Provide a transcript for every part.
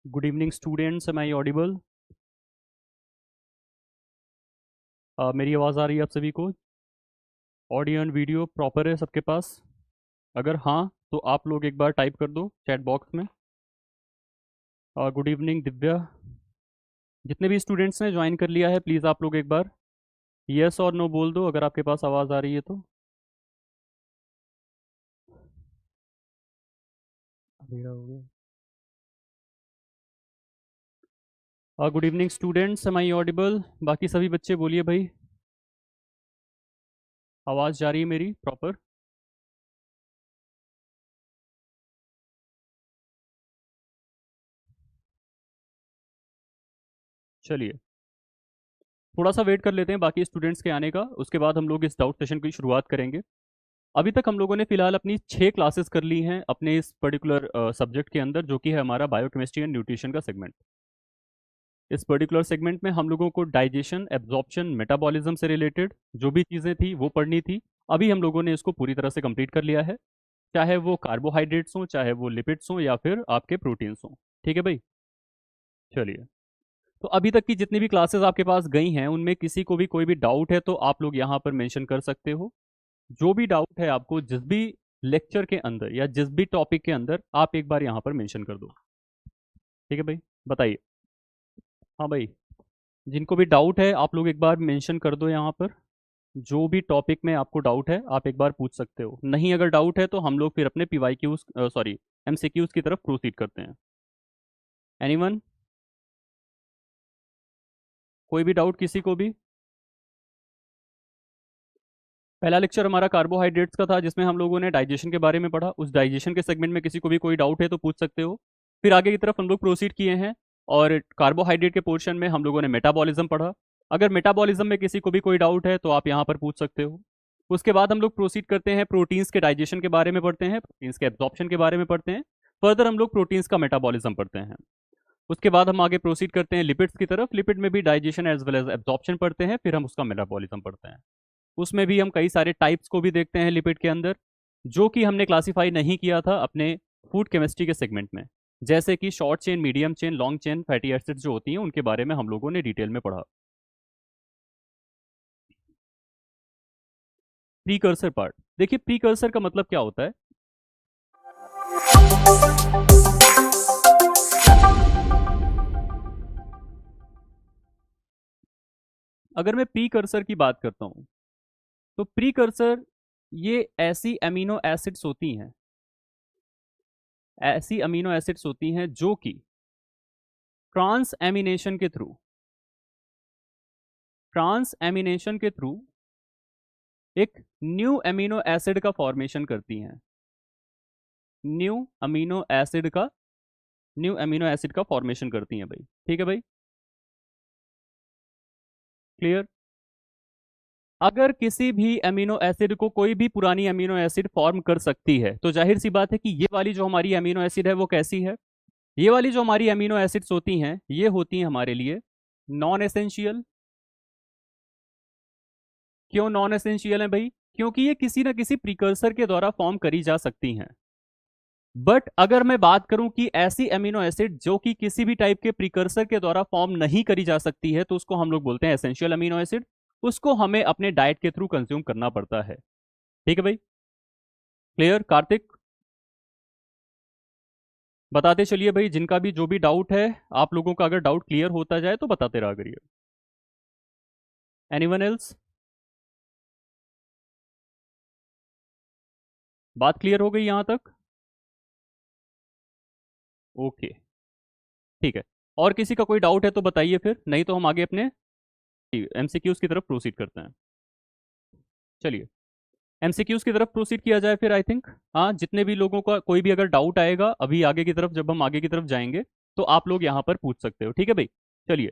Good evening students, am I audible? मेरी आवाज़ आ रही है आप सभी को? ऑडियो एंड वीडियो प्रॉपर है सबके पास? अगर हाँ तो आप लोग एक बार टाइप कर दो चैट बॉक्स में। Good evening Divya. जितने भी स्टूडेंट्स ने ज्वाइन कर लिया है प्लीज़ आप लोग एक बार यस और नो बोल दो अगर आपके पास आवाज़ आ रही है तो। अंधेरा हो गया। Good evening students, am I audible? बाकी सभी बच्चे बोलिए भाई, आवाज़ जा रही है मेरी प्रॉपर? चलिए थोड़ा सा वेट कर लेते हैं बाकी स्टूडेंट्स के आने का, उसके बाद हम लोग इस डाउट सेशन की शुरुआत करेंगे। अभी तक हम लोगों ने फिलहाल अपनी 6 क्लासेस कर ली हैं अपने इस पर्टिकुलर सब्जेक्ट के अंदर, जो कि है हमारा बायोकेमिस्ट्री एंड न्यूट्रिशन का सेगमेंट। इस पर्टिकुलर सेगमेंट में हम लोगों को डाइजेशन, एब्जॉर्प्शन, मेटाबॉलिज्म से रिलेटेड जो भी चीज़ें थी वो पढ़नी थी। अभी हम लोगों ने इसको पूरी तरह से कंप्लीट कर लिया है, चाहे वो कार्बोहाइड्रेट्स हों, चाहे वो लिपिड्स हों, या फिर आपके प्रोटीन्स हों। ठीक है भाई? चलिए, तो अभी तक की जितनी भी क्लासेस आपके पास गई हैं उनमें किसी को भी कोई भी डाउट है तो आप लोग यहाँ पर मेंशन कर सकते हो। जो भी डाउट है आपको जिस भी लेक्चर के अंदर या जिस भी टॉपिक के अंदर, आप एक बार यहाँ पर मेंशन कर दो। ठीक है भाई? बताइए। हाँ भाई, जिनको भी डाउट है आप लोग एक बार मेंशन कर दो यहाँ पर। जो भी टॉपिक में आपको डाउट है आप एक बार पूछ सकते हो। नहीं अगर डाउट है तो हम लोग फिर अपने पीवाईक्यूज सॉरी एमसीक्यूज की तरफ प्रोसीड करते हैं। एनीवन? कोई भी डाउट किसी को भी? पहला लेक्चर हमारा कार्बोहाइड्रेट्स का था जिसमें हम लोगों ने डाइजेशन के बारे में पढ़ा। उस डाइजेशन के सेगमेंट में किसी को भी कोई डाउट है तो पूछ सकते हो। फिर आगे की तरफ हम लोग प्रोसीड किए हैं और कार्बोहाइड्रेट के पोर्शन में हम लोगों ने मेटाबॉलिज्म पढ़ा। अगर मेटाबॉलिज्म में किसी को भी कोई डाउट है तो आप यहाँ पर पूछ सकते हो। उसके बाद हम लोग प्रोसीड करते हैं, प्रोटीन्स के डाइजेशन के बारे में पढ़ते हैं, प्रोटीन्स के एब्जॉर्प्शन के बारे में पढ़ते हैं। फर्दर हम लोग प्रोटीन्स का मेटाबॉलिज्म पढ़ते हैं। उसके बाद हम आगे प्रोसीड करते हैं लिपिड्स की तरफ। लिपिड में भी digestion as well as absorption पढ़ते हैं, फिर हम उसका मेटाबॉलिज्म पढ़ते हैं। उसमें भी हम कई सारे टाइप्स को भी देखते हैं लिपिड के अंदर, जो कि हमने क्लासीफाई नहीं किया था अपने फूड केमिस्ट्री के सेगमेंट में। जैसे कि short chain, medium chain, long chain fatty acids जो होती हैं उनके बारे में हम लोगों ने डिटेल में पढ़ा। प्रीकर्सर पार्ट देखिए, प्रीकर्सर का मतलब क्या होता है? अगर मैं प्रीकर्सर की बात करता हूं तो प्रीकर्सर ये ऐसी अमीनो एसिड्स होती हैं, ऐसी अमीनो एसिड्स होती हैं जो कि ट्रांस एमिनेशन के थ्रू, ट्रांस एमिनेशन के थ्रू एक न्यू अमीनो एसिड का फॉर्मेशन करती हैं। न्यू अमीनो एसिड का, न्यू अमीनो एसिड का फॉर्मेशन करती हैं भाई। ठीक है भाई? क्लियर? अगर किसी भी अमीनो एसिड को कोई भी पुरानी अमीनो एसिड फॉर्म कर सकती है तो जाहिर सी बात है कि ये वाली जो हमारी अमीनो एसिड है वो कैसी है? ये वाली जो हमारी अमीनो एसिड्स होती हैं ये होती हैं हमारे लिए नॉन एसेंशियल। क्यों नॉन एसेंशियल है भाई? क्योंकि ये किसी ना किसी प्रिकर्सर के द्वारा फॉर्म करी जा सकती हैं। बट अगर मैं बात करूं कि ऐसी अमीनो एसिड जो कि किसी भी टाइप के प्रिकर्सर के द्वारा फॉर्म नहीं करी जा सकती है तो उसको हम लोग बोलते हैं एसेंशियल अमीनो एसिड। उसको हमें अपने डाइट के थ्रू कंज्यूम करना पड़ता है। ठीक है भाई? क्लियर? कार्तिक बताते चलिए भाई, जिनका भी जो भी डाउट है, आप लोगों का अगर डाउट क्लियर होता जाए तो बताते रहा करिए। Anyone else? बात क्लियर हो गई यहां तक? ओके, ठीक है। और किसी का कोई डाउट है तो बताइए, फिर नहीं तो हम आगे अपने एमसीक्यूज की तरफ प्रोसीड करते हैं। चलिए एमसीक्यूज की तरफ प्रोसीड किया जाए फिर। आई थिंक हाँ, जितने भी लोगों का कोई भी अगर डाउट आएगा अभी आगे की तरफ, जब हम आगे की तरफ जाएंगे तो आप लोग यहाँ पर पूछ सकते हो। ठीक है भाई? चलिए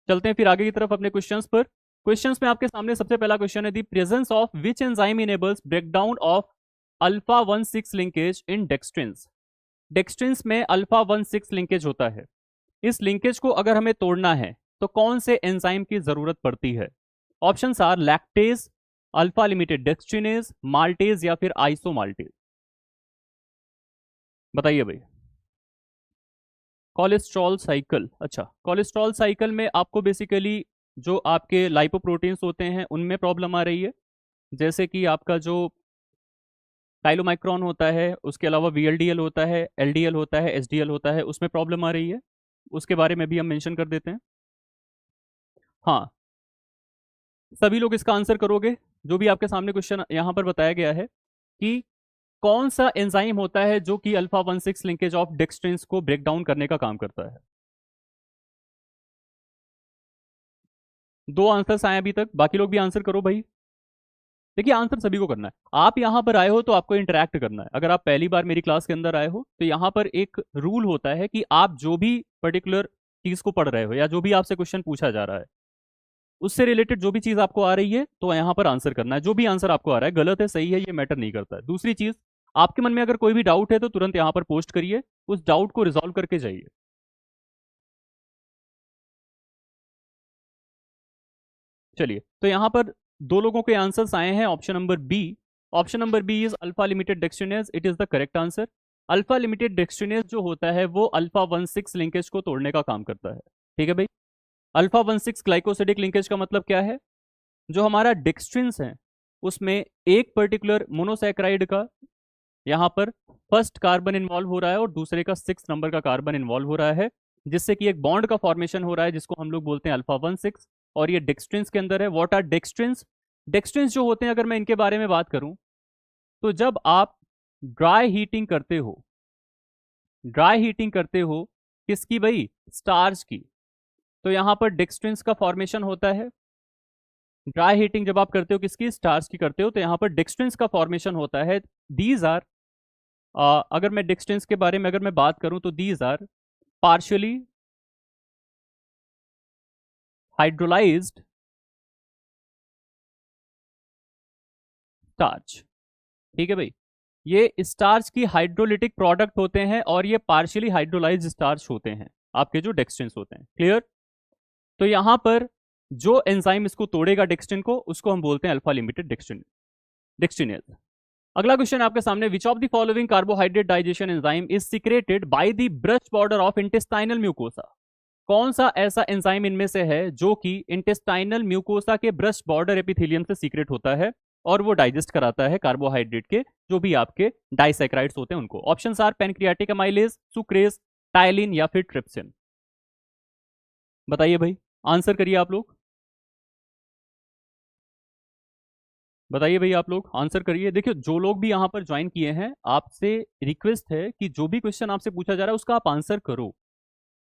चलते हैं फिर आगे की तरफ अपने क्वेश्चंस पर। क्वेश्चंस में आपके सामने सबसे पहला क्वेश्चन है, the presence of which enzyme enables breakdown of alpha 1,6 linkage in dextrins. Dextrins में अल्फा 1,6 लिंकेज होता है। इस लिंकेज को अगर हमें तोड़ना है तो कौन से एंजाइम की जरूरत पड़ती है? Option are lactase, alpha limited dextrinase, maltase या फिर आइसोमाल्टेज। बताइए भाई कोलेस्ट्रॉल साइकिल, अच्छा कोलेस्ट्रॉल साइकिल में आपको बेसिकली जो आपके लाइपोप्रोटीन्स होते हैं उनमें प्रॉब्लम आ रही है, जैसे कि आपका जो काइलोमाइक्रोन होता है, उसके अलावा वीएलडीएल होता है, एलडीएल होता है, एसडीएल होता है, उसमें प्रॉब्लम आ रही है। उसके बारे में भी हम मेंशन कर देते हैं। हाँ, सभी लोग इसका आंसर करोगे। जो भी आपके सामने क्वेश्चन यहाँ पर बताया गया है कि कौन सा एंजाइम होता है जो कि अल्फा 1,6 लिंकेज ऑफ डेक्सट्रिन्स को ब्रेक डाउन करने का काम करता है। दो आंसर्स आए अभी तक, बाकी लोग भी आंसर करो भाई। देखिए आंसर सभी को करना है। आप यहाँ पर आए हो तो आपको इंटरेक्ट करना है। अगर आप पहली बार मेरी क्लास के अंदर आए हो तो यहाँ पर एक रूल होता है कि आप जो भी पर्टिकुलर चीज को पढ़ रहे हो या जो भी आपसे क्वेश्चन पूछा जा रहा है उससे रिलेटेड जो भी चीज आपको आ रही है तो यहाँ पर आंसर करना है। जो भी आंसर आपको आ रहा है, गलत है सही है ये मैटर नहीं करता है। दूसरी चीज, आपके मन में अगर कोई भी डाउट है तो तुरंत यहाँ पर पोस्ट करिए, उस डाउट को रिजॉल्व करके जाइए। चलिए, तो यहाँ पर दो लोगों के आंसर्स आए हैं option number B. Option number B is alpha limited dextrinase, it is the correct answer. Alpha limited dextrinase जो होता है वो अल्फा 1,6 लिंकेज को तोड़ने का काम करता है। ठीक है भाई। अल्फा 1,6 ग्लाइकोसिडिक लिंकेज का मतलब क्या है? जो हमारा डेक्स्ट्रिन्स है उसमें एक पर्टिकुलर मोनोसैकेराइड का यहाँ पर फर्स्ट कार्बन इन्वॉल्व हो रहा है और दूसरे का 6 नंबर का कार्बन इन्वॉल्व हो रहा है, जिससे कि एक बॉन्ड का फॉर्मेशन हो रहा है जिसको हम लोग बोलते हैं अल्फा 1,6। और ये डेक्स्ट्रिन्स के अंदर है। What are डेक्स्ट्रिन्स? डेक्स्ट्रिन्स जो होते हैं, अगर मैं इनके बारे में बात करूं तो जब आप ड्राई हीटिंग करते हो, ड्राई हीटिंग करते हो किसकी भाई? स्टार्च की, तो यहां पर डेक्स्ट्रिन्स का फॉर्मेशन होता है। ड्राई हीटिंग जब आप करते हो किसकी? स्टार्च की करते हो, तो यहां पर डेक्स्ट्रिन्स का फॉर्मेशन होता है। दीज आर अगर मैं डिस्टेंस के बारे में अगर मैं बात करूं तो these are partially hydrolysed starch. ठीक है भाई, ये स्टार्च की हाइड्रोलिटिक प्रोडक्ट होते हैं और ये पार्शियली हाइड्रोलाइज्ड स्टार्च होते हैं आपके जो डेक्स्ट्रिन्स होते हैं। क्लियर? तो यहां पर जो एंजाइम इसको तोड़ेगा डेक्स्ट्रिन को, उसको हम बोलते हैं अल्फा लिमिटेड डेक्स्ट्रिनेज। अगला क्वेश्चन आपके सामने, विच of the following carbohydrate digestion enzyme is secreted by the brush border of intestinal mucosa? कौन सा ऐसा एंजाइम इनमें से है जो कि इंटेस्टाइनल म्यूकोसा के ब्रश बॉर्डर एपिथेलियम से सीक्रेट होता है और वो डाइजेस्ट कराता है कार्बोहाइड्रेट के जो भी आपके डाइसैकेराइड्स होते हैं उनको? Options are pancreatic amylase, sucrase, ptyalin या फिर ट्रिप्सिन। बताइए भाई, आंसर करिए आप लोग। बताइए भाई, आप लोग आंसर करिए। देखिए, जो लोग भी यहाँ पर ज्वाइन किए हैं, आपसे रिक्वेस्ट है कि जो भी क्वेश्चन आपसे पूछा जा रहा है उसका आप आंसर करो।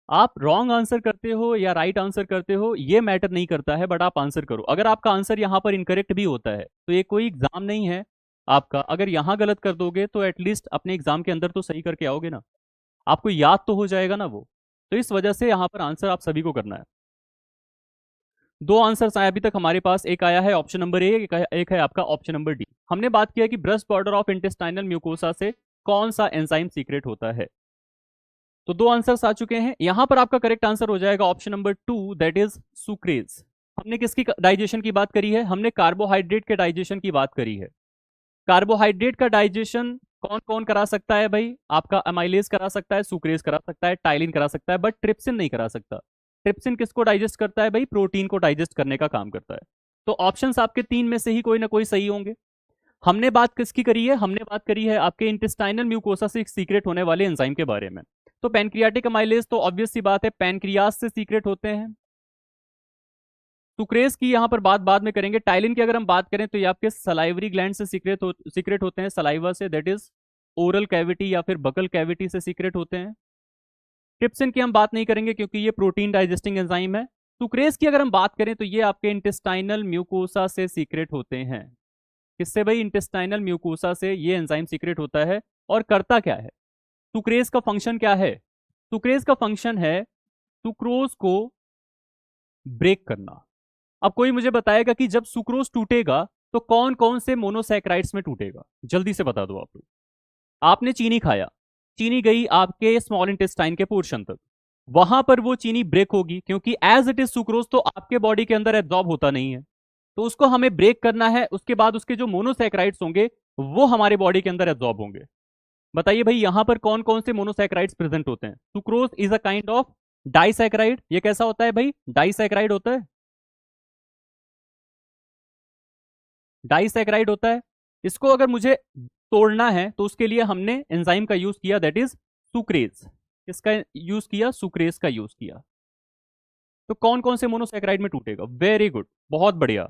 आप रॉन्ग आंसर करते हो या राइट आंसर करते हो ये मैटर नहीं करता है, बट आप आंसर करो। अगर आपका आंसर यहाँ पर इनकरेक्ट भी होता है तो ये कोई एग्जाम नहीं है आपका। अगर यहाँ गलत कर दोगे तो एटलीस्ट अपने एग्जाम के अंदर तो सही करके आओगे ना, आपको याद तो हो जाएगा ना वो। तो इस वजह से यहाँ पर आंसर आप सभी को करना है। दो आंसर्स आए अभी तक हमारे पास, एक आया है ऑप्शन नंबर ए, एक है आपका ऑप्शन नंबर डी। हमने बात किया कि brush border of intestinal mucosa से कौन सा एंजाइम सीक्रेट होता है। तो दो आंसर्स आ चुके हैं। यहां पर आपका करेक्ट आंसर हो जाएगा option number 2, that is sucrase. हमने किसकी डाइजेशन की बात करी है? हमने कार्बोहाइड्रेट के डाइजेशन की बात करी है। कार्बोहाइड्रेट का डाइजेशन कौन कौन करा सकता है भाई? आपका अमाइलेज करा सकता है, सुक्रेज करा सकता है, टाइलिन करा सकता है, बट ट्रिप्सिन नहीं करा सकता। ट्रिप्सिन किसको डाइजेस्ट करता है भाई? प्रोटीन को डाइजेस्ट करने का काम करता है। तो ऑप्शंस आपके तीन में से ही कोई ना कोई सही होंगे। हमने बात किसकी करी है? हमने बात करी है आपके इंटेस्टाइनल म्यूकोसा से सीक्रेट होने वाले एंजाइम के बारे में। तो पैनक्रियाटिक अमाइलेज तो ऑब्वियस सी बात है, पैनक्रियास से सीक्रेट होते हैं। सुक्रेज की यहां पर बात बाद में करेंगे। टाइलिन की अगर हम बात करें तो ये आपके सलाइवरी ग्लैंड से सीक्रेट होते हैं, सलाइवा से, दैट इज ओरल कैविटी या फिर बकल कैविटी से सीक्रेट होते हैं। ट्रिप्सिन की हम बात नहीं करेंगे क्योंकि ये प्रोटीन डाइजेस्टिंग एंजाइम है। सुक्रेज की अगर हम बात करें तो ये आपके इंटेस्टाइनल म्यूकोसा से सीक्रेट होते हैं। किससे भाई? इंटेस्टाइनल म्यूकोसा से ये एंजाइम सीक्रेट होता है। और करता क्या है? सुक्रेज का फंक्शन क्या है? सुक्रेज का फंक्शन है सुक्रोज को ब्रेक करना। अब कोई मुझे बताएगा कि जब सुक्रोज टूटेगा तो कौन कौन से मोनोसैकेराइड्स में टूटेगा? जल्दी से बता दो आप लोग। आपने चीनी खाया, चीनी गई आपके स्मॉल इंटेस्टाइन के पोर्शन तक, वहां पर वो चीनी ब्रेक होगी क्योंकि एज इट इज सुक्रोज तो आपके बॉडी के अंदर एब्जॉर्ब होता नहीं है, तो उसको हमें ब्रेक करना है। उसके बाद उसके जो मोनोसैकेराइड्स होंगे वो हमारे बॉडी के अंदर एब्जॉर्ब होंगे। बताइए भाई यहां पर कौन कौन से मोनोसैकेराइड्स प्रेजेंट होते हैं? Sucrose is a kind of disaccharide. ये कैसा होता है भाई? डाइसैकेराइड होता है। डाइसैकेराइड होता है। इसको अगर मुझे तोड़ना है तो उसके लिए हमने एंजाइम का यूज किया, दैट इज सुक्रेज। किसका यूज किया? सुक्रेज का यूज किया। तो कौन कौन से मोनोसैकेराइड में टूटेगा? वेरी गुड, बहुत बढ़िया।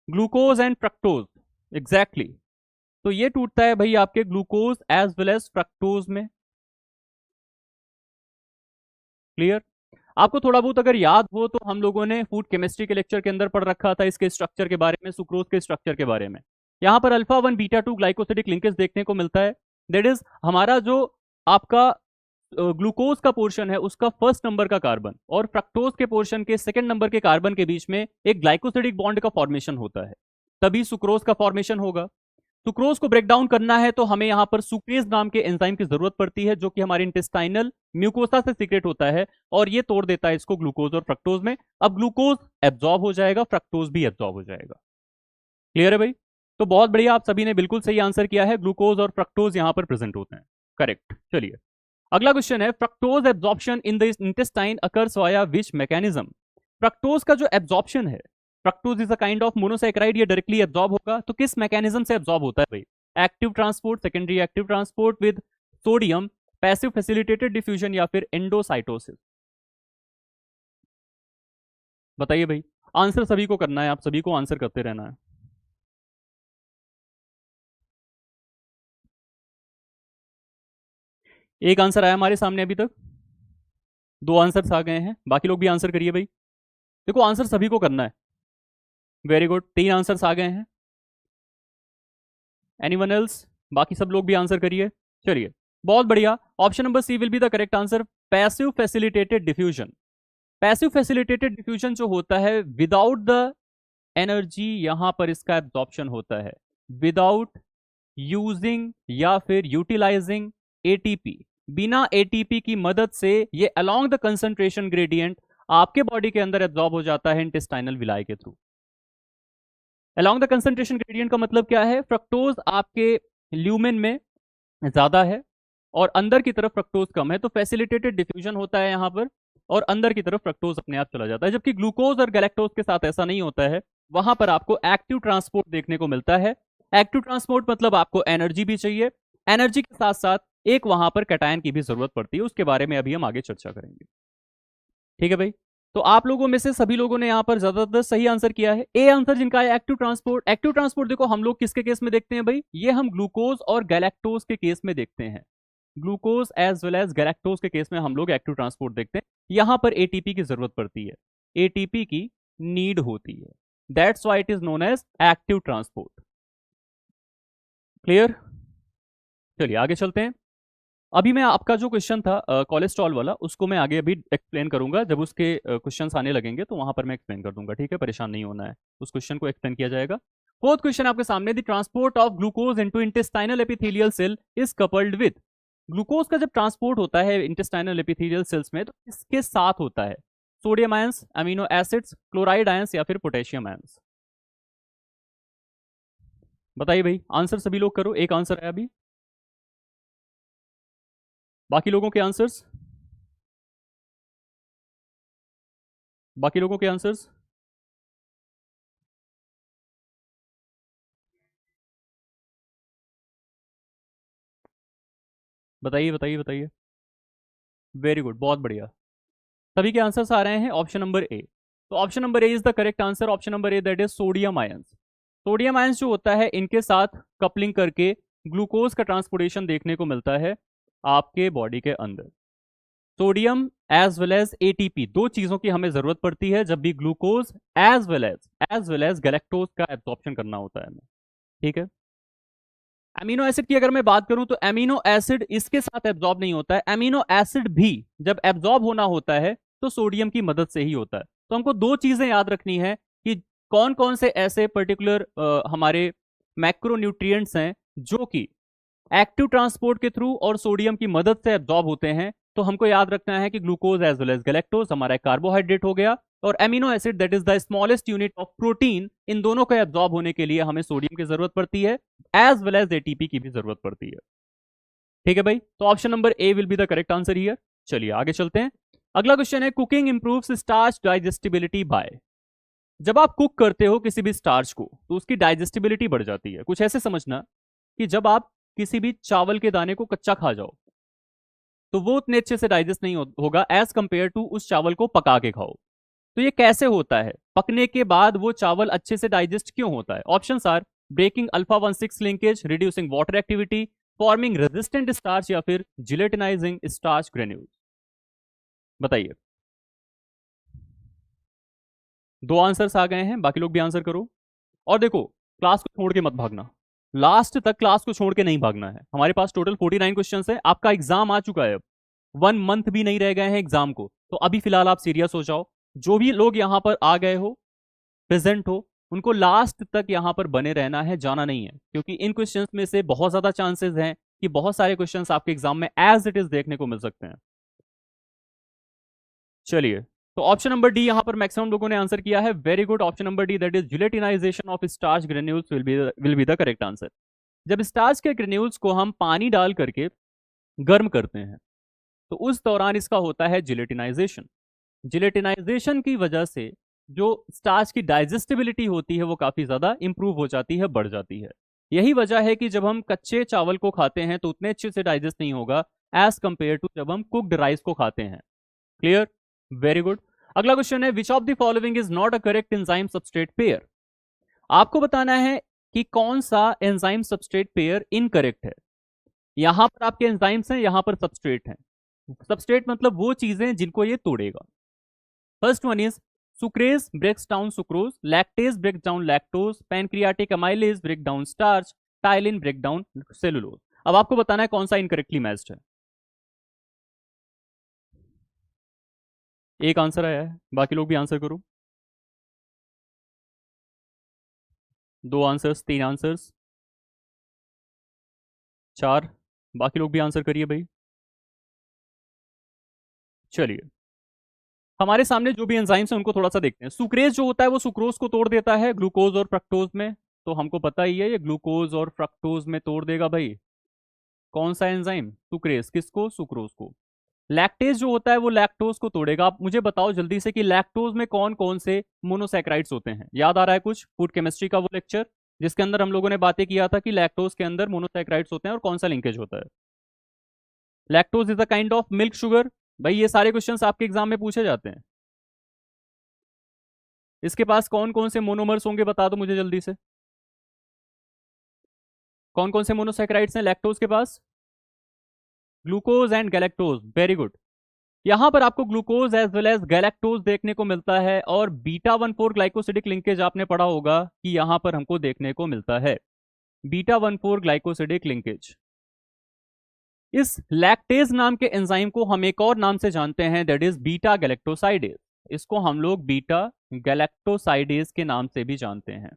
Glucose and fructose, exactly. तो ये टूटता है भाई आपके glucose as well as fructose में। क्लियर? आपको थोड़ा बहुत अगर याद हो तो हम लोगों ने फूड केमिस्ट्री के लेक्चर के अंदर पढ़ रखा था इसके स्ट्रक्चर के बारे में, सुक्रोज के स्ट्रक्चर के बारे में। यहाँ पर अल्फा 1 बीटा 2 ग्लाइकोसिडिक लिंकेज देखने को मिलता है। दैट इज हमारा जो आपका ग्लूकोज का पोर्शन है उसका फर्स्ट नंबर का कार्बन और फ्रक्टोज के पोर्शन के सेकंड नंबर के कार्बन के बीच में एक ग्लाइकोसिडिक बॉन्ड का फॉर्मेशन होता है, तभी सुक्रोज का फॉर्मेशन होगा। सुक्रोज को ब्रेक डाउन करना है तो हमें यहां पर सुक्रेज नाम के एंजाइम की जरूरत पड़ती है, जो कि हमारे इंटेस्टाइनल म्यूकोसा से सीक्रेट होता है और ये तोड़ देता है इसको ग्लूकोज और फ्रक्टोज में। अब ग्लूकोज एब्जॉर्ब हो जाएगा, फ्रक्टोज भी एब्जॉर्ब हो जाएगा। क्लियर है भाई? तो बहुत बढ़िया, आप सभी ने बिल्कुल सही आंसर किया है। ग्लूकोज और फ्रक्टोज यहां पर प्रेजेंट होते हैं। करेक्ट। चलिए अगला क्वेश्चन है, fructose absorption in the intestine occurs via which mechanism? Fructose का जो एब्जॉर्प्शन है, fructose is a kind of monosaccharide, ये डायरेक्टली एब्जॉर्ब होगा तो किस मैकेनिज्म से एब्जॉर्ब होता है भाई? Active transport, secondary active transport with sodium, passive facilitated diffusion या फिर एंडोसाइटोसिस? बताइए भाई, आंसर सभी को करना है, आप सभी को आंसर करते रहना है। एक आंसर आया हमारे सामने अभी तक, दो आंसर्स आ गए हैं, बाकी लोग भी आंसर करिए भाई। देखो आंसर सभी को करना है। वेरी गुड, तीन आंसर्स आ गए हैं। Anyone else? बाकी सब लोग भी आंसर करिए। चलिए बहुत बढ़िया, option number C will be the correct answer, passive facilitated diffusion. Passive facilitated diffusion जो होता है विदाउट द एनर्जी, यहां पर इसका एब्जॉर्प्शन होता है विदाउट यूजिंग या फिर यूटिलाइजिंग एटीपी। बिना एटीपी की मदद से ये अलोंग द कंसंट्रेशन ग्रेडियंट आपके बॉडी के अंदर एब्जॉर्ब हो जाता है इंटेस्टाइनल विलाई के through. Along the concentration gradient का मतलब क्या है? फ्रक्टोज आपके ल्यूमेन में ज्यादा है और अंदर की तरफ फ्रक्टोज कम है, तो फैसिलिटेटेड डिफ्यूजन होता है यहां पर और अंदर की तरफ फ्रक्टोज अपने आप चला जाता है। जबकि ग्लूकोज और गैलेक्टोज के साथ ऐसा नहीं होता है, वहां पर आपको एक्टिव ट्रांसपोर्ट देखने को मिलता है। एक्टिव ट्रांसपोर्ट मतलब आपको एनर्जी भी चाहिए, एनर्जी के साथ साथ एक वहां पर कैटायन की भी जरूरत पड़ती है, उसके बारे में अभी हम आगे चर्चा करेंगे। ठीक है भाई? तो आप लोगों में से सभी लोगों ने यहां पर ज्यादातर सही आंसर किया है। ए आंसर जिनका है एक्टिव ट्रांसपोर्ट। एक्टिव ट्रांसपोर्ट देखो हम लोग किसके केस में देखते हैं भाई? ये हम ग्लूकोज और गैलेक्टोज के केस में देखते हैं। Glucose as well as galactose के केस में हम लोग एक्टिव ट्रांसपोर्ट देखते हैं। यहां पर एटीपी की जरूरत पड़ती है, एटीपी की नीड होती है, that's why it is known as active transport. Clear? चलिए आगे चलते हैं। अभी मैं आपका जो क्वेश्चन था कोलेस्ट्रॉल वाला, उसको मैं आगे अभी एक्सप्लेन करूंगा, जब उसके क्वेश्चंस आने लगेंगे तो वहां पर मैं एक्सप्लेन कर दूंगा। ठीक है, परेशान नहीं होना है, उस क्वेश्चन को एक्सप्लेन किया जाएगा। फोर्थ क्वेश्चन आपके सामने, the transport of glucose into intestinal epithelial cell is coupled with. Glucose का जब ट्रांसपोर्ट होता है इंटेस्टाइनल एपिथेलियल सेल्स में तो इसके साथ होता है sodium ions, amino acids, chloride ions या फिर पोटेशियम आयंस? बताइए भाई, आंसर सभी लोग करो। एक आंसर है अभी, बाकी लोगों के आंसर्स, बाकी लोगों के आंसर्स। बताइए बताइए बताइए। वेरी गुड, बहुत बढ़िया, सभी के आंसर्स आ रहे हैं ऑप्शन नंबर ए। तो option number A is the correct answer. Option number A that is sodium ions. Sodium ions जो होता है इनके साथ कपलिंग करके ग्लूकोज का ट्रांसपोर्टेशन देखने को मिलता है आपके बॉडी के अंदर। Sodium as well as ATP, दो चीजों की हमें जरूरत पड़ती है जब भी glucose as well as galactose का एब्जॉर्प्शन करना होता है हमें। ठीक है, अमीनो एसिड की अगर मैं बात करूं तो अमीनो एसिड इसके साथ एब्जॉर्ब नहीं होता है। अमीनो एसिड भी जब एब्जॉर्ब होना होता है तो सोडियम की मदद से ही होता है। तो हमको दो चीजें याद रखनी है कि कौन कौन से ऐसे पर्टिकुलर हमारे मैक्रोन्यूट्रिएंट्स हैं जो कि एक्टिव ट्रांसपोर्ट के थ्रू और सोडियम की मदद से एब्जॉर्ब होते हैं। तो हमको याद रखना है कि glucose as well as galactose हमारा कार्बोहाइड्रेट हो गया और amino acid that is the smallest unit of protein, इन दोनों को एब्जॉर्ब होने के लिए हमें सोडियम की जरूरत पड़ती है एज वेल एज एटीपी की भी जरूरत पड़ती है। ठीक है भाई, तो option number A will be the correct answer here. चलिए आगे चलते हैं। अगला क्वेश्चन है, cooking improves starch digestibility by. जब आप कुक करते हो किसी भी स्टार्च को तो उसकी डाइजेस्टिबिलिटी बढ़ जाती है। कुछ ऐसे समझना कि जब आप किसी भी चावल के दाने को कच्चा खा जाओ तो वो उतने अच्छे से डाइजेस्ट नहीं होगा एज कंपेयर टू उस चावल को पका के खाओ। तो ये कैसे होता है, पकने के बाद वो चावल अच्छे से डाइजेस्ट क्यों होता है? Options are breaking alpha 1,6 linkage, reducing water activity, forming resistant starch, या फिर जिलेटिनाइजिंग स्टार्च ग्रेन्यूल्स। बताइए। दो आंसर्स आ गए हैं, बाकी लोग भी आंसर करो। और देखो, क्लास को छोड़ के मत भागना, लास्ट तक क्लास को छोड़ के नहीं भागना है। हमारे पास टोटल 49 क्वेश्चंस है, आपका एग्जाम आ चुका है, अब 1 मंथ भी नहीं रह गए हैं एग्जाम को। तो अभी फिलहाल आप सीरियस हो जाओ। जो भी लोग यहाँ पर आ गए हो, प्रेजेंट हो, उनको लास्ट तक यहाँ पर बने रहना है, जाना नहीं है, क्योंकि इन क्वेश्चंस में से बहुत ज्यादा चांसेस हैं कि बहुत सारे क्वेश्चंस आपके एग्जाम में एज इट इज देखने को मिल सकते हैं। चलिए, तो ऑप्शन नंबर डी यहां पर मैक्सिमम लोगों ने आंसर किया है। Very good, option number D, that is gelatinisation of starch granules will be the correct answer. जब स्टार्च के ग्रेन्यूल्स को हम पानी डाल करके गर्म करते हैं तो उस दौरान इसका होता है जिलेटिनाइजेशन। जिलेटिनाइजेशन की वजह से जो स्टार्च की डाइजेस्टिबिलिटी होती है वो काफी ज्यादा इंप्रूव हो जाती है, बढ़ जाती है। यही वजह है कि जब हम कच्चे चावल को खाते हैं तो उतने अच्छे से डाइजेस्ट नहीं होगा एज कंपेयर टू जब हम कुक्ड राइस को खाते हैं। क्लियर? Very good. अगला क्वेश्चन है, which of the following is not a correct enzyme substrate pair. आपको बताना है कि कौन सा एंजाइम सबस्ट्रेट पेयर इनकरेक्ट है। यहां पर आपके एंजाइम्स हैं, यहां पर सबस्ट्रेट हैं। सबस्ट्रेट मतलब वो चीजें जिनको ये तोड़ेगा। First one is sucrase breaks down sucrose, lactase break down lactose, pancreatic amylase break down starch, ptyalin break down cellulose. अब आपको बताना है कौन सा इनकरेक्टली मैच्ड है। एक आंसर आया है, बाकी लोग भी आंसर करो। दो आंसर्स, तीन आंसर्स, चार, बाकी लोग भी आंसर करिए भाई। चलिए, हमारे सामने जो भी एंजाइम्स हैं उनको थोड़ा सा देखते हैं। सुक्रेज जो होता है वो सुक्रोज को तोड़ देता है ग्लूकोज और फ्रक्टोज में, तो हमको पता ही है ये ग्लूकोज और फ्रक्टोज में तोड़ देगा भाई। कौन सा एंजाइम? सुक्रेज। किसको? सुक्रोज को। लैक्टेज जो होता है वो लैक्टोज को तोड़ेगा। आप मुझे बताओ जल्दी से कि लैक्टोज में कौन कौन से मोनोसैकेराइड्स होते हैं। याद आ रहा है कुछ फूड केमिस्ट्री का वो लेक्चर जिसके अंदर हम लोगों ने बातें किया था कि लैक्टोज के अंदर मोनोसैकेराइड्स होते हैं और कौन सा लिंकेज होता है? Lactose is a kind of milk sugar. भाई ये सारे क्वेश्चंस आपके एग्जाम में पूछे जाते हैं। इसके पास कौन कौन से मोनोमर्स होंगे बता दो मुझे जल्दी से। कौन कौन से मोनोसैकेराइड्स हैं लैक्टोज के पास? Glucose and galactose. Very good. यहां पर आपको glucose as well as galactose देखने को मिलता है, और बीटा 1,4 ग्लाइकोसिडिक लिंकेज आपने पढ़ा होगा कि यहां पर हमको देखने को मिलता है बीटा 1,4 ग्लाइकोसिडिक लिंकेज। इस लैक्टेज नाम के एंजाइम को हम एक और नाम से जानते हैं, दैट इज बीटा गैलेक्टोसाइडेज। इसको हम लोग बीटा गैलेक्टोसाइडेज के नाम से भी जानते हैं।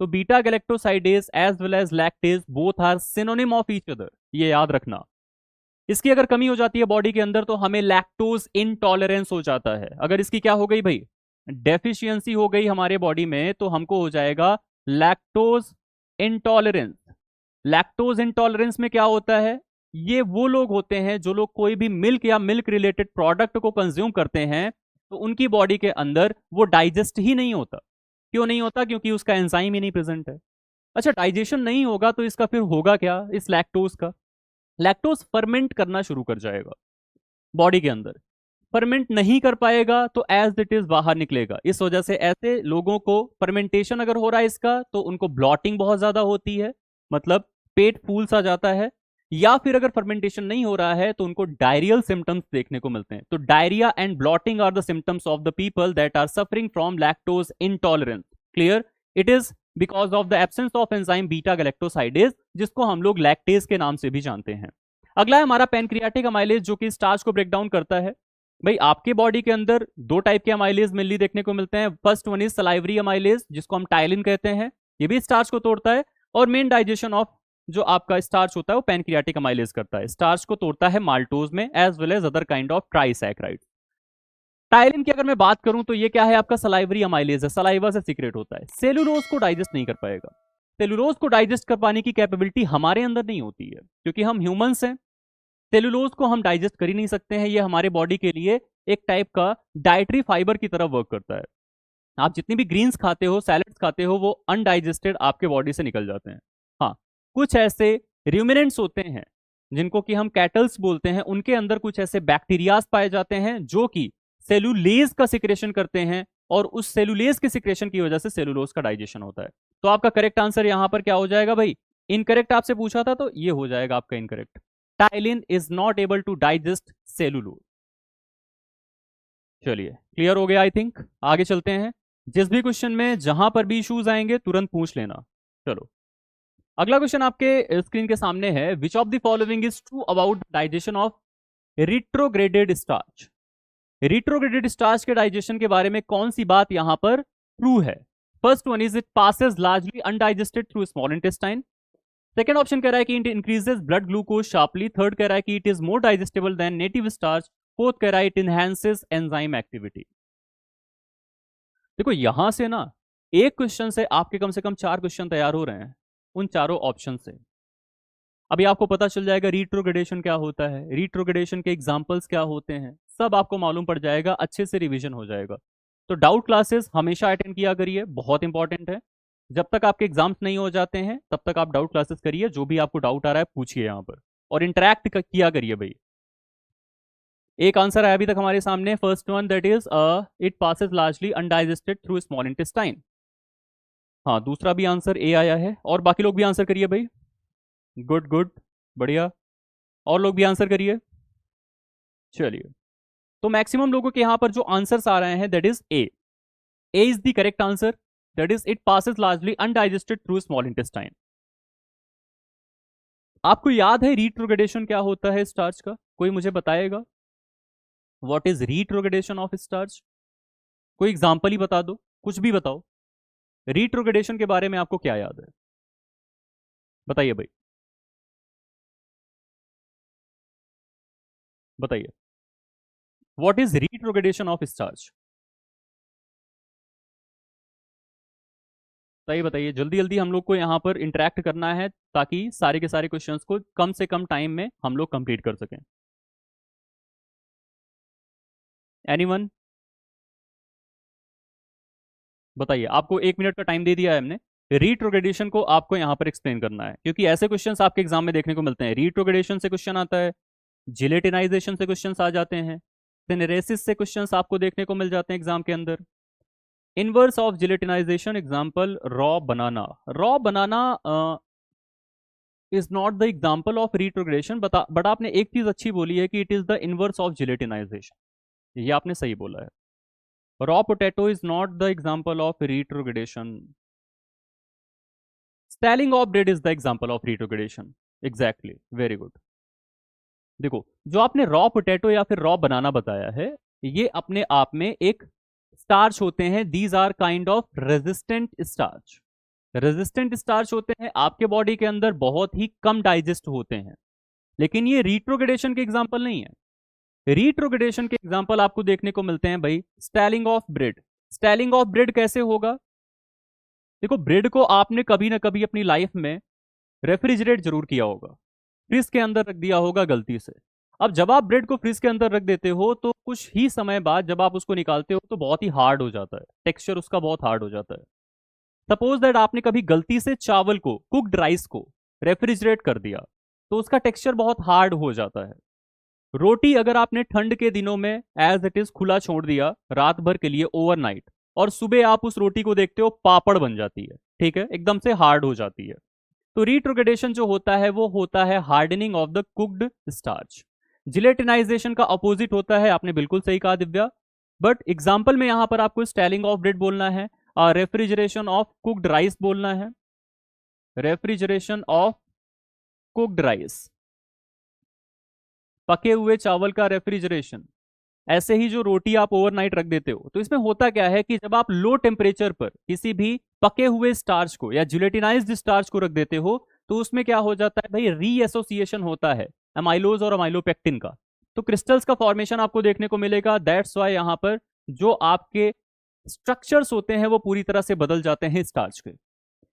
तो beta galactosidase as well as lactase both are synonym of each other, ये याद रखना। इसकी अगर कमी हो जाती है बॉडी के अंदर तो हमें लैक्टोज इनटॉलरेंस हो जाता है। अगर इसकी क्या हो गई भाई? डेफिशिएंसी हो गई हमारे बॉडी में, तो हमको हो जाएगा लैक्टोज इंटॉलरेंस। लैक्टोज इंटॉलरेंस में क्या होता है? ये वो लोग होते हैं जो लोग कोई भी मिल्क या मिल्क रिलेटेड प्रोडक्ट को कंज्यूम करते हैं तो उनकी बॉडी के अंदर वो डाइजेस्ट ही नहीं होता। क्यों नहीं होता? क्योंकि उसका एंजाइम ही नहीं प्रेजेंट है। अच्छा, डाइजेशन नहीं होगा तो इसका फिर होगा क्या इस लैक्टोज का? लैक्टोज फर्मेंट करना शुरू कर जाएगा बॉडी के अंदर। फर्मेंट नहीं कर पाएगा तो एज इट इज बाहर निकलेगा। इस वजह से ऐसे लोगों को फर्मेंटेशन अगर हो रहा है इसका तो उनको ब्लॉटिंग बहुत ज्यादा होती है, मतलब पेट फूल सा जाता है। या फिर अगर फर्मेंटेशन नहीं हो रहा है तो उनको डायरियल सिम्टम्स देखने को मिलते हैं। तो diarrhoea and bloating are the symptoms of the people that are suffering from lactose intolerance. Clear? It is because of the absence of enzyme beta galactosidase, जिसको हम लोग लैक्टेज के नाम से भी जानते हैं। अगला है हमारा पैनक्रियाटिक अमाइलेज, जो कि स्टार्च को ब्रेक डाउन करता है। भाई आपके बॉडी के अंदर दो टाइप के अमाइलेज मेनली देखने को मिलते हैं। First one is salivary amylase, जिसको हम टाइलिन कहते हैं, ये भी स्टार्च को तोड़ता है। और मेन डाइजेशन ऑफ जो आपका स्टार्च होता है वो पैनक्रियाटिक अमाइलेज करता है। स्टार्च को तोड़ता है माल्टोज में as well as other kind of trisaccharide. Ptyalin की अगर मैं बात करूं तो ये क्या है? आपका सलाइवरी अमाइलेज है, सलाइवा से सीक्रेट होता है। सेलुलोज को डाइजेस्ट नहीं कर पाएगा। सेलुलोज को डाइजेस्ट कर पाने की कैपेबिलिटी हमारे अंदर नहीं होती है, क्योंकि हम ह्यूमंस हैं। सेलुलोज को हम डाइजेस्ट कर ही नहीं सकते हैं, ये हमारे बॉडी के लिए एक टाइप का डाइटरी फाइबर की तरह वर्क करता है। आप जितनी भी ग्रीन्स खाते हो, सैलड्स खाते हो, वो अनडाइजेस्टेड आपके बॉडी से निकल जाते हैं। हाँ, कुछ ऐसे र्यूमिनेंट्स होते हैं जिनको कि हम कैटल्स बोलते हैं, उनके अंदर कुछ ऐसे बैक्टीरियाज पाए जाते हैं जो कि सेलुलेज का सिक्रेशन करते हैं, और उस सेलुलेज के सिक्रेशन की वजह से सेलुलोज का डाइजेशन होता है। तो आपका करेक्ट आंसर यहां पर क्या हो जाएगा भाई? इनकरेक्ट आपसे पूछा था तो ये हो जाएगा आपका incorrect. Ptyalin is not able to digest cellulose. चलिए, क्लियर हो गया आई थिंक। आगे चलते हैं। जिस भी क्वेश्चन में जहां पर भी इश्यूज आएंगे तुरंत पूछ लेना। चलो, अगला क्वेश्चन आपके स्क्रीन के सामने है। Which of the following is true about digestion of retrograded starch? Retrograded starch के डाइजेशन के बारे में कौन सी बात यहां पर ट्रू है? First one is it passes largely undigested through small intestine. Second option कह रहा है कि it increases blood glucose sharply. Third कह रहा है कि it is more digestible than native starch. Fourth कह रहा है इट इनहैंसेस एंजाइम एक्टिविटी। देखो, यहां से ना एक क्वेश्चन से आपके कम से कम 4 क्वेश्चन तैयार हो रहे हैं, उन चारों ऑप्शन से। अभी आपको पता चल जाएगा रिट्रोग्रेडेशन क्या होता है, रिट्रोग्रेडेशन के एग्जांपल्स क्या होते हैं, सब आपको मालूम पड़ जाएगा, अच्छे से रिवीजन हो जाएगा। तो डाउट क्लासेस हमेशा अटेंड किया करिए, बहुत इंपॉर्टेंट है। जब तक आपके एग्जाम्स नहीं हो जाते हैं तब तक आप डाउट क्लासेस करिए, जो भी आपको डाउट आ रहा है पूछिए यहाँ पर, और इंटरेक्ट किया करिए भाई। एक आंसर है अभी तक हमारे सामने, first one, that is it passes largely undigested through small intestine. हाँ, दूसरा भी आंसर ए आया है, और बाकी लोग भी आंसर करिए भाई। गुड गुड, बढ़िया, और लोग भी आंसर करिए। चलिए, तो मैक्सिमम लोगों के यहां पर जो आंसर्स आ रहे हैं that is a. A is the correct answer, that is it passes largely undigested through small intestine. आपको याद है रिट्रोग्रेडेशन क्या होता है स्टार्च का? कोई मुझे बताएगा what is retrogradation of starch? कोई एग्जांपल ही बता दो, कुछ भी बताओ। रिट्रोग्रेडेशन के बारे में आपको क्या याद है, बताइए भाई, बताइए। What is retrogradation of starch? बताइए बताइए, जल्दी जल्दी, हम लोग को यहाँ पर इंटरेक्ट करना है ताकि सारे के सारे क्वेश्चंस को कम से कम टाइम में हम लोग कंप्लीट कर सकें। एनीवन? बताइए, आपको 1 मिनट का टाइम दे दिया है हमने। रिट्रोग्रेडेशन को आपको यहाँ पर एक्सप्लेन करना है, क्योंकि ऐसे क्वेश्चंस आपके एग्जाम में देखने को मिलते हैं। रिट्रोग्रेडेशन से क्वेश्चन आता है, जिलेटिनाइजेशन से क्वेश्चंस आ जाते हैं, सिनेरेसिस से क्वेश्चंस आपको देखने को मिल जाते हैं एग्जाम के अंदर। Inverse of gelatinization example raw banana. Raw banana is not the example of retrogradation, but आपने एक चीज अच्छी बोली है कि it is the inverse of gelatinization. ये आपने सही बोला है। Raw potato is not the example of retrogradation. Staling of bread is the example of retrogradation. Exactly, very good. देखो, जो आपने रॉ पोटैटो या फिर रॉ बनाना बताया है, ये अपने आप में एक स्टार्च होते हैं। These are kind of resistant starch. Resistant starch होते हैं, आपके बॉडी के अंदर बहुत ही कम डाइजेस्ट होते हैं, लेकिन ये रिट्रोग्रेडेशन के एग्जाम्पल नहीं है। रिट्रोग्रेडेशन के एग्जाम्पल आपको देखने को मिलते हैं भाई, स्टैलिंग ऑफ ब्रेड। स्टैलिंग ऑफ ब्रेड कैसे होगा? देखो, ब्रेड को आपने कभी ना कभी अपनी लाइफ में रेफ्रिजरेट जरूर किया होगा, फ्रिज के अंदर रख दिया होगा गलती से। अब जब आप ब्रेड को फ्रिज के अंदर रख देते हो तो कुछ ही समय बाद जब आप उसको निकालते हो तो बहुत ही हार्ड हो जाता है, टेक्सचर उसका बहुत हार्ड हो जाता है। सपोज दैट आपने कभी गलती से चावल को, कुक्ड राइस को रेफ्रिजरेट कर दिया, तो उसका टेक्सचर बहुत हार्ड हो जाता है। रोटी अगर आपने ठंड के दिनों में एज इट इज खुला छोड़ दिया रात भर के लिए, ओवरनाइट, और सुबह आप उस रोटी को देखते हो पापड़ बन जाती है, ठीक है, एकदम से हार्ड हो जाती है। तो रिट्रोग्रेडेशन जो होता है वो होता है hardening of the cooked starch. Gelatinisation का अपोजिट होता है, आपने बिल्कुल सही कहा दिव्या। बट एग्जाम्पल में यहां पर आपको स्टैलिंग ऑफ ब्रेड बोलना है, रेफ्रिजरेशन ऑफ कुक्ड राइस बोलना है, रेफ्रिजरेशन ऑफ कुक्ड राइस, पके हुए चावल का रेफ्रिजरेशन। ऐसे ही जो रोटी आप ओवरनाइट रख देते हो, तो इसमें होता क्या है कि जब आप लो टेम्परेचर पर किसी भी पके हुए स्टार्च को या जिलेटिनाइज्ड स्टार्च को रख देते हो, तो उसमें क्या हो जाता है भाई, रीएसोसिएशन होता है अमाइलोज और अमाइलोपेक्टिन का। तो क्रिस्टल्स का फॉर्मेशन आपको देखने को मिलेगा। दैट्स वाई यहां पर जो आपके स्ट्रक्चर्स होते हैं वो पूरी तरह से बदल जाते हैं स्टार्च के।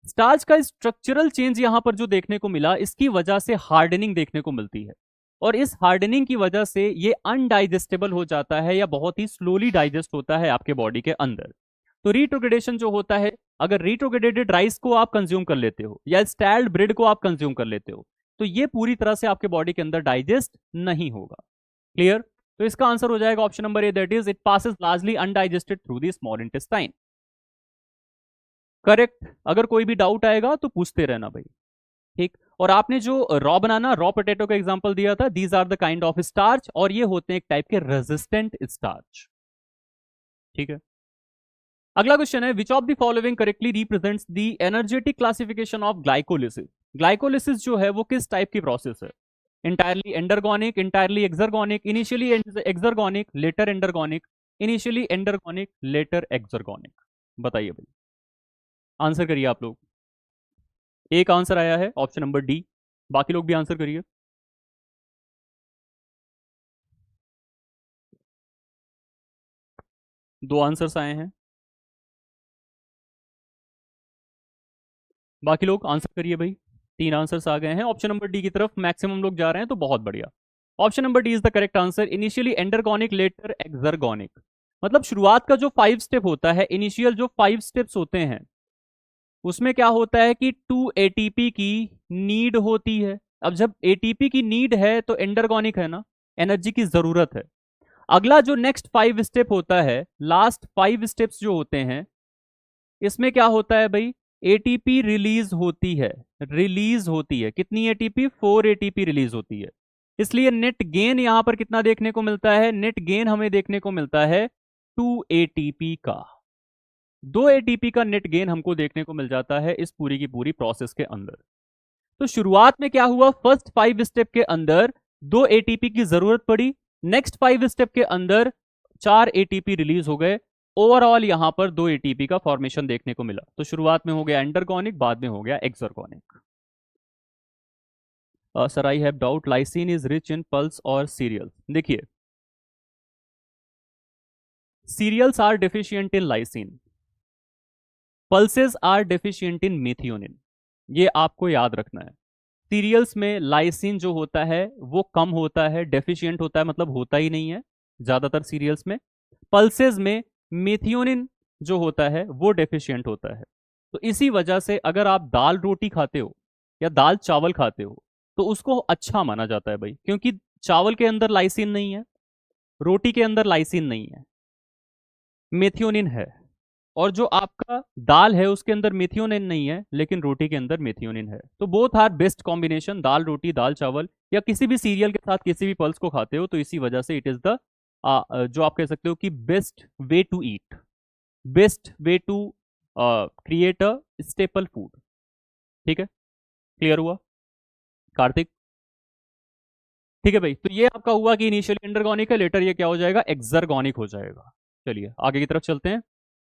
स्टार्च का स्ट्रक्चरल चेंज यहां पर जो देखने को मिला, इसकी वजह से हार्डनिंग देखने को मिलती है, और इस हार्डनिंग की वजह से ये अनडाइजेस्टेबल हो जाता है या बहुत ही स्लोली डाइजेस्ट होता है आपके बॉडी के अंदर। तो रिट्रोग्रेडेशन जो होता है, अगर रिट्रोग्रेडेड राइस को आप कंज्यूम कर लेते हो या स्टैल्ड ब्रेड को आप कंज्यूम कर लेते हो, तो ये पूरी तरह से आपके बॉडी के अंदर डाइजेस्ट नहीं होगा। क्लियर? तो इसका आंसर हो जाएगा option number A, that is it passes largely undigested through the small intestine. Correct. अगर कोई भी डाउट आएगा तो पूछते रहना भाई। ठीक। और आपने जो रॉ बनाना, रॉ पोटैटो का एग्जांपल दिया था, these are the kind of starch, और ये होते हैं एक टाइप के रेजिस्टेंट स्टार्च। ठीक है। अगला क्वेश्चन है, which of the following correctly represents the energetic classification of glycolysis. Glycolysis जो है वो किस टाइप की प्रोसेस है? Entirely endergonic, entirely exergonic, initially exergonic, later endergonic, initially endergonic, later exergonic. बताइए भाई, आंसर करिए आप लोग। एक आंसर आया है ऑप्शन नंबर डी, बाकी लोग भी आंसर करिए। दो आंसर्स आए हैं, बाकी लोग आंसर करिए भाई। तीन आंसर्स आ गए हैं ऑप्शन नंबर डी की तरफ, मैक्सिमम लोग जा रहे हैं, तो बहुत बढ़िया। Option number D is the correct answer, initially endergonic, later exergonic. मतलब शुरुआत का जो 5 स्टेप होता है, इनिशियल जो 5 स्टेप्स होते हैं, उसमें क्या होता है कि 2 एटीपी की नीड होती है। अब जब एटीपी की नीड है तो एंडरगोनिक है ना, एनर्जी की जरूरत है। अगला जो नेक्स्ट 5 स्टेप होता है, लास्ट 5 स्टेप्स जो होते हैं, इसमें क्या होता है भाई, एटीपी रिलीज होती है। रिलीज होती है कितनी एटीपी? 4 एटीपी रिलीज होती है। इसलिए नेट गेन यहां पर कितना देखने को मिलता है? नेट गेन हमें देखने को मिलता है 2 एटीपी का। 2 एटीपी का नेट गेन हमको देखने को मिल जाता है इस पूरी की पूरी प्रोसेस के अंदर। तो शुरुआत में क्या हुआ, फर्स्ट 5 स्टेप के अंदर 2 एटीपी की जरूरत पड़ी, नेक्स्ट 5 स्टेप के अंदर 4 एटीपी रिलीज हो गए। ओवरऑल यहां पर 2 एटीपी का फॉर्मेशन देखने को मिला। तो शुरुआत में हो गया एंडरगोनिक, बाद में हो गया exergonic. Sir I have doubt, lysine is rich in pulse और सीरियल। देखिए, cereals are deficient in lysine, pulses are deficient in methionine. ये आपको याद रखना है। सीरियल्स में लाइसिन जो होता है वो कम होता है, डेफिशिएंट होता है, मतलब होता ही नहीं है ज्यादातर सीरियल्स में। पल्सेस में मेथियोनिन जो होता है वो डेफिशिएंट होता है। तो इसी वजह से अगर आप दाल रोटी खाते हो या दाल चावल खाते हो तो उसको अच्छा माना जाता है भाई, क्योंकि चावल के अंदर लाइसिन नहीं है, रोटी के अंदर लाइसिन नहीं है, मेथियोनिन है। और जो आपका दाल है उसके अंदर मेथियोनिन नहीं है, लेकिन रोटी के अंदर मेथियोनिन है। तो बोथ आर बेस्ट कॉम्बिनेशन, दाल रोटी, दाल चावल, या किसी भी सीरियल के साथ किसी भी पल्स को खाते हो, तो इसी वजह से इट इज द जो आप कह सकते हो कि best way to eat, best way to create a staple food. ठीक है, क्लियर हुआ कार्तिक? ठीक है भाई, तो ये आपका हुआ कि इनिशियली एंडरगोनिक है, लेटर ये क्या हो जाएगा, एक्सर्गोनिक हो जाएगा। चलिए आगे की तरफ चलते हैं।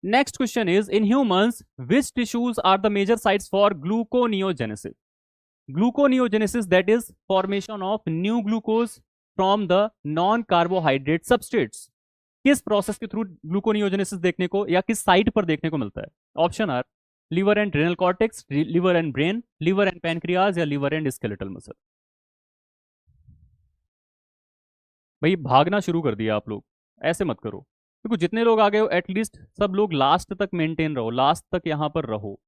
Next question is, in humans which tissues are the major sites for gluconeogenesis. Gluconeogenesis that is formation of new glucose from the non carbohydrate substrates. किस प्रोसेस के थ्रू ग्लूकोनियोजेनेसिस देखने को या किस साइट पर देखने को मिलता है? Option are liver and renal cortex, liver and brain, liver and pancreas, या लिवर एंड स्केलेटल मसल। भाई भागना शुरू कर दिया आप लोग, ऐसे मत करो। देखो जितने लोग आ गए हो एटलीस्ट सब लोग लास्ट तक मेंटेन रहो, लास्ट तक यहां पर रहो।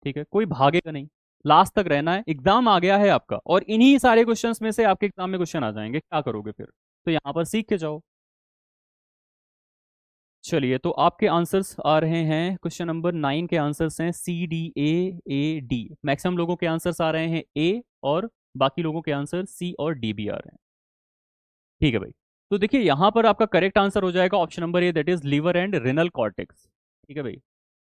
ठीक है, कोई भागेगा नहीं, लास्ट तक रहना है। एग्जाम आ गया है आपका, और इन्हीं सारे क्वेश्चंस में से आपके एग्जाम में क्वेश्चन आ जाएंगे, क्या करोगे फिर? तो यहां पर सीख के जाओ। चलिए, तो आपके आंसर्स आ रहे हैं, क्वेश्चन नंबर 9 के आंसर्स हैं C D A A D। Maximum लोगों के आंसर्स आ रहे हैं ए, और बाकी लोगों के आंसर सी और डी भी आ रहे हैं। ठीक है भाई, तो देखिए यहां पर आपका करेक्ट आंसर हो जाएगा option number A, that is liver and renal cortex. ठीक है भाई,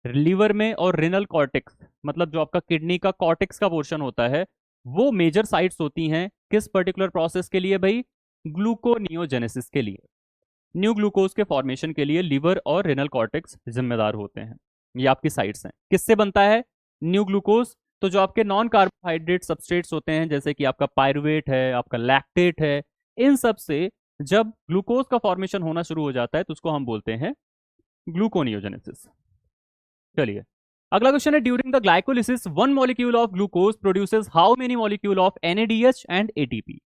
लिवर में और रिनल कॉर्टेक्स, मतलब जो आपका किडनी का कॉर्टेक्स का पोर्शन होता है, वो मेजर साइट्स होती हैं किस पर्टिकुलर प्रोसेस के लिए भाई? ग्लूकोनियोजेनेसिस के लिए। न्यू ग्लूकोज के फॉर्मेशन के लिए लिवर और रिनल कॉर्टेक्स जिम्मेदार होते हैं। ये आपकी साइट्स हैं। किससे बनता है न्यू ग्लूकोज? तो जो आपके नॉन कार्बोहाइड्रेट सबस्ट्रेट्स होते हैं, जैसे कि आपका पायरुवेट है, आपका लैक्टेट है, इन सब से जब ग्लूकोज का फॉर्मेशन होना शुरू हो जाता है तो उसको हम बोलते हैं ग्लूकोनियोजेनेसिस। चलिए अगला क्वेश्चन है, during the glycolysis one molecule of glucose produces how many molecule of NADH and ATP।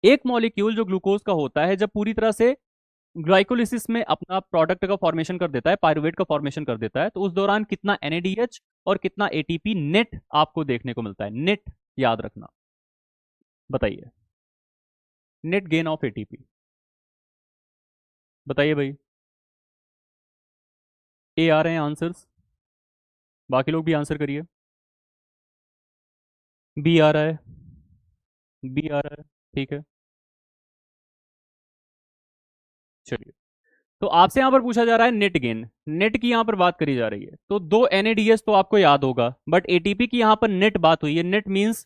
एक मॉलिक्यूल जो ग्लूकोज का होता है, जब पूरी तरह से ग्लाइकोलिसिस में अपना प्रोडक्ट का फॉर्मेशन कर देता है, पायरुवेट का फॉर्मेशन कर देता है, तो उस दौरान कितना NADH और कितना ATP नेट आपको देखने को मिलता है। नेट याद रखना, बताइए नेट गेन ऑफ ATP, बताइए भाई। ए आ रहे हैं आंसर्स, बाकी लोग भी आंसर करिए। बी आ रहा है, बी आ रहा है, ठीक है। चलिए, तो आपसे यहां पर पूछा जा रहा है नेट गेन, नेट की यहां पर बात करी जा रही है, तो दो NADH तो आपको याद होगा, बट ATP की यहां पर नेट बात हुई है। नेट मींस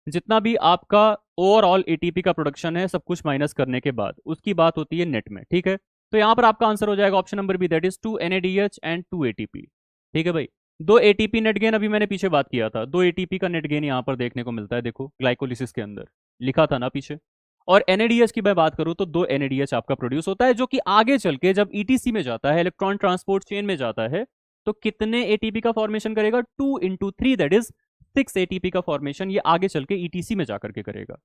जितना भी आपका ओवरऑल ATP का प्रोडक्शन है, सब कुछ माइनस करने के बाद उसकी बात होती है नेट में, ठीक है। तो यहां पर आपका आंसर हो जाएगा option number B, that is 2 NADH and 2 ATP, ठीक है भाई। दो ATP नेट गेन, अभी मैंने पीछे बात किया था, दो ATP का नेट गेन यहां पर देखने को मिलता है, देखो ग्लाइकोलिसिस के अंदर लिखा था ना पीछे। और NADH की मैं बात करूं तो दो NADH आपका प्रोड्यूस होता है, जो कि आगे चल के जब ETC में जाता है, इलेक्ट्रॉन ट्रांसपोर्ट चेन में जाता है, तो कितने ATP का फॉर्मेशन करेगा, 2 × 3, दैट इज 6 ATP का फॉर्मेशन ये आगे चल के ETC में जाकर के करेगा,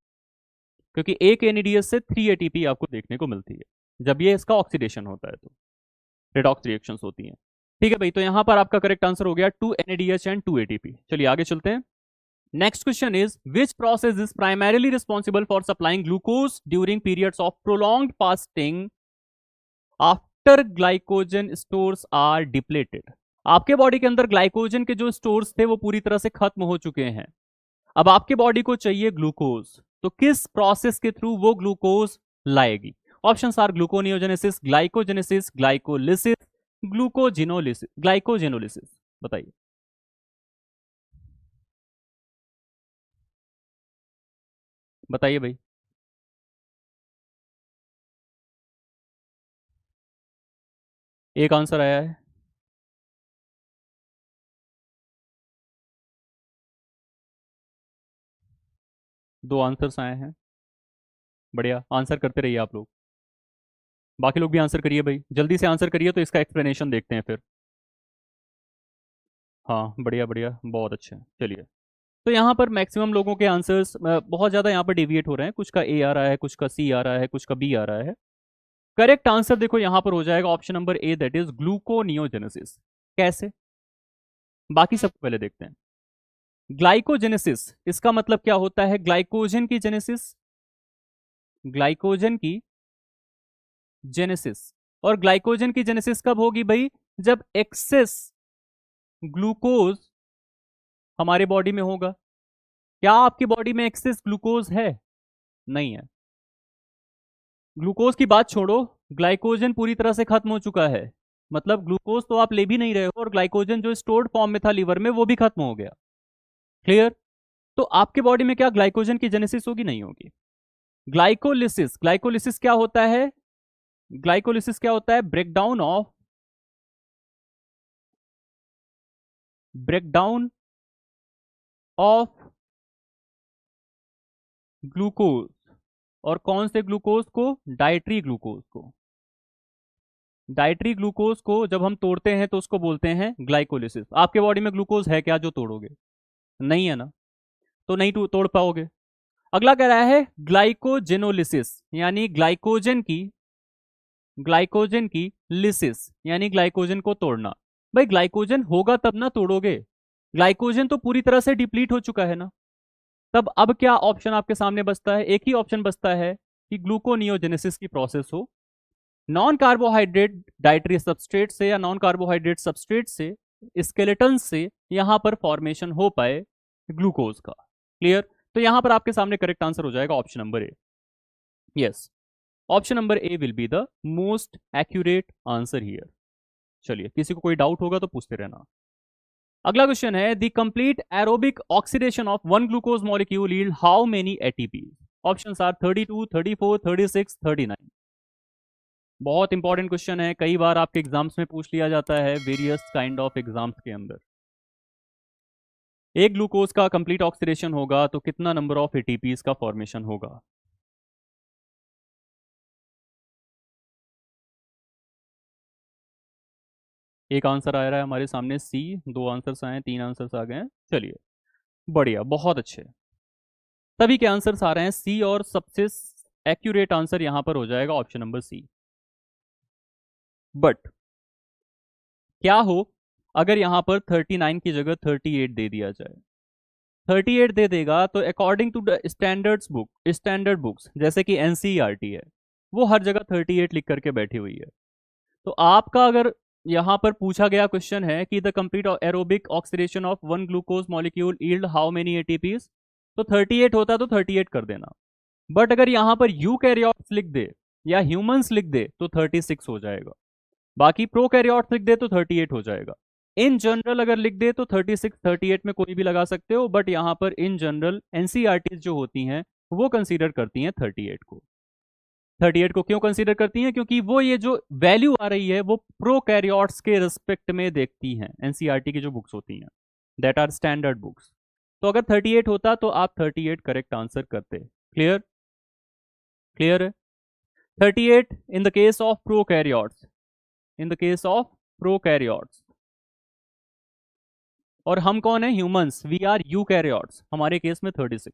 क्योंकि एक NADH से 3 ATP आपको देखने को मिलती है जब ये इसका ऑक्सीडेशन होता है, तो रेडॉक्स रिएक्शंस होती हैं, ठीक है भाई। तो यहां पर आपका करेक्ट आंसर हो गया 2 NADH एंड 2 ATP। चलिए आगे चलते हैं। Next question is, which process is primarily responsible for supplying glucose during periods of prolonged fasting after glycogen stores are depleted. आपके बॉडी के अंदर ग्लाइकोजन के जो स्टोर्स थे वो पूरी तरह से खत्म हो चुके हैं, अब आपके बॉडी को चाहिए ग्लूकोज, तो किस प्रोसेस के थ्रू वो ग्लूकोज लाएगी। Options are gluconeogenesis, glycogenesis, glycolysis, glucogenolysis, glycogenolysis, बताइए। बताइए भाई। एक आंसर आया है, दो आंसर्स आए हैं, बढ़िया, आंसर करते रहिए आप लोग, बाकी लोग भी आंसर करिए भाई, जल्दी से आंसर करिए, तो इसका एक्सप्लेनेशन देखते हैं फिर। हाँ बढ़िया बढ़िया, बहुत अच्छा, चलिए। तो यहाँ पर मैक्सिमम लोगों के आंसर्स बहुत ज़्यादा यहाँ पर डिविएट हो रहे हैं, कुछ का ए आ रहा है, कुछ का सी आ रहा है, कुछ का बी आ रहा है। करेक्ट आंसर देखो यहाँ पर हो जाएगा option number A, that is gluconeogenesis. कैसे, बाकी सबको पहले देखते हैं। ग्लाइकोजेनेसिस, इसका मतलब क्या होता है, ग्लाइकोजन की जेनेसिस, ग्लाइकोजन की जेनेसिस। और ग्लाइकोजन की जेनेसिस कब होगी भाई, जब एक्सेस ग्लूकोज हमारे बॉडी में होगा। क्या आपकी बॉडी में एक्सेस ग्लूकोज है, नहीं है। ग्लूकोज की बात छोड़ो, ग्लाइकोजन पूरी तरह से खत्म हो चुका है, मतलब ग्लूकोज तो आप ले भी नहीं रहे हो, और ग्लाइकोजन जो स्टोर्ड फॉर्म में था लीवर में वो भी खत्म हो गया। क्लियर। तो आपके बॉडी में क्या ग्लाइकोजन की जेनेसिस होगी, नहीं होगी। ग्लाइकोलिसिस, ग्लाइकोलिसिस क्या होता है, ग्लाइकोलिसिस क्या होता है, ब्रेकडाउन ऑफ ग्लूकोज, और कौन से ग्लूकोज को, डाइट्री ग्लूकोज को। डाइट्री ग्लूकोज को जब हम तोड़ते हैं तो उसको बोलते हैं ग्लाइकोलिसिस। आपके बॉडी में ग्लूकोज है क्या जो तोड़ोगे, नहीं है ना, तो नहीं तोड़ पाओगे। अगला कह रहा है ग्लाइकोजेनोलिसिस, यानी ग्लाइकोजन की लिसिस, यानी ग्लाइकोजन को तोड़ना। भाई ग्लाइकोजन होगा तब ना तोड़ोगे, ग्लाइकोजन तो पूरी तरह से डिप्लीट हो चुका है ना। तब अब क्या ऑप्शन आपके सामने बचता है, एक ही ऑप्शन बचता है कि ग्लूकोनियोजेनेसिस की प्रोसेस हो, नॉन कार्बोहाइड्रेट डाइटरी सबस्ट्रेट से या नॉन कार्बोहाइड्रेट सबस्ट्रेट से, स्केलेटन से यहां पर फॉर्मेशन हो पाए ग्लूकोज का। क्लियर। तो यहां पर आपके सामने करेक्ट आंसर हो जाएगा option number A. Yes, option number A will be the most accurate answer here. चलिए, किसी को कोई डाउट होगा तो पूछते रहना। अगला क्वेश्चन है, the complete aerobic oxidation of one glucose molecule yield how many ATP. Options are 32, 34, 36, 39। बहुत इंपॉर्टेंट क्वेश्चन है, कई बार आपके एग्जाम्स में पूछ लिया जाता है वेरियस काइंड ऑफ एग्जाम्स के अंदर। एक ग्लूकोज का कंप्लीट ऑक्सीडेशन होगा तो कितना नंबर ऑफ एटीपीज का फॉर्मेशन होगा। एक आंसर आ रहा है हमारे सामने सी, दो आंसर्स आए हैं, तीन आंसर्स आ गए हैं। चलिए, बढ़िया, बहुत अच्छे। सभी के आंसर्स आ रहे हैं सी, और सबसे एक्यूरेट आंसर यहां पर हो जाएगा ऑप्शन नंबर सी। बट क्या हो अगर यहां पर 39 की जगह 38 दे दिया जाए? 38 दे देगा तो according to the standard books जैसे कि एनसीईआरटी है, वो हर जगह 38 लिख करके बैठी हुई है। तो आपका अगर यहां पर पूछा गया क्वेश्चन है कि the complete aerobic oxidation of one glucose molecule yield how many ATPs, तो 38 होता तो 38 कर देना। बट अगर यहां पर यूकैरियोट्स लिख दे या ह्यूमंस लिख दे तो 36 हो जाएगा। बाकी प्रोकैरियोट्स लिख दे तो 38 हो जाएगा। इन जनरल अगर लिख दे तो 36 38 में कोई भी लगा सकते हो, बट यहां पर इन जनरल एनसीईआरटी जो होती हैं वो कंसीडर करती हैं 38 को। 38 को क्यों कंसीडर करती हैं? क्योंकि वो ये जो वैल्यू आ रही है वो प्रोकैरियोट्स के रिस्पेक्ट में देखती हैं, एनसीईआरटी की जो बुक्स होती हैं, दैट आर स्टैंडर्ड बुक्स। तो अगर 38 होता तो आप 38 करेक्ट आंसर करते। क्लियर? क्लियर है? 38 in the case of prokaryotes, in the case of prokaryotes. और हम कौन है? ह्यूमंस, वी आर यूकैरियोट्स, हमारे केस में 36।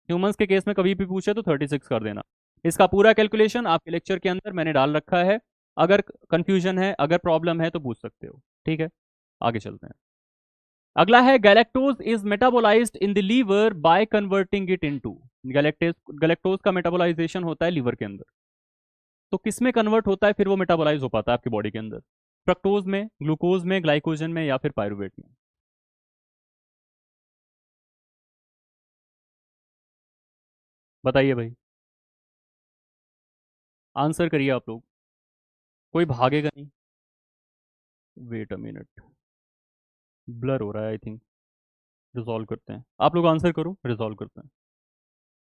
ह्यूमंस के केस में कभी भी पूछे तो 36 कर देना। इसका पूरा कैलकुलेशन आपके लेक्चर के अंदर मैंने डाल रखा है, अगर कंफ्यूजन है, अगर प्रॉब्लम है तो पूछ सकते हो। ठीक है, आगे चलते हैं। अगला है galactose is metabolized in the liver by converting it into. Galactose का मेटाबोलाइजेशन होता है लीवर के अंदर, तो किस में कन्वर्ट होता है फिर वो मेटाबोलाइज हो पाता है आपकी बॉडी के अंदर? फ्रक्टोज में, ग्लूकोज में, ग्लाइकोजन में, या फिर पायरुवेट में? बताइए भाई, आंसर करिए आप लोग, कोई भागेगा नहीं। वेट अ मिनट, ब्लर हो रहा है आई थिंक, रिजॉल्व करते हैं। आप लोग आंसर करो, रिजॉल्व करते हैं।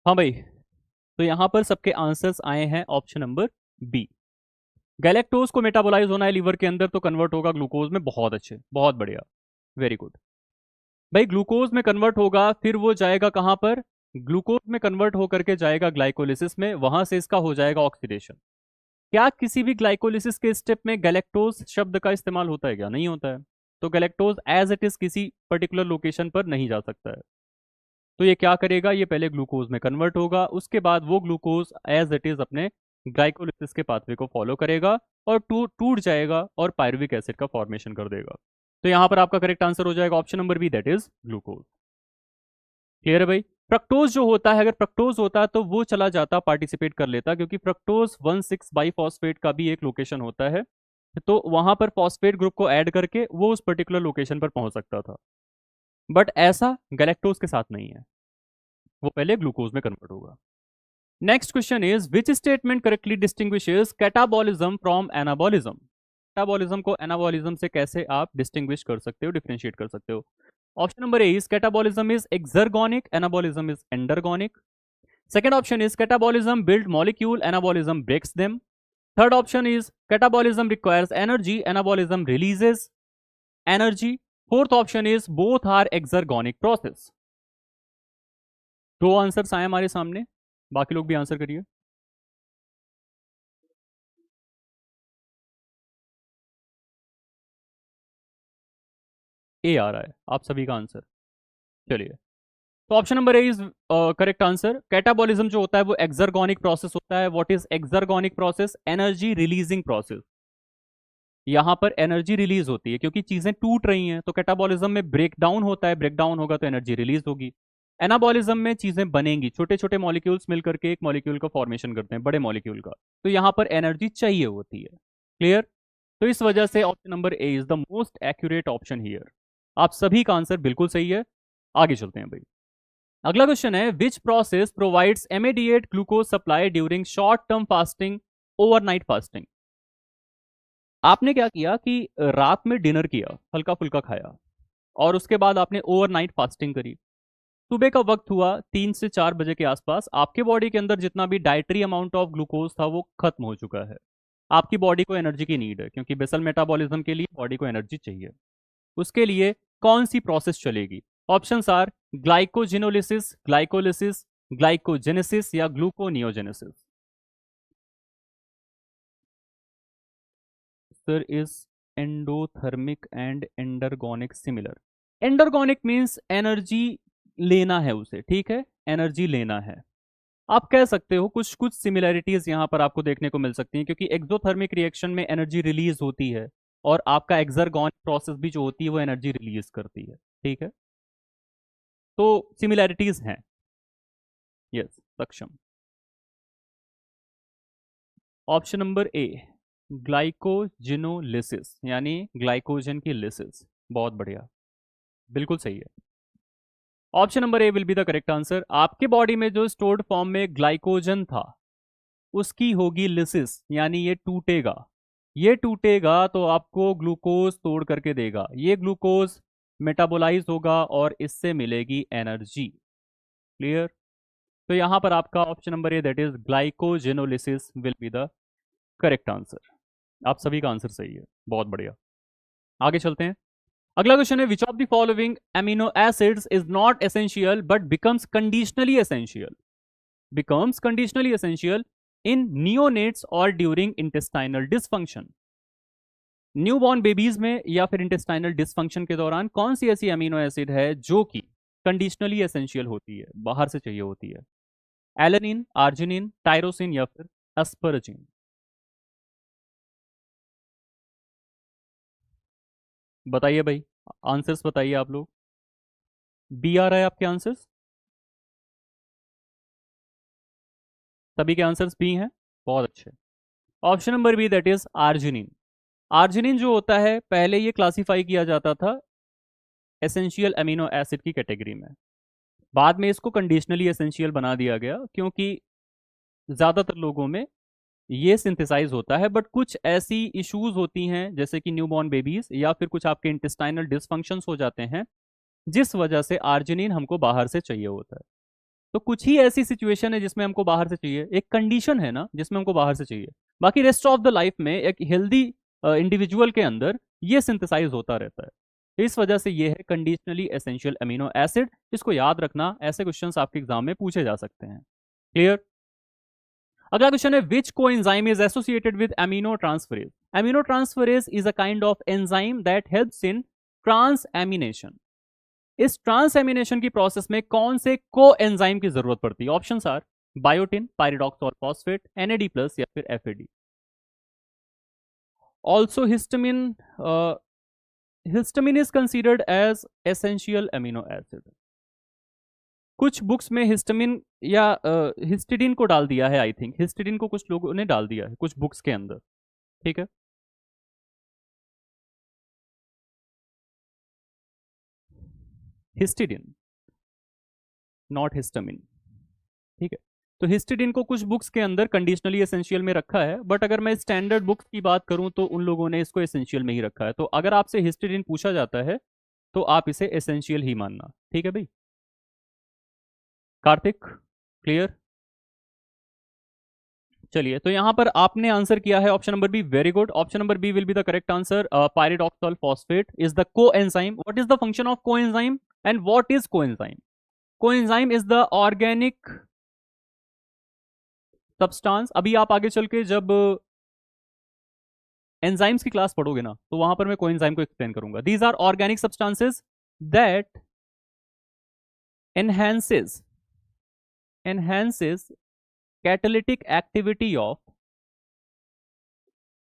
हाँ भाई, तो यहाँ पर सबके आंसर्स आए हैं ऑप्शन नंबर बी। गैलेक्टोज को मेटाबोलाइज होना है लीवर के अंदर तो कन्वर्ट होगा ग्लूकोज में। बहुत अच्छे, बहुत बढ़िया, वेरी गुड। भाई ग्लूकोज में कन्वर्ट होगा फिर वो जाएगा कहाँ पर? ग्लूकोज में कन्वर्ट होकर के जाएगा ग्लाइकोलिसिस में, वहां से इसका हो जाएगा ऑक्सीडेशन। क्या किसी भी ग्लाइकोलिसिस के स्टेप में गैलेक्टोज शब्द का इस्तेमाल होता है? क्या नहीं होता है। तो गैलेक्टोज एज इट इज किसी पर्टिकुलर लोकेशन पर नहीं जा सकता है। तो ये क्या करेगा? ये पहले ग्लूकोज में कन्वर्ट होगा, उसके बाद वो ग्लूकोज एज इट इज अपने ग्लाइकोलिसिस के पाथवे को फॉलो करेगा और टूट जाएगा और पायरुविक एसिड का फॉर्मेशन कर देगा। तो यहां पर आपका करेक्ट आंसर हो जाएगा option number B, that is glucose. Clear है भाई? फ्रक्टोज जो होता है, अगर फ्रक्टोज होता तो वो चला जाता, पार्टिसिपेट कर लेता, क्योंकि फ्रक्टोज 1,6 बाईफॉस्फेट का भी एक लोकेशन होता है, तो वहां पर फॉस्फेट ग्रुप को ऐड करके वो उस पर्टिकुलर लोकेशन पर पहुंच सकता था। बट ऐसा गैलेक्टोज के साथ नहीं है, वो पहले ग्लूकोज में कन्वर्ट होगा। Next question is which statement correctly distinguishes catabolism from anabolism? Catabolism को एनाबॉलिज्म से कैसे आप डिस्टिंग्विश कर सकते हो, डिफरेंशिएट कर सकते हो? Option number A is catabolism is exergonic, anabolism is endergonic. Second option is catabolism build molecule, anabolism breaks them. Third option is catabolism requires energy, anabolism releases energy. Fourth option is both are exergonic process. दो answers आए हमारे सामने, बाकी लोग भी answer करिए। ए आ रहा है आप सभी का आंसर। चलिए, तो option number A is correct answer. Catabolism जो होता है वो एक्सर्गोनिक प्रोसेस होता है। What is exergonic process? Energy releasing process. यहां पर एनर्जी रिलीज होती है क्योंकि चीजें टूट रही हैं, तो कैटाबॉलिज्म में ब्रेक डाउन होता है, ब्रेक डाउन होगा तो एनर्जी रिलीज होगी। एनाबॉलिज्म में चीजें बनेंगी, छोटे छोटे मॉलिक्यूल्स मिलकर के एक मॉलिक्यूल का फॉर्मेशन करते हैं, बड़े मॉलिक्यूल का, तो यहां पर एनर्जी चाहिए होती है। क्लियर? तो इस वजह से option number A is the most accurate option here. आप सभी का आंसर बिल्कुल सही है। आगे चलते हैं भाई। अगला क्वेश्चन है which process provides immediate glucose supply during short term fasting, overnight fasting? आपने क्या किया कि रात में डिनर किया, हल्का फुल्का खाया, और उसके बाद आपने ओवरनाइट फास्टिंग करी। सुबह का वक्त हुआ 3 से 4 बजे के आसपास, आपके बॉडी के अंदर जितना भी डाइटरी अमाउंट ऑफ ग्लूकोज था वो खत्म हो चुका है। आपकी बॉडी को एनर्जी की नीड है, क्योंकि बेसल मेटाबॉलिज्म के लिए बॉडी को एनर्जी चाहिए। उसके लिए कौन सी प्रोसेस चलेगी? Options are glycogenolysis, glycolysis, glycogenesis या gluconeogenesis. Sir is endothermic and endergonic similar. Endergonic means energy लेना है उसे, ठीक है, एनर्जी लेना है। आप कह सकते हो कुछ कुछ सिमिलैरिटीज यहां पर आपको देखने को मिल सकती हैं, क्योंकि एक्सोथर्मिक रिएक्शन में एनर्जी रिलीज होती है और आपका एक्सर्गोनिक प्रोसेस भी जो होती है वो एनर्जी रिलीज करती है, ठीक है, तो सिमिलैरिटीज हैं। यस, सक्षम। ऑप्शन नंबर ए, ग्लाइकोजिनोलिसिस, यानी ग्लाइकोजन की लिसिस। बहुत बढ़िया, बिल्कुल सही है। Option number A will be the correct answer. आपके बॉडी में जो स्टोर्ड फॉर्म में ग्लाइकोजन था उसकी होगी लिसिस, यानी ये टूटेगा। ये टूटेगा तो आपको ग्लूकोज तोड़ करके देगा, ये ग्लूकोज मेटाबोलाइज होगा और इससे मिलेगी एनर्जी। क्लियर? तो यहां पर आपका option number A that is glycogenolysis will be the correct answer. आप सभी का आंसर सही है, बहुत बढ़िया। आगे चलते हैं। अगला क्वेश्चन है, which of the following amino acids is not essential but becomes conditionally essential? Becomes conditionally essential in neonates और during intestinal dysfunction. Newborn babies में या फिर इंटेस्टाइनल डिसफंक्शन के दौरान कौन सी ऐसी अमीनो एसिड है जो कि कंडीशनली एसेंशियल होती है, बाहर से चाहिए होती है? एलेनिन, आर्जिनिन, टायरोसिन या फिर एस्परजिन? बताइए भाई, आंसर्स बताइए आप लोग। बी आ रहा है आपके आंसर्स? सभी के आंसर्स बी हैं, बहुत अच्छे। Option number B that is arginine. Arginine जो होता है पहले ये क्लासिफाई किया जाता था एसेंशियल अमीनो एसिड की कैटेगरी में, बाद में इसको कंडीशनली एसेंशियल बना दिया गया क्योंकि ज्यादातर लोगों में ये सिंथेसाइज होता है, बट कुछ ऐसी इश्यूज होती हैं जैसे कि न्यूबॉर्न बेबीज या फिर कुछ आपके इंटेस्टाइनल डिसफंक्शंस हो जाते हैं जिस वजह से आर्जिनिन हमको बाहर से चाहिए होता है। तो कुछ ही ऐसी सिचुएशन है जिसमें हमको बाहर से चाहिए, एक कंडीशन है ना जिसमें हमको बाहर से चाहिए। बाकी रेस्ट ऑफ द लाइफ में एक हेल्दी इंडिविजुअल के अंदर ये सिंथेसाइज होता रहता है। इस वजह से ये है कंडीशनली एसेंशियल अमीनो एसिड। इसको याद रखना, ऐसे क्वेश्चंस आपके एग्जाम में पूछे जा सकते हैं। क्लियर? अगला क्वेश्चन है, which coenzyme is associated with amino transferase? Amino transferase is a kind of enzyme that helps in transamination. इस ट्रांसएमिनेशन की प्रोसेस में कौन से को एंजाइम की जरूरत पड़ती है? Options are biotin, pyridoxal phosphate, NAD plus या फिर FAD. Also histamine, histamine is considered as essential amino acid. कुछ बुक्स में हिस्टामिन या हिस्टिडिन को डाल दिया है, आई थिंक हिस्टिडिन को कुछ लोगों ने डाल दिया है कुछ बुक्स के अंदर, ठीक है। हिस्टिडिन, नॉट हिस्टामिन, ठीक है। तो हिस्टिडिन को कुछ बुक्स के अंदर कंडीशनली एसेंशियल में रखा है, बट अगर मैं स्टैंडर्ड बुक्स की बात करूं तो उन लोगों ने इसको एसेंशियल में ही रखा है। तो अगर आपसे हिस्टिडिन पूछा जाता है तो आप इसे एसेंशियल ही मानना, ठीक है भाई। कार्तिक, क्लियर? चलिए, तो यहां पर आपने आंसर किया है option number B, very good. Option number B will be the correct answer. Pyridoxal phosphate is the coenzyme. What is the function of coenzyme and what is coenzyme? Coenzyme is the organic substance. अभी आप आगे चल के जब enzymes की class पढ़ोगे ना तो वहां पर मैं कोएंजाइम को एक्सप्लेन करूंगा। These are organic substances that enhances enhances catalytic activity of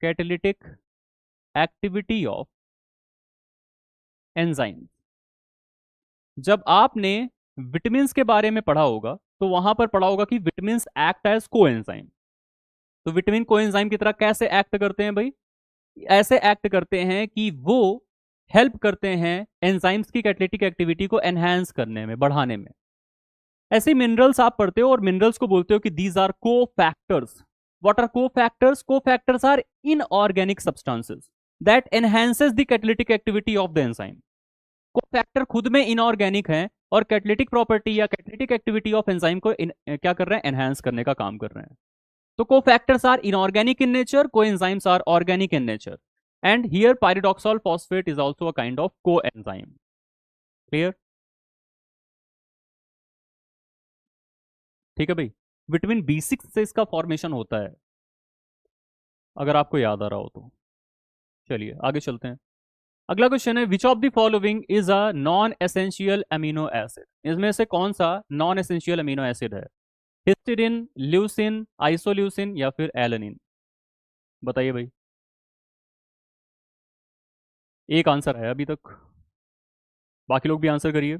catalytic activity of enzymes। जब आपने विटामिन्स के बारे में पढ़ा होगा तो वहां पर पढ़ा होगा कि विटामिन्स एक्ट एज कोएंजाइम। तो विटामिन कोएंजाइम की तरह कैसे एक्ट करते हैं भाई? ऐसे एक्ट करते हैं कि वो हेल्प करते हैं एंजाइम्स की कैटलिटिक एक्टिविटी को एनहांस करने में, बढ़ाने में। ऐसे मिनरल्स आप पढ़ते हो और मिनरल्स को बोलते हो कि these are cofactors. What are cofactors? Cofactors are inorganic substances that enhances the catalytic activity of the enzyme. Cofactor खुद में इनऑर्गेनिक है और कैटलिटिक प्रॉपर्टी या कैटलिटिक एक्टिविटी ऑफ एंजाइम को क्या कर रहे हैं? एनहांस करने का काम कर रहे हैं। तो cofactors are inorganic in nature, coenzymes are organic in nature, and here pyridoxal phosphate is also a kind of coenzyme। Clear? ठीक है भाई। विटामिन B6 से इसका फॉर्मेशन होता है, अगर आपको याद आ रहा हो तो। चलिए आगे चलते हैं। अगला क्वेश्चन है, which of the following is a non essential amino acid? इसमें से कौन सा नॉन एसेंशियल अमीनो एसिड है? हिस्टिडिन, ल्यूसिन, आइसोल्यूसिन या फिर एलानिन? बताइए भाई। एक आंसर है अभी तक, बाकी लोग भी आंसर करिए।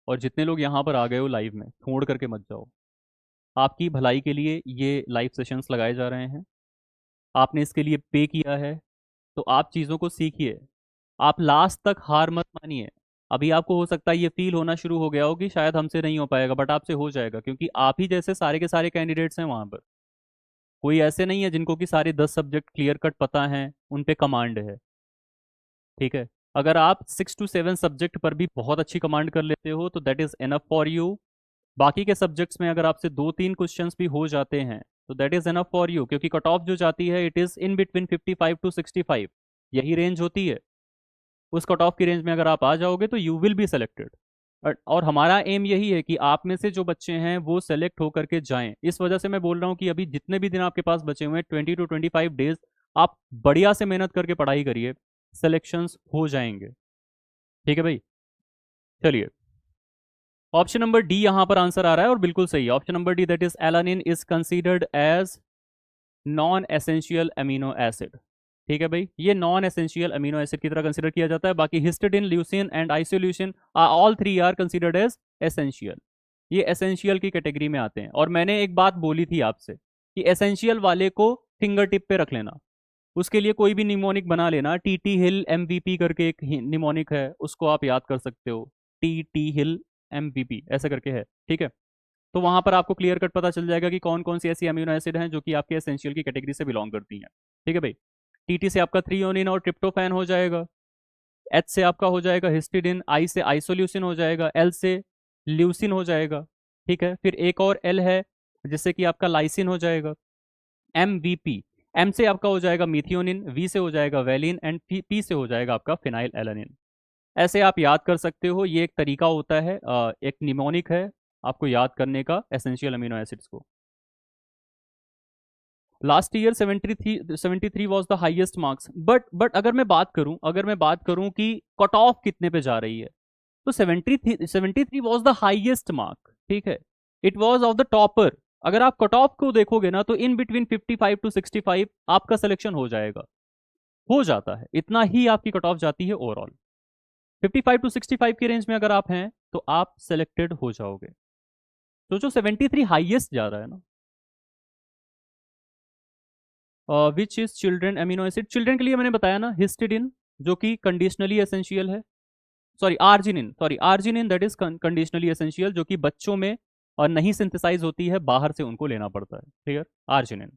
और जितने लोग यहाँ पर आ गए हो लाइव में, छोड़ करके मत जाओ। आपकी भलाई के लिए ये लाइव सेशंस लगाए जा रहे हैं, आपने इसके लिए पे किया है, तो आप चीज़ों को सीखिए। आप लास्ट तक हार मत मानिए। अभी आपको हो सकता है ये फील होना शुरू हो गया हो कि शायद हमसे नहीं हो पाएगा, बट आपसे हो जाएगा, क्योंकि आप ही जैसे सारे के सारे कैंडिडेट्स हैं वहाँ पर। कोई ऐसे नहीं है जिनको कि सारे 10 सब्जेक्ट क्लियर कट पता हैं, उन पे कमांड है। ठीक है। अगर आप 6 to 7 सब्जेक्ट पर भी बहुत अच्छी कमांड कर लेते हो तो that is enough for you. बाकी के सब्जेक्ट्स में अगर आपसे 2-3 क्वेश्चंस भी हो जाते हैं तो that is enough for you, क्योंकि कट ऑफ जो जाती है it is in between 55 to 65, यही रेंज होती है। उस कट ऑफ की रेंज में अगर आप आ जाओगे तो यू विल बी सेलेक्टेड। और हमारा एम यही है कि आप में से जो बच्चे हैं वो सेलेक्ट होकर के जाएं। इस वजह से मैं बोल रहा हूँ कि अभी जितने भी दिन आपके पास बचे हुए हैं, 20 to 25 डेज, आप बढ़िया से मेहनत करके पढ़ाई करिए, सिलेक्शंस हो जाएंगे। ठीक है भाई। चलिए, ऑप्शन नंबर डी यहां पर आंसर आ रहा है और बिल्कुल सही है। Option number D, that is alanine is considered as non essential amino acid. ठीक है भाई, ये नॉन एसेंशियल अमीनो एसिड की तरह कंसीडर किया जाता है। बाकी histidine, leucine and isoleucine all three are considered as essential. ये एसेंशियल की कैटेगरी में आते हैं। और मैंने एक बात बोली थी आपसे कि एसेंशियल वाले को फिंगर टिप पे रख लेना। उसके लिए कोई भी निमोनिक बना लेना। टी टी हिल एमवीपी करके एक निमोनिक है, उसको आप याद कर सकते हो। टी टी हिल एमवीपी ऐसा करके है। ठीक है। तो वहां पर आपको क्लियर कट पता चल जाएगा कि कौन कौन सी ऐसी अमीनो एसिड हैं जो कि आपके एसेंशियल की कैटेगरी से बिलोंग करती हैं। ठीक है भाई। टीटी से आपका थ्रीओनिन और ट्रिप्टोफैन हो जाएगा। एच से आपका हो जाएगा हिस्टिडिन। आई से आइसोल्यूसिन हो जाएगा। एल से ल्यूसिन हो जाएगा। ठीक है। फिर एक और एल है जिससे कि आपका लाइसिन हो जाएगा। एम वी पी, एम से आपका हो जाएगा मिथियोनिन, वी से हो जाएगा वैलिन एंड पी से हो जाएगा आपका फिनाइल एलानिन। ऐसे आप याद कर सकते हो। ये एक तरीका होता है, एक निमोनिक है आपको याद करने का एसेंशियल अमीनो एसिड्स को। Last year 73 was the highest marks. But अगर मैं बात करूं कि कट ऑफ कितने पे जा रही है, तो 73 वॉज द हाइएस्ट मार्क। ठीक है। It was of the topper. अगर आप कट ऑफ को देखोगे ना तो इन बिटवीन 55 to 65 आपका सिलेक्शन हो जाएगा, हो जाता है। इतना ही आपकी कट ऑफ जाती है ओवरऑल। 55 to 65 की रेंज में अगर आप हैं तो आप सेलेक्टेड हो जाओगे। तो जो 73 हाईएस्ट जा रहा है ना, which is children amino acid. Children के लिए मैंने बताया ना, हिस्टिडिन जो कि कंडीशनली एसेंशियल है। Sorry arginine that is conditionally essential, जो कि बच्चों में और नहीं सिंथेसाइज होती है, बाहर से उनको लेना पड़ता है। Clear, arginine.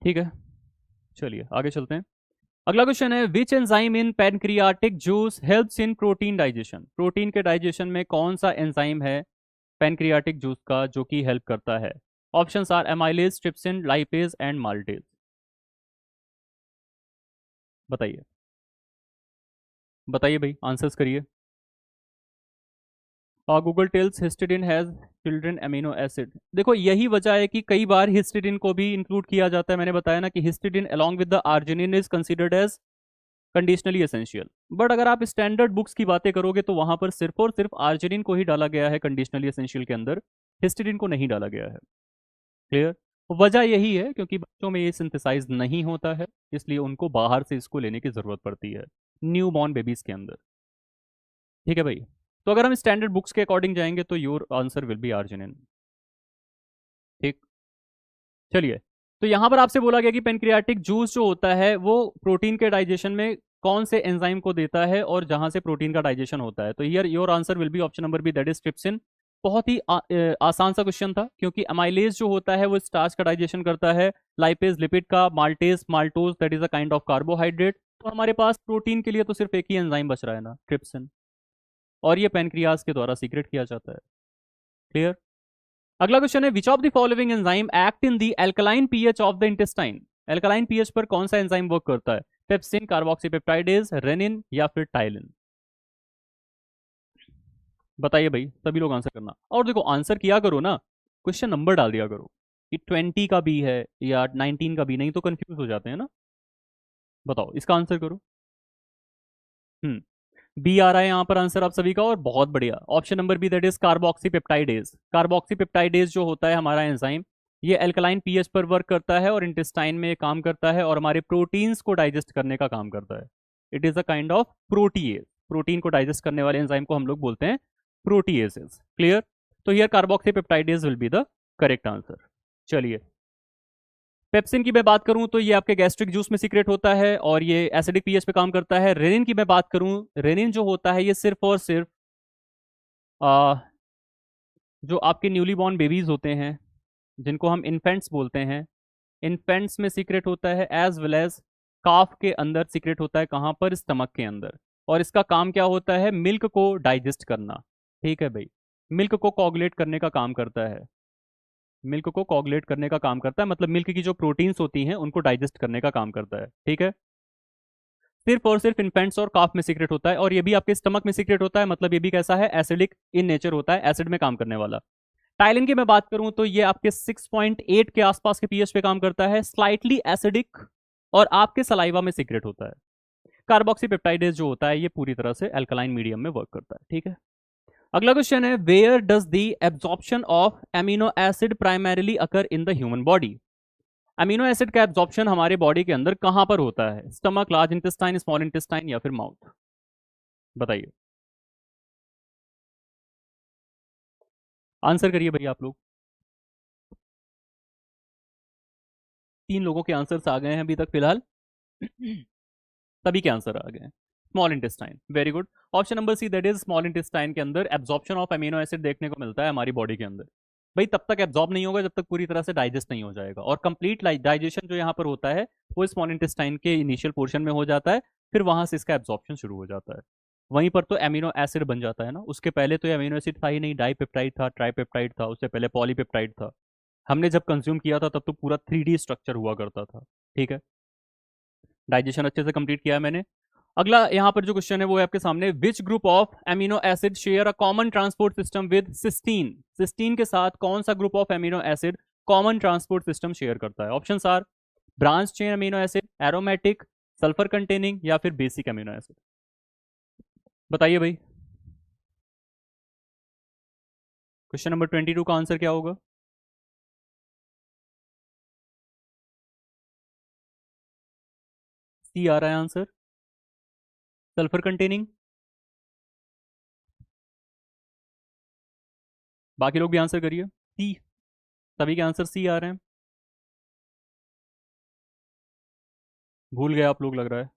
ठीक है। चलिए आगे चलते हैं। अगला क्वेश्चन है, which enzyme in pancreatic juice helps in protein digestion. Protein के डाइजेशन में कौन सा एंजाइम है पैनक्रियाटिक जूस का जो कि हेल्प करता है? Options are amylase, trypsin, lipase and maltase. बताइए, बताइए भाई, आंसर्स करिए। Google tells histidine has children amino acid. देखो, यही वजह है कि कई बार हिस्टिडिन को भी इंक्लूड किया जाता है। मैंने बताया ना कि histidine along with the arginine is considered as conditionally essential. But अगर आप स्टैंडर्ड बुक्स की बातें करोगे तो वहां पर सिर्फ और सिर्फ आर्जिनिन को ही डाला गया है कंडीशनली एसेंशियल के अंदर, हिस्टिडिन को नहीं डाला गया है। क्लियर। वजह यही है क्योंकि बच्चों में ये सिंथेसाइज नहीं होता है, इसलिए उनको बाहर से इसको लेने की जरूरत पड़ती है न्यू बॉर्न बेबीज के अंदर। ठीक है भाई। तो अगर हम स्टैंडर्ड बुक्स के अकॉर्डिंग जाएंगे तो your answer will B arginine. ठीक। चलिए, तो यहां पर आपसे बोला गया कि पेनक्रियाटिक जूस जो होता है वो प्रोटीन के डाइजेशन में कौन से एंजाइम को देता है और जहां से प्रोटीन का डाइजेशन होता है। तो here your answer will be option number B, that is trypsin. बहुत ही आसान सा क्वेश्चन था, क्योंकि अमाइलेज जो होता है वो स्टार्च का डाइजेशन करता है, लाइपेज लिपिड का, maltase maltose that is a kind of carbohydrate. तो हमारे पास प्रोटीन के लिए तो सिर्फ एक ही एंजाइम बच रहा है ना, ट्रिप्सिन। और ये पेनक्रियाज के द्वारा सीक्रेट किया जाता है। क्लियर। अगला क्वेश्चन है, which of the following enzyme act in the alkaline pH of the intestine. Alkaline pH पर कौन सा एंजाइम वर्क करता है? पेप्सिन, कार्बोक्सीपेप्टाइडेज, रेनिन या फिर टाइलिन? बताइए भाई, सभी लोग आंसर करना। और देखो, आंसर किया करो ना, क्वेश्चन नंबर डाल दिया करो। कि 20 का बी है या 19 का बी, नहीं तो कंफ्यूज हो जाते हैं ना। बताओ इसका आंसर करो। बी आ रहा है यहाँ पर आंसर आप सभी का, और बहुत बढ़िया। Option number B, that is carboxypeptidase. Carboxypeptidase जो होता है हमारा एंजाइम, ये अल्कलाइन पीएच पर वर्क करता है और इंटेस्टाइन में काम करता है और हमारे प्रोटीन्स को डाइजेस्ट करने का काम करता है। It is a kind of protease. Protein को डाइजेस्ट करने वाले एंजाइम को हम लोग बोलते हैं प्रोटीएजेस। क्लियर? तो here carboxypeptidase will be the correct answer. चलिए, पेप्सिन की मैं बात करूं तो ये आपके गैस्ट्रिक जूस में सीक्रेट होता है और ये एसिडिक पीएच पे काम करता है। रेनिन की मैं बात करूं, रेनिन जो होता है ये सिर्फ और सिर्फ आ, जो आपके न्यूली बॉर्न बेबीज होते हैं, जिनको हम इन्फेंट्स बोलते हैं, इन्फेंट्स में सीक्रेट होता है, एज वेल एज काफ के अंदर सीक्रेट होता है। कहाँ पर? स्टमक के अंदर। और इसका काम क्या होता है? मिल्क को डाइजेस्ट करना। ठीक है भाई, मिल्क को कोगुलेट करने का काम करता है। मिल्क को कोगुलेट करने का काम करता है, मतलब मिल्क की जो प्रोटीन्स होती हैं उनको डाइजेस्ट करने का काम करता है। ठीक है, सिर्फ और सिर्फ इन्फेंट्स और काफ में सीक्रेट होता है, और ये भी आपके स्टमक में सीक्रेट होता है। मतलब ये भी कैसा है? एसिडिक इन नेचर होता है, एसिड में काम करने वाला। टाइलिन की मैं बात करूं तो ये आपके 6.8 के आसपास के पीएच पे काम करता है, स्लाइटली एसिडिक, और आपके सलाइवा में सीक्रेट होता है। कार्बोक्सीपेप्टाइडेज जो होता है ये पूरी तरह से अल्कलाइन मीडियम में वर्क करता है। ठीक है, अगला क्वेश्चन है, where does the absorption of amino acid primarily occur in the human body? Amino acid का एब्जॉर्प्शन हमारे बॉडी के अंदर कहां पर होता है? Stomach, large intestine, small intestine, या फिर माउथ? बताइए, आंसर करिए भाई आप लोग। 3 लोगों के आंसर्स आ गए हैं अभी तक फिलहाल। सभी के आंसर आ गए हैं। Small intestine, very good. Option number C, that is small intestine के अंदर एब्जॉर्प्शन ऑफ अमीनो एसिड देखने को मिलता है हमारी बॉडी के अंदर। भाई तब तक एब्जॉर्ब नहीं होगा जब तक पूरी तरह से डाइजेस्ट नहीं हो जाएगा, और कंप्लीट डाइजेशन जो यहाँ पर होता है वो स्मॉल इंटेस्टाइन के इनिशियल पोर्शन में हो जाता है, फिर वहां से इसका एब्जॉर्प्शन शुरू हो जाता है। वहीं पर तो एमिनो एसिड बन जाता है ना, उसके पहले तो ये अमीनो एसिड था ही नहीं, डाइपेप्टाइड था, ट्राइपेप्टाइड था, उससे पहले पॉलीपेप्टाइड था। हमने जब कंज्यूम किया था तब तो पूरा 3D स्ट्रक्चर हुआ करता था। ठीक है, डाइजेशन अच्छे से कंप्लीट किया है मैंने। अगला यहाँ पर जो क्वेश्चन है वो है आपके सामने, which group of amino acid share a common transport system with cysteine? Cysteine के साथ कौन सा group of amino acid common transport system share करता है? Option are, branch chain amino acid, aromatic, sulphur containing, या फिर बेसिक अमीनो एसिड? बताइए भाई, क्वेश्चन नंबर 22 का आंसर क्या होगा? सी आ रहा है आंसर, सल्फर कंटेनिंग। बाकी लोग भी आंसर करिए। सी, सभी के आंसर सी आ रहे हैं। भूल गए आप लोग लग रहा है।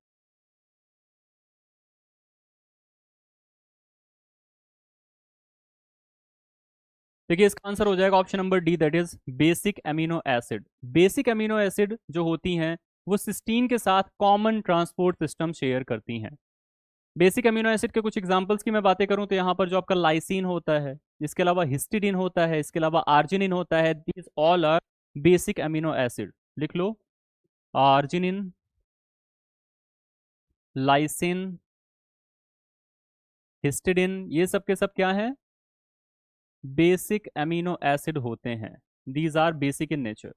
देखिए इसका आंसर हो जाएगा option number D, that is basic amino acid. Basic amino acid जो होती हैं वो सिस्टीन के साथ कॉमन ट्रांसपोर्ट सिस्टम शेयर करती हैं। बेसिक अमीनो एसिड के कुछ एग्जांपल्स की मैं बातें करूं तो यहाँ पर जो आपका लाइसिन होता है, इसके अलावा हिस्टिडीन होता है, इसके अलावा आर्जिनिन होता है, these all are basic amino acid. लिख लो, आर्जिनिन, लाइसिन, हिस्टिडिन, ये सब के सब क्या है? बेसिक अमीनो एसिड होते हैं। These are basic in nature.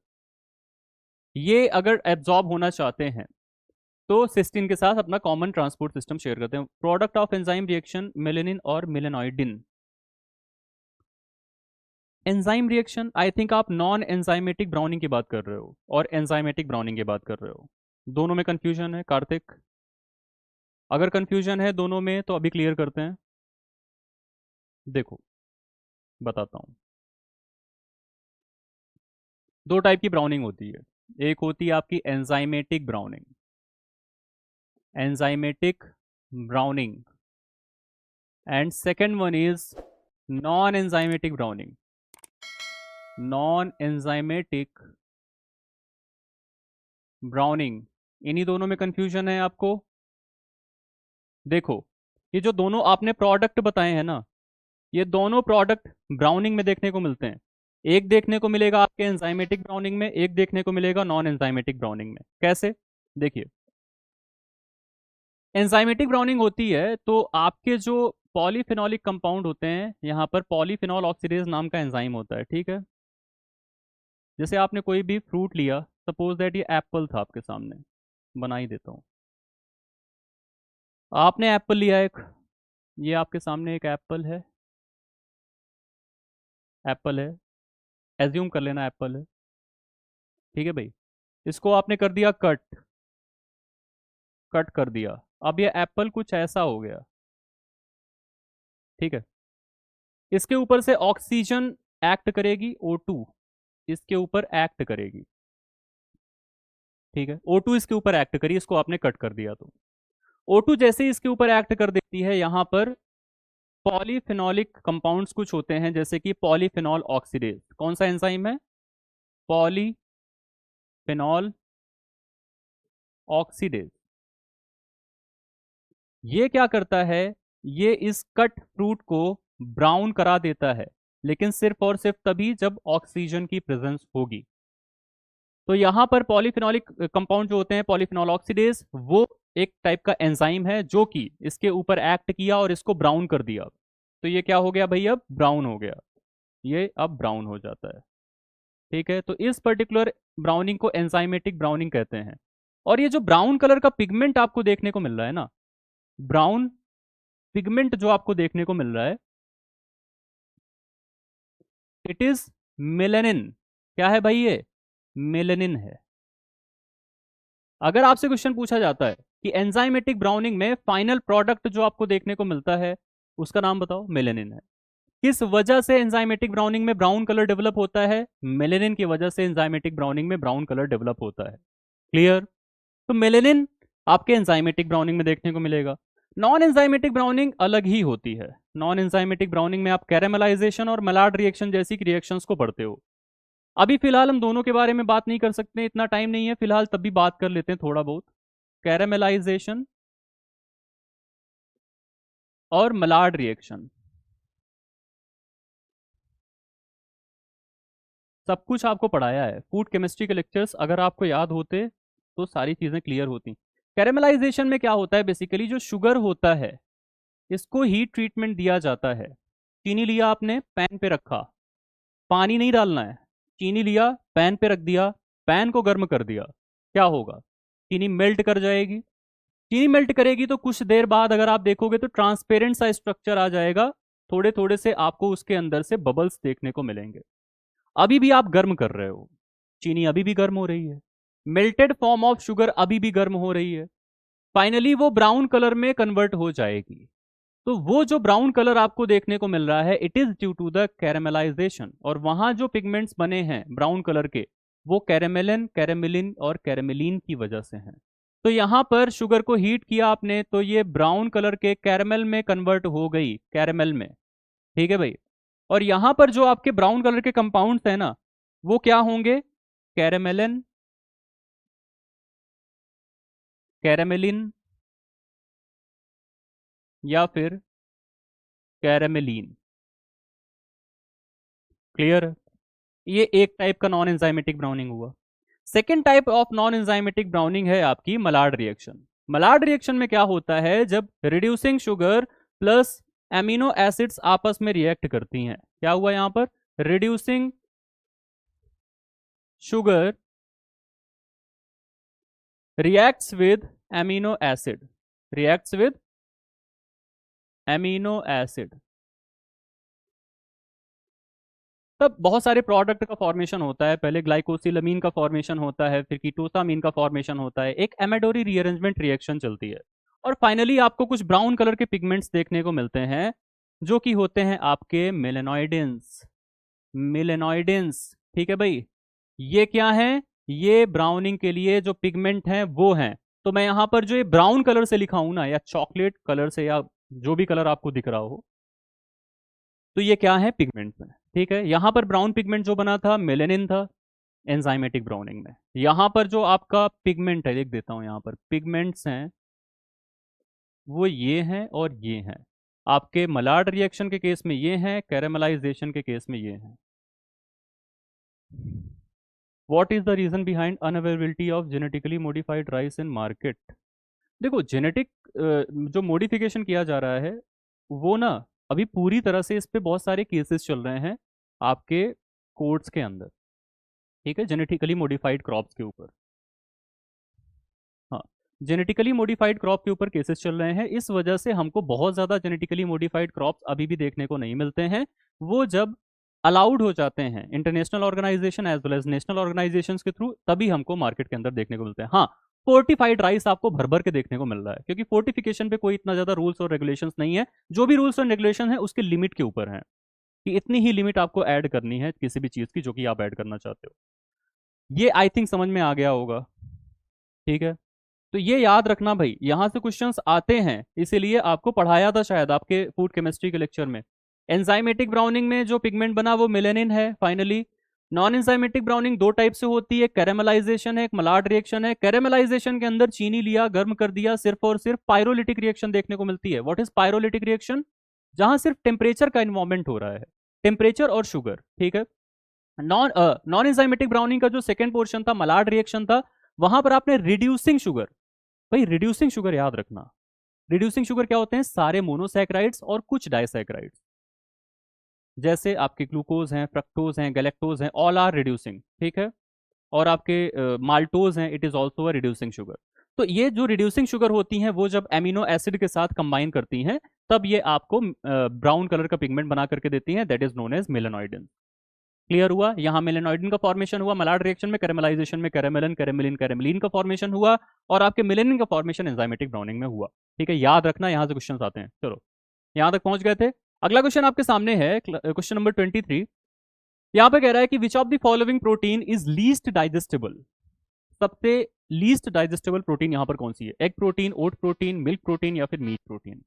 ये अगर एब्जॉर्ब होना चाहते हैं तो सिस्टीन के साथ अपना कॉमन ट्रांसपोर्ट सिस्टम शेयर करते हैं। Product of enzyme reaction melanin और मेलेनॉइडिन। एंजाइम रिएक्शन, आई थिंक आप नॉन एंजाइमेटिक ब्राउनिंग की बात कर रहे हो और एंजाइमेटिक ब्राउनिंग की बात कर रहे हो। दोनों में कंफ्यूजन है कार्तिक? अगर कंफ्यूजन है दोनों में तो अभी क्लियर करते हैं। देखो बताता हूँ, दो टाइप की ब्राउनिंग होती है। एक होती है आपकी enzymatic browning, enzymatic browning, and second one is non enzymatic browning. Non enzymatic browning, इन्हीं दोनों में कंफ्यूजन है आपको। देखो, ये जो दोनों आपने प्रोडक्ट बताए हैं ना, ये दोनों प्रोडक्ट ब्राउनिंग में देखने को मिलते हैं। एक देखने को मिलेगा आपके एंजाइमेटिक ब्राउनिंग में, एक देखने को मिलेगा नॉन एंजाइमेटिक ब्राउनिंग में। कैसे? देखिए, एंजाइमेटिक ब्राउनिंग होती है तो आपके जो पॉलीफिनोलिक कंपाउंड होते हैं, यहाँ पर पॉलीफिनॉल ऑक्सीडेज नाम का एंजाइम होता है। ठीक है, जैसे आपने कोई भी फ्रूट लिया, सपोज दैट ये एप्पल था आपके सामने, बना ही देता हूँ। आपने एप्पल लिया एक, ये आपके सामने एक एप्पल है, एप्पल है, एज्यूम कर लेना एप्पल है, ठीक है भाई। इसको आपने कर दिया कट, कट कर दिया। अब ये एप्पल कुछ ऐसा हो गया, ठीक है। इसके ऊपर से ऑक्सीजन एक्ट करेगी, O2 इसके ऊपर एक्ट करेगी, ठीक है। O2 इसके ऊपर एक्ट करी, इसको आपने कट कर दिया तो O2 जैसे ही इसके ऊपर एक्ट कर देती है, यहां पर पॉलीफिनोलिक कंपाउंड्स कुछ होते हैं, जैसे कि पॉलीफिनॉल ऑक्सीडेज। कौन सा एंजाइम है? Polyphenol oxidase. ये क्या करता है? ये इस कट फ्रूट को ब्राउन करा देता है, लेकिन सिर्फ और सिर्फ तभी जब ऑक्सीजन की प्रेजेंस होगी। तो यहां पर पॉलीफिनोलिक कंपाउंड जो होते हैं, पॉलीफिनॉल ऑक्सीडेज, वो एक टाइप का एंजाइम है जो कि इसके ऊपर एक्ट किया और इसको ब्राउन कर दिया। तो ये क्या हो गया भाई? अब ब्राउन हो गया, ये अब ब्राउन हो जाता है, ठीक है। तो इस पर्टिकुलर ब्राउनिंग को एंजाइमेटिक ब्राउनिंग कहते हैं। और ये जो ब्राउन कलर का पिगमेंट आपको देखने को मिल रहा है ना, ब्राउन पिगमेंट जो आपको देखने को मिल रहा है, इट इज मेलेनिन। क्या है भाई? ये मेलेनिन है। अगर आपसे क्वेश्चन पूछा जाता है कि एंजाइमेटिक ब्राउनिंग में फाइनल प्रोडक्ट जो आपको देखने को मिलता है, उसका नाम बताओ, मेलेनिन है। किस वजह से एंजाइमेटिक ब्राउनिंग में ब्राउन कलर डेवलप होता है? मेलेनिन की वजह से एंजाइमेटिक ब्राउनिंग में ब्राउन कलर डेवलप होता है। क्लियर? तो मेलेनिन आपके एंजाइमेटिक ब्राउनिंग में देखने को मिलेगा। नॉन एंजाइमेटिक ब्राउनिंग अलग ही होती है। नॉन एंजाइमेटिक ब्राउनिंग में आप कैरेमलाइजेशन और मलाड रिएक्शन जैसी रिएक्शंस को पढ़ते हो। अभी फिलहाल हम दोनों के बारे में बात नहीं कर सकते, इतना टाइम नहीं है फिलहाल, तब भी बात कर लेते हैं थोड़ा बहुत। कैरेमलाइजेशन और मलाड रिएक्शन, सब कुछ आपको पढ़ाया है। फूड केमिस्ट्री के लेक्चर्स अगर आपको याद होते तो सारी चीज़ें क्लियर होती। कैरेमलाइजेशन में क्या होता है? बेसिकली जो शुगर होता है, इसको हीट ट्रीटमेंट दिया जाता है। चीनी लिया आपने, पैन पे रखा, पानी नहीं डालना है, चीनी लिया, पैन पे रख दिया, पैन को गर्म कर दिया, क्या होगा? चीनी मेल्ट कर जाएगी। चीनी मेल्ट करेगी तो कुछ देर बाद अगर आप देखोगे तो ट्रांसपेरेंट सा स्ट्रक्चर आ जाएगा, थोड़े थोड़े से आपको उसके अंदर से बबल्स देखने को मिलेंगे। अभी भी आप गर्म कर रहे हो, चीनी अभी भी गर्म हो रही है, मेल्टेड फॉर्म ऑफ शुगर अभी भी गर्म हो रही है। फाइनली वो ब्राउन कलर में कन्वर्ट हो जाएगी। तो वो जो ब्राउन कलर आपको देखने को मिल रहा है, it is due to the caramelization. और वहां जो पिगमेंट्स बने हैं ब्राउन कलर के, वो कैरेमेलिन, कैरेमिलिन और कैरेमिलीन की वजह से हैं। तो यहां पर शुगर को हीट किया आपने, तो ये ब्राउन कलर के कैरेमल में कन्वर्ट हो गई, कैरेमल में, ठीक है भाई। और यहां पर जो आपके ब्राउन कलर के कंपाउंड्स हैं ना, वो क्या होंगे? कैरेमेलिन, कैरेमेलिन या फिर कैरेमेलीन। क्लियर? ये एक टाइप का नॉन एंजाइमेटिक ब्राउनिंग हुआ। Second type of non enzymatic browning है आपकी मलाड रिएक्शन। मलाड रिएक्शन में क्या होता है? जब reducing sugar plus amino acids आपस में रिएक्ट करती हैं, क्या हुआ यहां पर? Reducing sugar reacts with amino acid, reacts with amino acid, तब बहुत सारे प्रोडक्ट का फॉर्मेशन होता है। पहले ग्लाइकोसिलामीन का फॉर्मेशन होता है, फिर कीटोसामीन का फॉर्मेशन होता है, एक एमेडोरी रीअरेंजमेंट रिएक्शन चलती है, और फाइनली आपको कुछ ब्राउन कलर के पिगमेंट्स देखने को मिलते हैं, जो कि होते हैं आपके मेलेनॉइडेंस। मेलेनॉइडेंस, ठीक है भाई। ये क्या है? ये ब्राउनिंग के लिए जो पिगमेंट हैं वो हैं। तो मैं यहां पर जो ये ब्राउन कलर से लिखा हूं ना, या चॉकलेट कलर से, या जो भी कलर आपको दिख रहा हो, तो ये क्या है? पिगमेंट्स हैं, ठीक है। यहां पर ब्राउन पिगमेंट जो बना था, मेलेनिन था एंजाइमेटिक ब्राउनिंग में। यहां पर जो आपका पिगमेंट है, लिख देता हूं, यहां पर पिगमेंट्स हैं वो ये हैं और ये हैं। आपके मलाड रिएक्शन के केस में ये हैं, कैरेमलाइजेशन के केस में ये हैं। What is the reason behind unavailability of genetically modified rice in market? देखो, जेनेटिक जो मॉडिफिकेशन किया जा रहा है, वो ना अभी पूरी तरह से इस पे बहुत सारे केसेस चल रहे हैं आपके कोर्ट्स के अंदर। ठीक है, जेनेटिकली मॉडिफाइड क्रॉप्स के ऊपर। हाँ, जेनेटिकली मॉडिफाइड क्रॉप के ऊपर केसेस चल रहे हैं, इस वजह से हमको बहुत ज़्यादा जेनेटिकली मॉडिफाइड क्रॉप्स अभी भी देखने को नहीं मिलते हैं। वो जब अलाउड हो जाते हैं international organisation as well as national organisations के थ्रू, तभी हमको मार्केट के अंदर देखने को मिलते हैं। हाँ, फोर्टिफाइड राइस आपको भर भर के देखने को मिल रहा है, क्योंकि फोर्टिफिकेशन पे कोई इतना ज़्यादा रूल्स और रेगुलेशंस नहीं है। जो भी रूल्स और रेगुलेशन है उसके लिमिट के ऊपर है, कि इतनी ही लिमिट आपको ऐड करनी है किसी भी चीज़ की जो कि आप ऐड करना चाहते हो। ये आई थिंक समझ में आ गया होगा। ठीक है, तो ये याद रखना भाई, यहां से क्वेश्चंस आते हैं, इसीलिए आपको पढ़ाया था शायद आपके फूड केमिस्ट्री के लेक्चर में। एंजाइमेटिक ब्राउनिंग में जो पिगमेंट बना वो मेलेनिन है फाइनली। नॉन एंजाइमेटिक ब्राउनिंग दो टाइप से होती है, कैरेमलाइजेशन है, एक मलाड रिएक्शन है। कैरेमलाइजेशन के अंदर चीनी लिया, गर्म कर दिया, सिर्फ और सिर्फ पायरोलिटिक रिएक्शन देखने को मिलती है। What is pyrolytic reaction? जहां सिर्फ टेम्परेचर का इन्वॉल्वमेंट हो रहा है, टेम्परेचर और शुगर। ठीक है, नॉन एंजाइमेटिक ब्राउनिंग का जो सेकंड पोर्शन था, मलाड रिएक्शन था, वहां पर आपने रिड्यूसिंग शुगर। भाई रिड्यूसिंग शुगर याद रखना, रिड्यूसिंग शुगर क्या होते हैं? सारे मोनोसैकेराइड्स और कुछ डाइसैकेराइड्स, जैसे आपके ग्लूकोज हैं, फ्रक्टोज हैं, गैलेक्टोज हैं, ऑल आर रिड्यूसिंग। ठीक है, और आपके माल्टोज हैं, it is also a reducing sugar. तो ये जो रिड्यूसिंग शुगर होती हैं, वो जब एमिनो एसिड के साथ कंबाइन करती हैं, तब ये आपको ब्राउन कलर का पिगमेंट बना करके देती हैं, that is known as melanoidin. Clear हुआ? यहाँ मेलेनॉइडिन का फॉर्मेशन हुआ मलाड रिएक्शन में, कैरेमलाइजेशन में कैरेमेलिन, कैरेमेलिन, कैरेमेलिन का फॉर्मेशन हुआ, और आपके मेलेनिन का फॉर्मेशन एंजाइमेटिक ब्राउनिंग में हुआ। ठीक है, याद रखना, यहाँ से क्वेश्चन आते हैं। चलो, यहाँ तक पहुंच गए थे। अगला क्वेश्चन आपके सामने है, क्वेश्चन नंबर 23। यहाँ पे कह रहा है कि which of the following protein is least digestible? सबसे लीस्ट डाइजेस्टेबल प्रोटीन यहाँ पर कौन सी है? Egg protein, oat protein, milk protein, या फिर meat protein?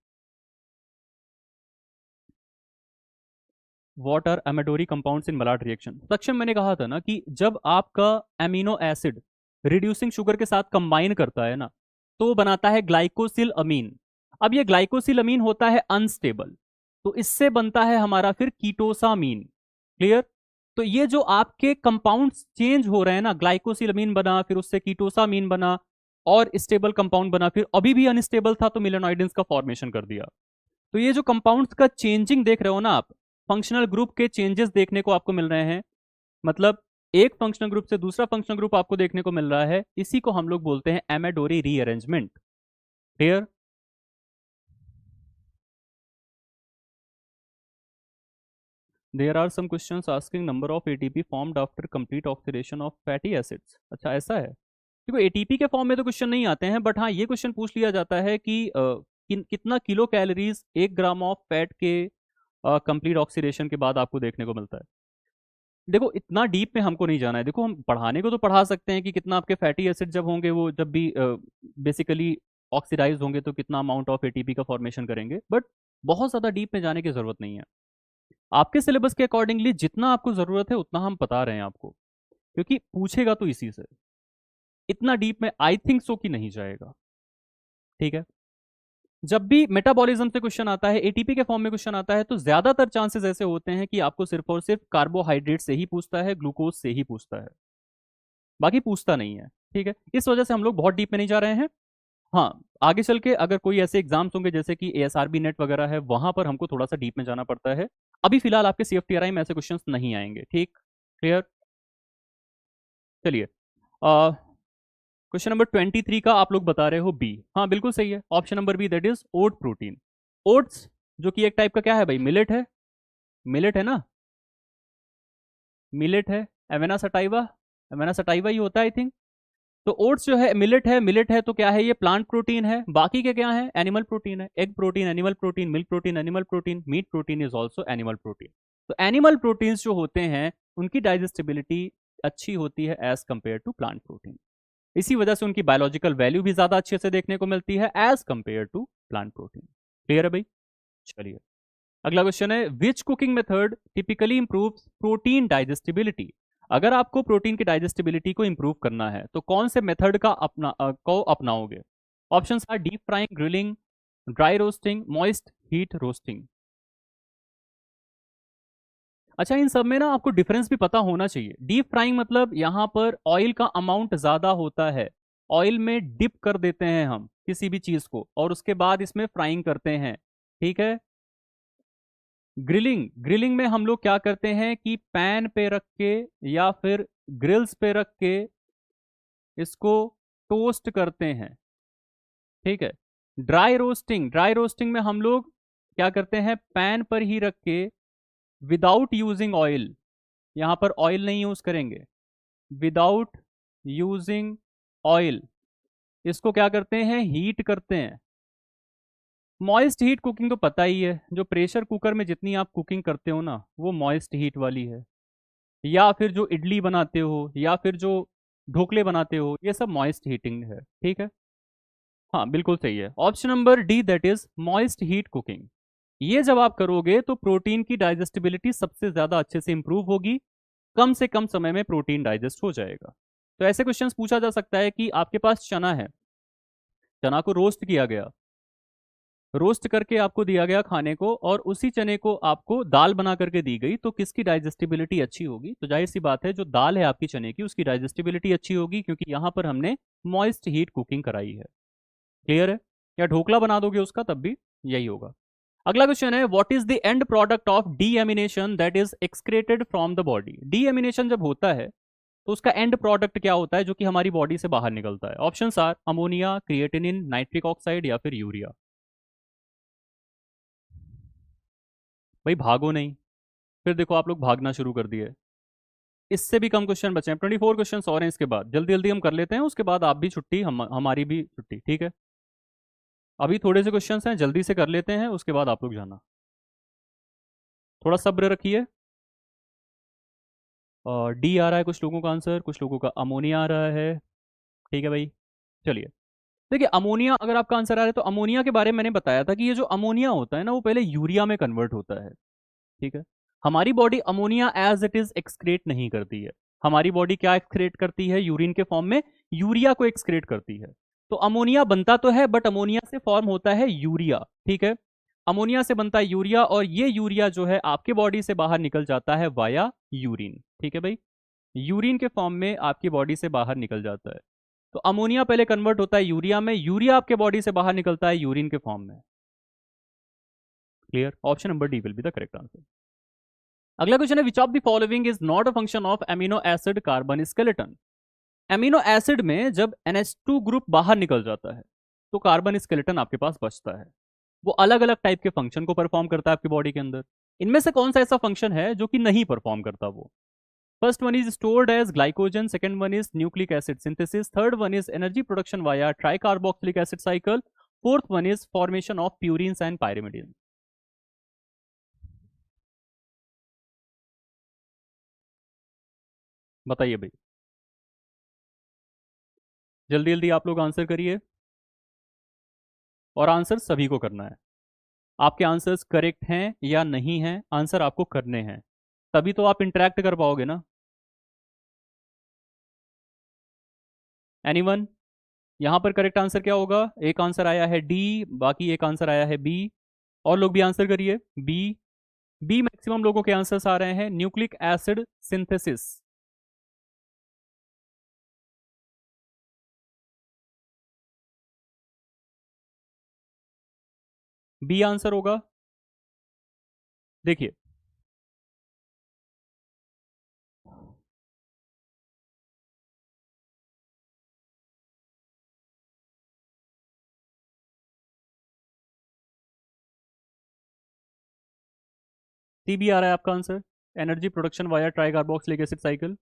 What are Amadori compounds in Maillard reaction? Saksham, मैंने कहा था ना कि जब आपका एमिनो एसिड रिड्यूसिंग शुगर के साथ कंबाइन करता है ना, तो बनाता है ग्लाइकोसिल अमीन। अब ये ग्लाइकोसिल अमीन होता है अनस्टेबल, तो इससे बनता है हमारा फिर कीटोसामीन। क्लियर? तो ये जो आपके कंपाउंड्स चेंज हो रहे हैं ना, ग्लाइकोसिल अमीन बना, फिर उससे कीटोसामीन बना, और स्टेबल कंपाउंड बना, फिर अभी भी अनस्टेबल था तो मिलेनॉइडिन्स का फॉर्मेशन कर दिया। तो ये जो कंपाउंड्स का चेंजिंग देख रहे हो ना आप, फंक्शनल ग्रुप के चेंजेस देखने को आपको मिल रहे हैं, मतलब एक फंक्शनल ग्रुप से दूसरा फंक्शनल ग्रुप आपको देखने को मिल रहा है, इसी को हम लोग बोलते हैं Amadori rearrangement. Clear? There are some questions asking number of ATP formed after complete oxidation of fatty acids. अच्छा, ऐसा है। देखो, एटीपी के फॉर्म में तो क्वेश्चन नहीं आते हैं, बट हाँ ये क्वेश्चन पूछ लिया जाता है कि कितना kilo calories 1 gram of fat के कंप्लीट ऑक्सीडेशन के बाद आपको देखने को मिलता है। देखो, इतना डीप में हमको नहीं जाना है। देखो, हम पढ़ाने को तो पढ़ा सकते हैं कि कितना आपके फैटी एसिड जब होंगे, वो जब भी बेसिकली ऑक्सीडाइज होंगे, तो कितना अमाउंट ऑफ एटीपी का फॉर्मेशन करेंगे, बट बहुत ज़्यादा डीप में जाने की ज़रूरत नहीं है। आपके सिलेबस के अकॉर्डिंगली जितना आपको ज़रूरत है उतना हम बता रहे हैं आपको, क्योंकि पूछेगा तो इसी से। इतना डीप में आई थिंक सो कि नहीं जाएगा। ठीक है, जब भी मेटाबॉलिज्म से क्वेश्चन आता है, एटीपी के फॉर्म में क्वेश्चन आता है, तो ज्यादातर चांसेस ऐसे होते हैं कि आपको सिर्फ और सिर्फ कार्बोहाइड्रेट से ही पूछता है, ग्लूकोज से ही पूछता है, बाकी पूछता नहीं है। ठीक है, इस वजह से हम लोग बहुत डीप में नहीं जा रहे हैं। हाँ, आगे चल के अगर कोई ऐसे एग्जाम्स होंगे जैसे कि एएसआरबी नेट वगैरह है, वहां पर हमको थोड़ा सा डीप में जाना पड़ता है। अभी फिलहाल आपके सीएफटीआरआई में ऐसे क्वेश्चंस नहीं आएंगे। ठीक? क्लियर? चलिए, क्वेश्चन नंबर 23 का आप लोग बता रहे हो बी। हाँ बिल्कुल सही है, option number B, that is oat protein. Oats जो कि एक टाइप का क्या है भाई? मिलेट है। मिलेट है ना? मिलेट है, एवेना सटाइवा। एवेना सटाइवा ही होता है आई थिंक। तो ओट्स जो है मिलेट है, मिलेट है तो क्या है? ये प्लांट प्रोटीन है। बाकी के क्या है? एनिमल प्रोटीन है। Egg protein animal protein, milk protein animal protein, meat protein is also animal protein. तो एनिमल प्रोटीन्स जो होते हैं उनकी डाइजेस्टिबिलिटी अच्छी होती है as compare to plant protein. इसी वजह से उनकी बायोलॉजिकल वैल्यू भी ज्यादा अच्छे से देखने को मिलती है as compare to plant protein. Clear है भाई? चलिए, अगला क्वेश्चन है, which cooking method typically improves protein digestibility? अगर आपको प्रोटीन की डाइजेस्टिबिलिटी को इंप्रूव करना है तो कौन से मेथड का को अपनाओगे? Options are deep frying, grilling, dry roasting, moist heat roasting. अच्छा, इन सब में ना आपको डिफरेंस भी पता होना चाहिए। डीप फ्राइंग मतलब यहाँ पर ऑयल का अमाउंट ज्यादा होता है, ऑयल में डिप कर देते हैं हम किसी भी चीज को, और उसके बाद इसमें फ्राइंग करते हैं। ठीक है। ग्रिलिंग, ग्रिलिंग में हम लोग क्या करते हैं कि पैन पे रख के या फिर ग्रिल्स पे रख के इसको टोस्ट करते हैं, ठीक है। ड्राई रोस्टिंग में हम लोग क्या करते हैं, पैन पर ही रख के विदाउट यूजिंग ऑयल, यहां पर ऑयल नहीं यूज करेंगे, विदाउट यूजिंग ऑयल इसको क्या करते हैं, हीट करते हैं। मॉइस्ट हीट कुकिंग तो पता ही है, जो प्रेशर कुकर में जितनी आप कुकिंग करते हो ना वो मॉइस्ट हीट वाली है, या फिर जो इडली बनाते हो या फिर जो ढोकले बनाते हो ये सब मॉइस्ट हीटिंग है, ठीक है। हाँ बिल्कुल सही है, option number D that is moist heat cooking. ये जब आप करोगे तो प्रोटीन की डाइजेस्टिबिलिटी सबसे ज्यादा अच्छे से इंप्रूव होगी, कम से कम समय में प्रोटीन डाइजेस्ट हो जाएगा। तो ऐसे क्वेश्चंस पूछा जा सकता है कि आपके पास चना है, चना को रोस्ट किया गया, रोस्ट करके आपको दिया गया खाने को, और उसी चने को आपको दाल बना करके दी गई, तो किसकी डाइजेस्टिबिलिटी अच्छी होगी? तो जाहिर सी बात है जो दाल है आपकी चने की उसकी डाइजेस्टिबिलिटी अच्छी होगी, क्योंकि यहां पर हमने मॉइस्ट हीट कुकिंग कराई है। क्लियर है? या ढोकला बना दोगे उसका तब भी यही होगा। अगला क्वेश्चन है, what is the end product of deamination that is excreted from the body? Deamination जब होता है तो उसका एंड प्रोडक्ट क्या होता है जो कि हमारी बॉडी से बाहर निकलता है? Options are ammonia, creatinine, nitric oxide या फिर यूरिया। भाई भागो नहीं, फिर देखो आप लोग भागना शुरू कर दिए। इससे भी कम क्वेश्चन बचे हैं, 24 क्वेश्चन और हैं इसके बाद, जल्दी जल्दी हम कर लेते हैं, उसके बाद आप भी छुट्टी, हमारी भी छुट्टी, ठीक है। अभी थोड़े से क्वेश्चंस हैं, जल्दी से कर लेते हैं, उसके बाद आप लोग जाना, थोड़ा सब्र रखिए। और डी आ रहा है कुछ लोगों का आंसर, कुछ लोगों का अमोनिया आ रहा है, ठीक है भाई। चलिए, देखिए अमोनिया अगर आपका आंसर आ रहा है तो अमोनिया के बारे में मैंने बताया था कि ये जो अमोनिया होता है ना वो पहले यूरिया में कन्वर्ट होता है, ठीक है। हमारी body ammonia as it is excrete नहीं करती है, हमारी बॉडी क्या एक्सक्रेट करती है? यूरिन के फॉर्म में यूरिया को एक्सक्रेट करती है। तो अमोनिया बनता तो है बट अमोनिया से फॉर्म होता है यूरिया, ठीक है। अमोनिया से बनता है यूरिया, और ये यूरिया जो है आपके बॉडी से बाहर निकल जाता है वाया यूरिन, ठीक है भाई। यूरिन के फॉर्म में आपकी बॉडी से बाहर निकल जाता है। तो अमोनिया पहले कन्वर्ट होता है यूरिया में, यूरिया आपके बॉडी से बाहर निकलता है यूरिन के फॉर्म में। Clear? Option number D will be the correct answer. अगला क्वेश्चन है, which of the following is not a function of amino acid carbon skeleton? Amino acid में जब NH2 ग्रुप बाहर निकल जाता है तो कार्बन स्केलेटन आपके पास बचता है, वो अलग अलग टाइप के फंक्शन को परफॉर्म करता है आपकी बॉडी के अंदर। इनमें से कौन सा ऐसा फंक्शन है जो कि नहीं परफॉर्म करता? वो first one is stored as glycogen, second one is nucleic acid synthesis, third one is energy production via tricarboxylic acid cycle, fourth one is formation of purines and pyrimidine. बताइए भाई, जल्दी जल्दी आप लोग आंसर करिए, और आंसर सभी को करना है। आपके आंसर्स करेक्ट हैं या नहीं हैं, आंसर आपको करने हैं, तभी तो आप इंटरेक्ट कर पाओगे ना। एनीवन? यहां पर करेक्ट आंसर क्या होगा? एक आंसर आया है डी, बाकी एक आंसर आया है बी, और लोग भी आंसर करिए। बी, बी मैक्सिमम लोगों के आंसर्स आ रहे हैं, nucleic acid synthesis. B answer होगा। देखिए, सी बी आ रहा है आपका answer, energy production via tricarboxylic acid cycle.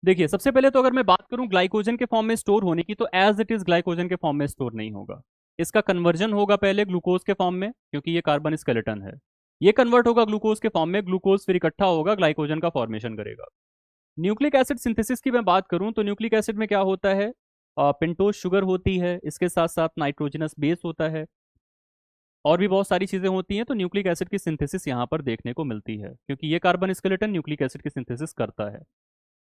देखिए, सबसे पहले तो अगर मैं बात करूं ग्लाइकोजन के फॉर्म में स्टोर होने की, तो एज इट इज ग्लाइकोजन के फॉर्म में स्टोर नहीं होगा, इसका कन्वर्जन होगा पहले ग्लूकोज के फॉर्म में, क्योंकि ये कार्बन स्केलेटन है। ये कन्वर्ट होगा ग्लूकोज के फॉर्म में, ग्लूकोज फिर इकट्ठा होगा ग्लाइकोजन का फॉर्मेशन करेगा। न्यूक्लिक एसिड सिंथेसिस की मैं बात करूं तो न्यूक्लिक एसिड में क्या होता है, पेंटोज शुगर होती है, इसके साथ साथ नाइट्रोजनस बेस होता है, और भी बहुत सारी चीजें होती हैं। तो न्यूक्लिक एसिड की सिंथेसिस यहाँ पर देखने को मिलती है, क्योंकि ये कार्बन स्केलेटन न्यूक्लिक एसिड की सिंथेसिस करता है।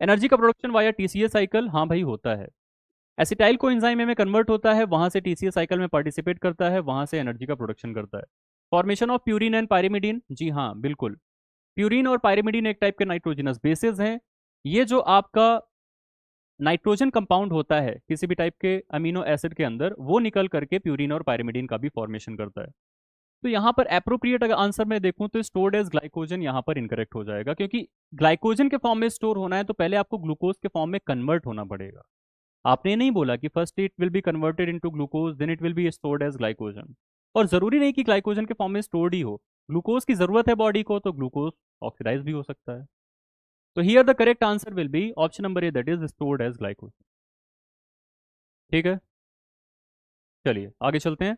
एनर्जी का प्रोडक्शन वाया TCA साइकिल, हाँ भाई होता है। एसिटाइल को एंजाइम में कन्वर्ट होता है, वहां से TCA साइकिल में पार्टिसिपेट करता है, वहां से एनर्जी का प्रोडक्शन करता है। Formation of purine and pyrimidine, जी हाँ बिल्कुल, प्यूरिन और पायरिमिडीन एक टाइप के नाइट्रोजनस बेसिस हैं। ये जो आपका नाइट्रोजन कंपाउंड होता है किसी भी टाइप के अमीनो एसिड के अंदर, वो निकल करके प्यूरिन और पायरिमिडीन का भी फॉर्मेशन करता है। तो यहाँ पर एप्रोप्रिएट अगर आंसर मैं देखूं तो स्टोर्ड एज ग्लाइकोजन यहाँ पर इनकरेक्ट हो जाएगा, क्योंकि ग्लाइकोजन के फॉर्म में स्टोर होना है तो पहले आपको ग्लूकोज के फॉर्म में कन्वर्ट होना पड़ेगा। आपने नहीं बोला कि first it will be converted into glucose then it will be stored as glycogen. और जरूरी नहीं कि ग्लाइकोजन के फॉर्म में स्टोर्ड ही हो, ग्लूकोज की जरूरत है बॉडी को तो ग्लूकोज ऑक्सीडाइज भी हो सकता है। तो here the correct answer will be option number A, that is stored as glycogen. ठीक है, चलिए आगे चलते हैं।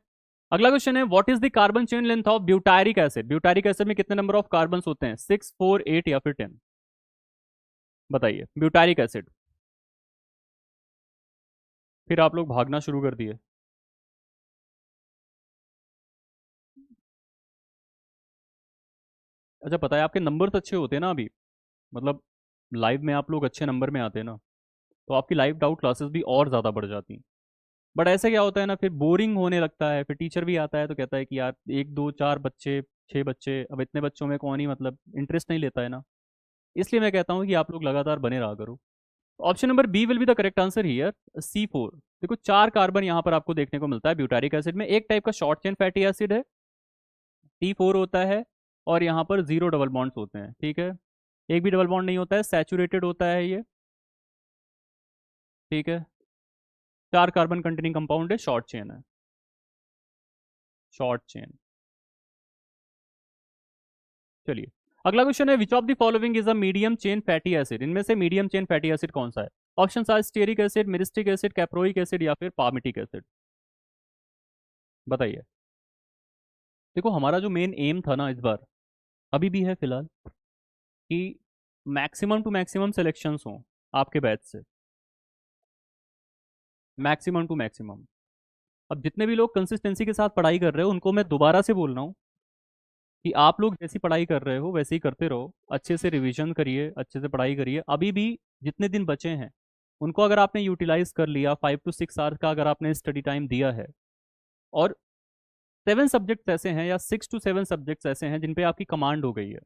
अगला क्वेश्चन है, what is the carbon chain length of butyric acid? Butyric acid में कितने नंबर ऑफ कार्बन होते हैं, 6, 4, 8 या फिर 10? बताइए ब्यूटारिक एसिड। फिर आप लोग भागना शुरू कर दिए। अच्छा, पता है आपके नंबर्स अच्छे होते हैं ना अभी, मतलब लाइव में आप लोग अच्छे नंबर में आते हैं ना, तो आपकी लाइव डाउट क्लासेस भी और ज़्यादा बढ़ जाती। बट ऐसे क्या होता है ना, फिर बोरिंग होने लगता है, फिर टीचर भी आता है तो कहता है कि यार एक दो चार बच्चे, छः बच्चे, अब इतने बच्चों में कौन ही मतलब इंटरेस्ट नहीं लेता है ना। इसलिए मैं कहता हूँ कि आप लोग लगातार बने रहा करो। Option number B will be the correct answer here, C4। देखो 4 कार्बन यहाँ पर आपको देखने को मिलता है ब्यूटारिक एसिड में, एक टाइप का शॉर्ट चेन फैटी एसिड है, C4 होता है, और यहाँ पर 0 डबल बॉन्ड्स होते हैं। ठीक है, एक भी डबल बॉन्ड नहीं होता है, सैचुरेटेड होता है ये। ठीक है, 4 कार्बन कंटेनिंग कंपाउंड है, शॉर्ट चेन है, शॉर्ट चेन। चलिए अगला क्वेश्चन है, which of the following is a medium chain fatty acid? इनमें से मीडियम चेन फैटी एसिड कौन सा है? Option are stearic acid, myristic acid, caproic acid या फिर पामिटिक एसिड। बताइए। देखो हमारा जो मेन एम था ना इस बार, अभी भी है फिलहाल, कि मैक्सिमम टू मैक्सिमम सिलेक्शंस हों आपके बैच से, मैक्सिमम टू मैक्सिमम। अब जितने भी लोग कंसिस्टेंसी के साथ पढ़ाई कर रहे हो उनको मैं दोबारा से बोल रहा हूँ कि आप लोग जैसी पढ़ाई कर रहे हो वैसे ही करते रहो, अच्छे से रिवीजन करिए, अच्छे से पढ़ाई करिए। अभी भी जितने दिन बचे हैं उनको अगर आपने यूटिलाइज कर लिया, 5 to 6 आवर्स का अगर आपने स्टडी टाइम दिया है, और 7 सब्जेक्ट्स ऐसे हैं या 6 to 7 सब्जेक्ट्स ऐसे हैं जिन पे आपकी कमांड हो गई है,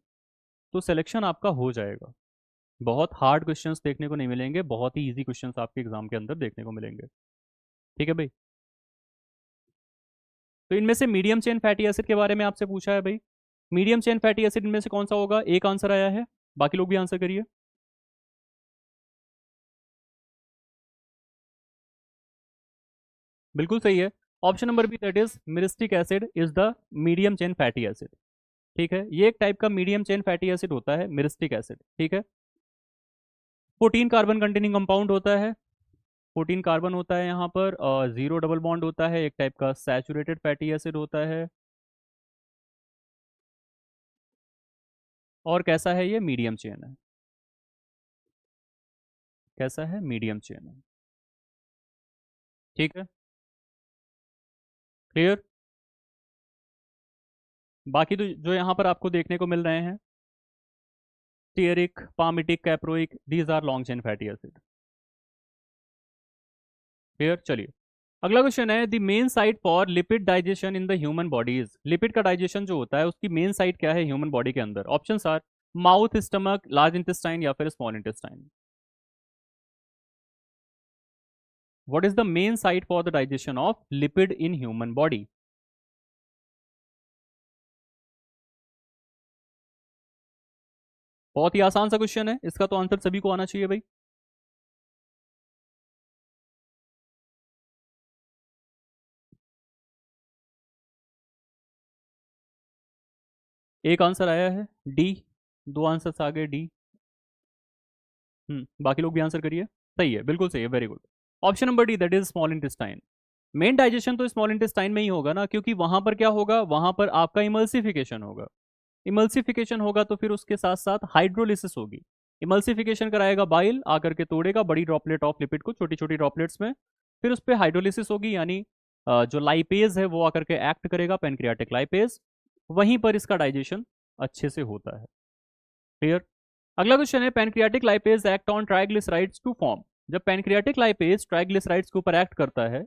तो सिलेक्शन आपका हो जाएगा। बहुत हार्ड क्वेश्चंस देखने को नहीं मिलेंगे, बहुत ही इजी क्वेश्चंस आपके एग्जाम के अंदर देखने को मिलेंगे। ठीक है भाई। तो इनमें से मीडियम चेन फैटी एसिड के बारे में आपसे पूछा है भाई, मीडियम चेन फैटी एसिड इनमें से कौन सा होगा? एक आंसर आया है, बाकी लोग भी आंसर करिए। बिल्कुल सही है, option number B, that is myristic acid is the medium chain fatty acid. ठीक है, ये एक टाइप का मीडियम चेन फैटी एसिड होता है, मिरिस्टिक एसिड। ठीक है, 14 कार्बन कंटेनिंग कंपाउंड होता है, 14 कार्बन होता है यहाँ पर, 0 डबल बॉन्ड होता है, एक टाइप का सैचुरेटेड फैटी एसिड होता है, और कैसा है ये? मीडियम चेन है। कैसा है? मीडियम चेन है। ठीक है, क्लियर। बाकी तो जो यहाँ पर आपको देखने को मिल रहे हैं, stearic, palmitic, caproic, these are long chain fatty acid. Clear. चलिए अगला क्वेश्चन है, the main site for lipid digestion in the human bodies? Lipid का डाइजेशन जो होता है उसकी मेन साइट क्या है ह्यूमन बॉडी के अंदर? Option are mouth, stomach, large intestine या फिर small intestine. What is the main site for the digestion of lipid in human body? बहुत ही आसान सा क्वेश्चन है, इसका तो आंसर सभी को आना चाहिए भाई। एक आंसर आया है डी, दो आंसर्स आ गए डी। बाकी लोग भी आंसर करिए। सही है, बिल्कुल सही है, very good. Option number D, that is small intestine. Main digestion तो स्मॉल इंटेस्टाइन में ही होगा ना, क्योंकि वहां पर क्या होगा, वहां पर आपका इमल्सिफिकेशन होगा। इमल्सिफिकेशन होगा तो फिर उसके साथ साथ हाइड्रोलिसिस होगी। इमल्सिफिकेशन कराएगा बाइल, आकर के तोड़ेगा बड़ी ड्रॉपलेट ऑफ लिपिड को छोटी छोटी ड्रॉपलेट्स में, फिर उस पर हाइड्रोलिसिस होगी, यानी जो लाइपेज है वो आकर के एक्ट करेगा, पेनक्रियाटिक लाइपेज, वहीं पर इसका डाइजेशन अच्छे से होता है। क्लियर। अगला क्वेश्चन है, pancreatic lipase act on triglycerides to form? जब पैनक्रियाटिक लाइपेज ट्राइग्लिसराइड्स के ऊपर एक्ट करता है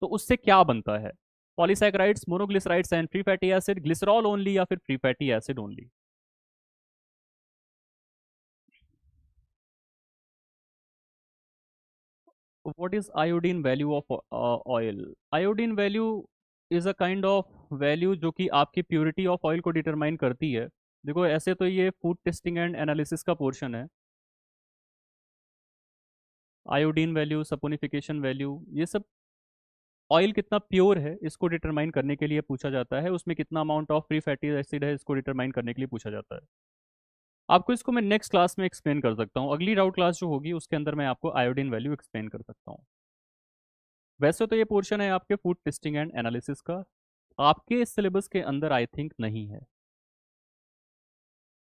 तो उससे क्या बनता है? Polysaccharides, monoglycerides and free fatty acid, glycerol only या फिर free fatty acid only? what is iodine value of oil? Iodine value is a kind of value जो कि आपकी प्योरिटी ऑफ ऑयल को डिटरमाइन करती है, देखो ऐसे तो ये फूड टेस्टिंग एंड एनालिसिस का पोर्शन है। आयोडीन वैल्यू, सपोनिफिकेशन वैल्यू, ये सब ऑयल कितना प्योर है इसको डिटरमाइन करने के लिए पूछा जाता है, उसमें कितना amount of free fatty acid है इसको डिटरमाइन करने के लिए पूछा जाता है। आपको इसको मैं नेक्स्ट क्लास में एक्सप्लेन कर सकता हूँ, अगली डाउट क्लास जो होगी उसके अंदर मैं आपको आयोडीन वैल्यू एक्सप्लेन कर सकता हूँ। वैसे तो ये पोर्शन है आपके फूड टेस्टिंग एंड एनालिसिस का, आपके सिलेबस के अंदर आई थिंक नहीं है,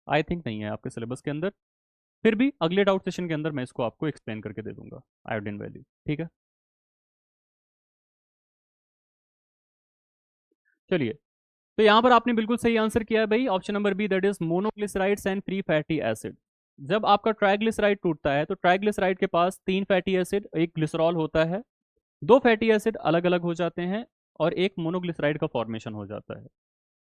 आई थिंक नहीं है आपके सिलेबस के अंदर। फिर भी अगले डाउट सेशन के अंदर मैं इसको आपको एक्सप्लेन करके दे दूंगा आयोडीन वैल्यू, ठीक है। चलिए, तो यहाँ पर आपने बिल्कुल सही आंसर किया है भाई, option number B, that is monoglycerides and free fatty acid. जब आपका ट्राइग्लिसराइड टूटता है तो ट्राइग्लिसराइड के पास 3 फैटी एसिड, एक ग्लिसरॉल होता है, 2 फैटी एसिड अलग अलग हो जाते हैं और एक मोनोग्लिसराइड का फॉर्मेशन हो जाता है।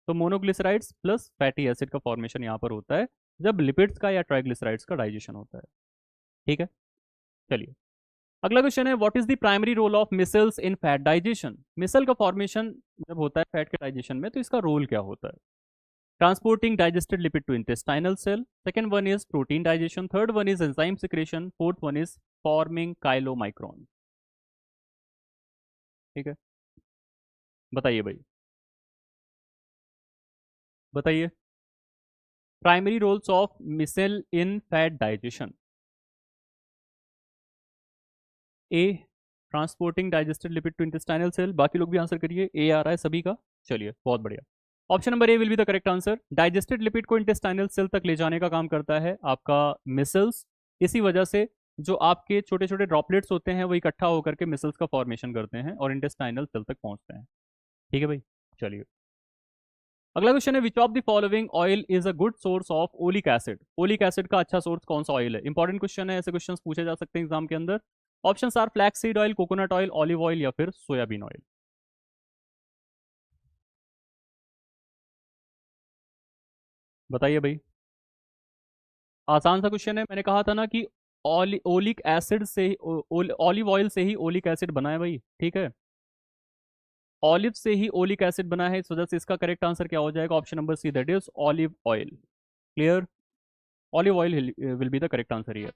तो मोनोग्लिसराइड्स प्लस फैटी एसिड का फॉर्मेशन यहाँ पर होता है जब लिपिड्स का या ट्राइग्लिसराइड्स का डाइजेशन होता है, ठीक है। चलिए, अगला क्वेश्चन है, what is the primary role of micelles in fat digestion. Micelle का फॉर्मेशन जब होता है फैट के डाइजेशन में तो इसका रोल क्या होता है। Transporting digested lipid to intestinal cell, second one is protein digestion, third one is enzyme secretion, fourth one is forming chylomicron, ठीक है। बताइए भाई, बताइए, primary roles of micelle in fat digestion. A, transporting digested lipid to intestinal cell, बाकी लोग भी answer करिए, ए आ रहा है सभी का। चलिए, बहुत बढ़िया, option number A will be the correct answer. Digested lipid को इंटेस्टाइनल सेल तक ले जाने का काम करता है आपका मिसल्स, इसी वजह से जो आपके छोटे छोटे ड्रॉपलेट्स होते हैं वो इकट्ठा होकर के मिसल्स का फॉर्मेशन करते हैं और इंटेस्टाइनल सेल तक पहुंचते हैं, ठीक है भाई। चलिए, अगला क्वेश्चन है, which of the following oil is a good source of oleic acid. Oleic acid का अच्छा सोर्स कौन सा ऑयल है, इंपॉर्टेंट क्वेश्चन है, ऐसे क्वेश्चंस पूछे जा सकते हैं एग्जाम के अंदर। Options are flax seed oil, coconut oil, olive oil या फिर सोयाबीन ऑयल। बताइए भाई, आसान सा क्वेश्चन है, मैंने कहा था ना कि ओलिक एसिड से ही ऑलिव ऑयल से ही ओलिक एसिड बना है भाई, ठीक है। ऑलिव से ही ओलिक एसिड बना है, इस वजह से इसका करेक्ट आंसर क्या हो जाएगा, option number C, that is olive oil. Clear, olive oil will be the correct answer here.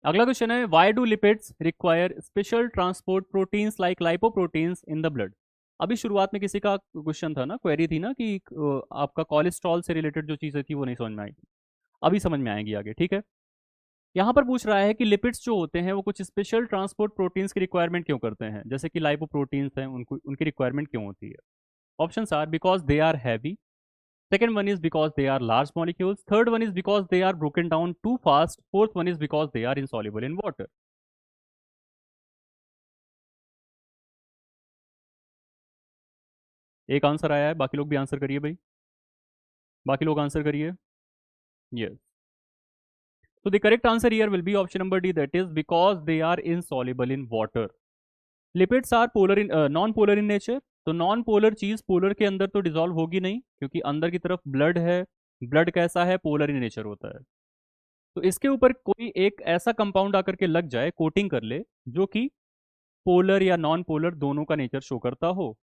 अगला क्वेश्चन है, why do lipids require special transport proteins like lipoproteins in the blood. अभी शुरुआत में किसी का क्वेश्चन था ना, क्वेरी थी ना कि आपका कोलेस्ट्रॉल से रिलेटेड जो चीज़ें थी वो नहीं समझ में आई, अभी समझ में आएंगी आगे, ठीक है। यहाँ पर पूछ रहा है कि लिपिड्स जो होते हैं वो कुछ स्पेशल ट्रांसपोर्ट प्रोटीन्स की रिक्वायरमेंट क्यों करते हैं, जैसे कि लाइपोप्रोटीन्स हैं, उनको उनकी रिक्वायरमेंट क्यों होती है। Options are, because they are heavy, second one is because they are large molecules, third one is because they are broken down too fast, fourth one is because they are insoluble in water। एक answer आया है, बाकी लोग भी answer करिए भाई, बाकी लोग आंसर करिए। Yes, so the correct answer here will be option number D, that is because they are insoluble in water। Lipids are polar in non polar in nature, तो नॉन पोलर चीज polar के अंदर तो dissolve होगी नहीं, क्योंकि अंदर की तरफ ब्लड है, ब्लड कैसा है, पोलर इन नेचर होता है। तो इसके ऊपर कोई एक ऐसा कंपाउंड आकर के लग जाए, कोटिंग कर ले, जो कि पोलर या नॉन पोलर दोनों का नेचर शो करता हो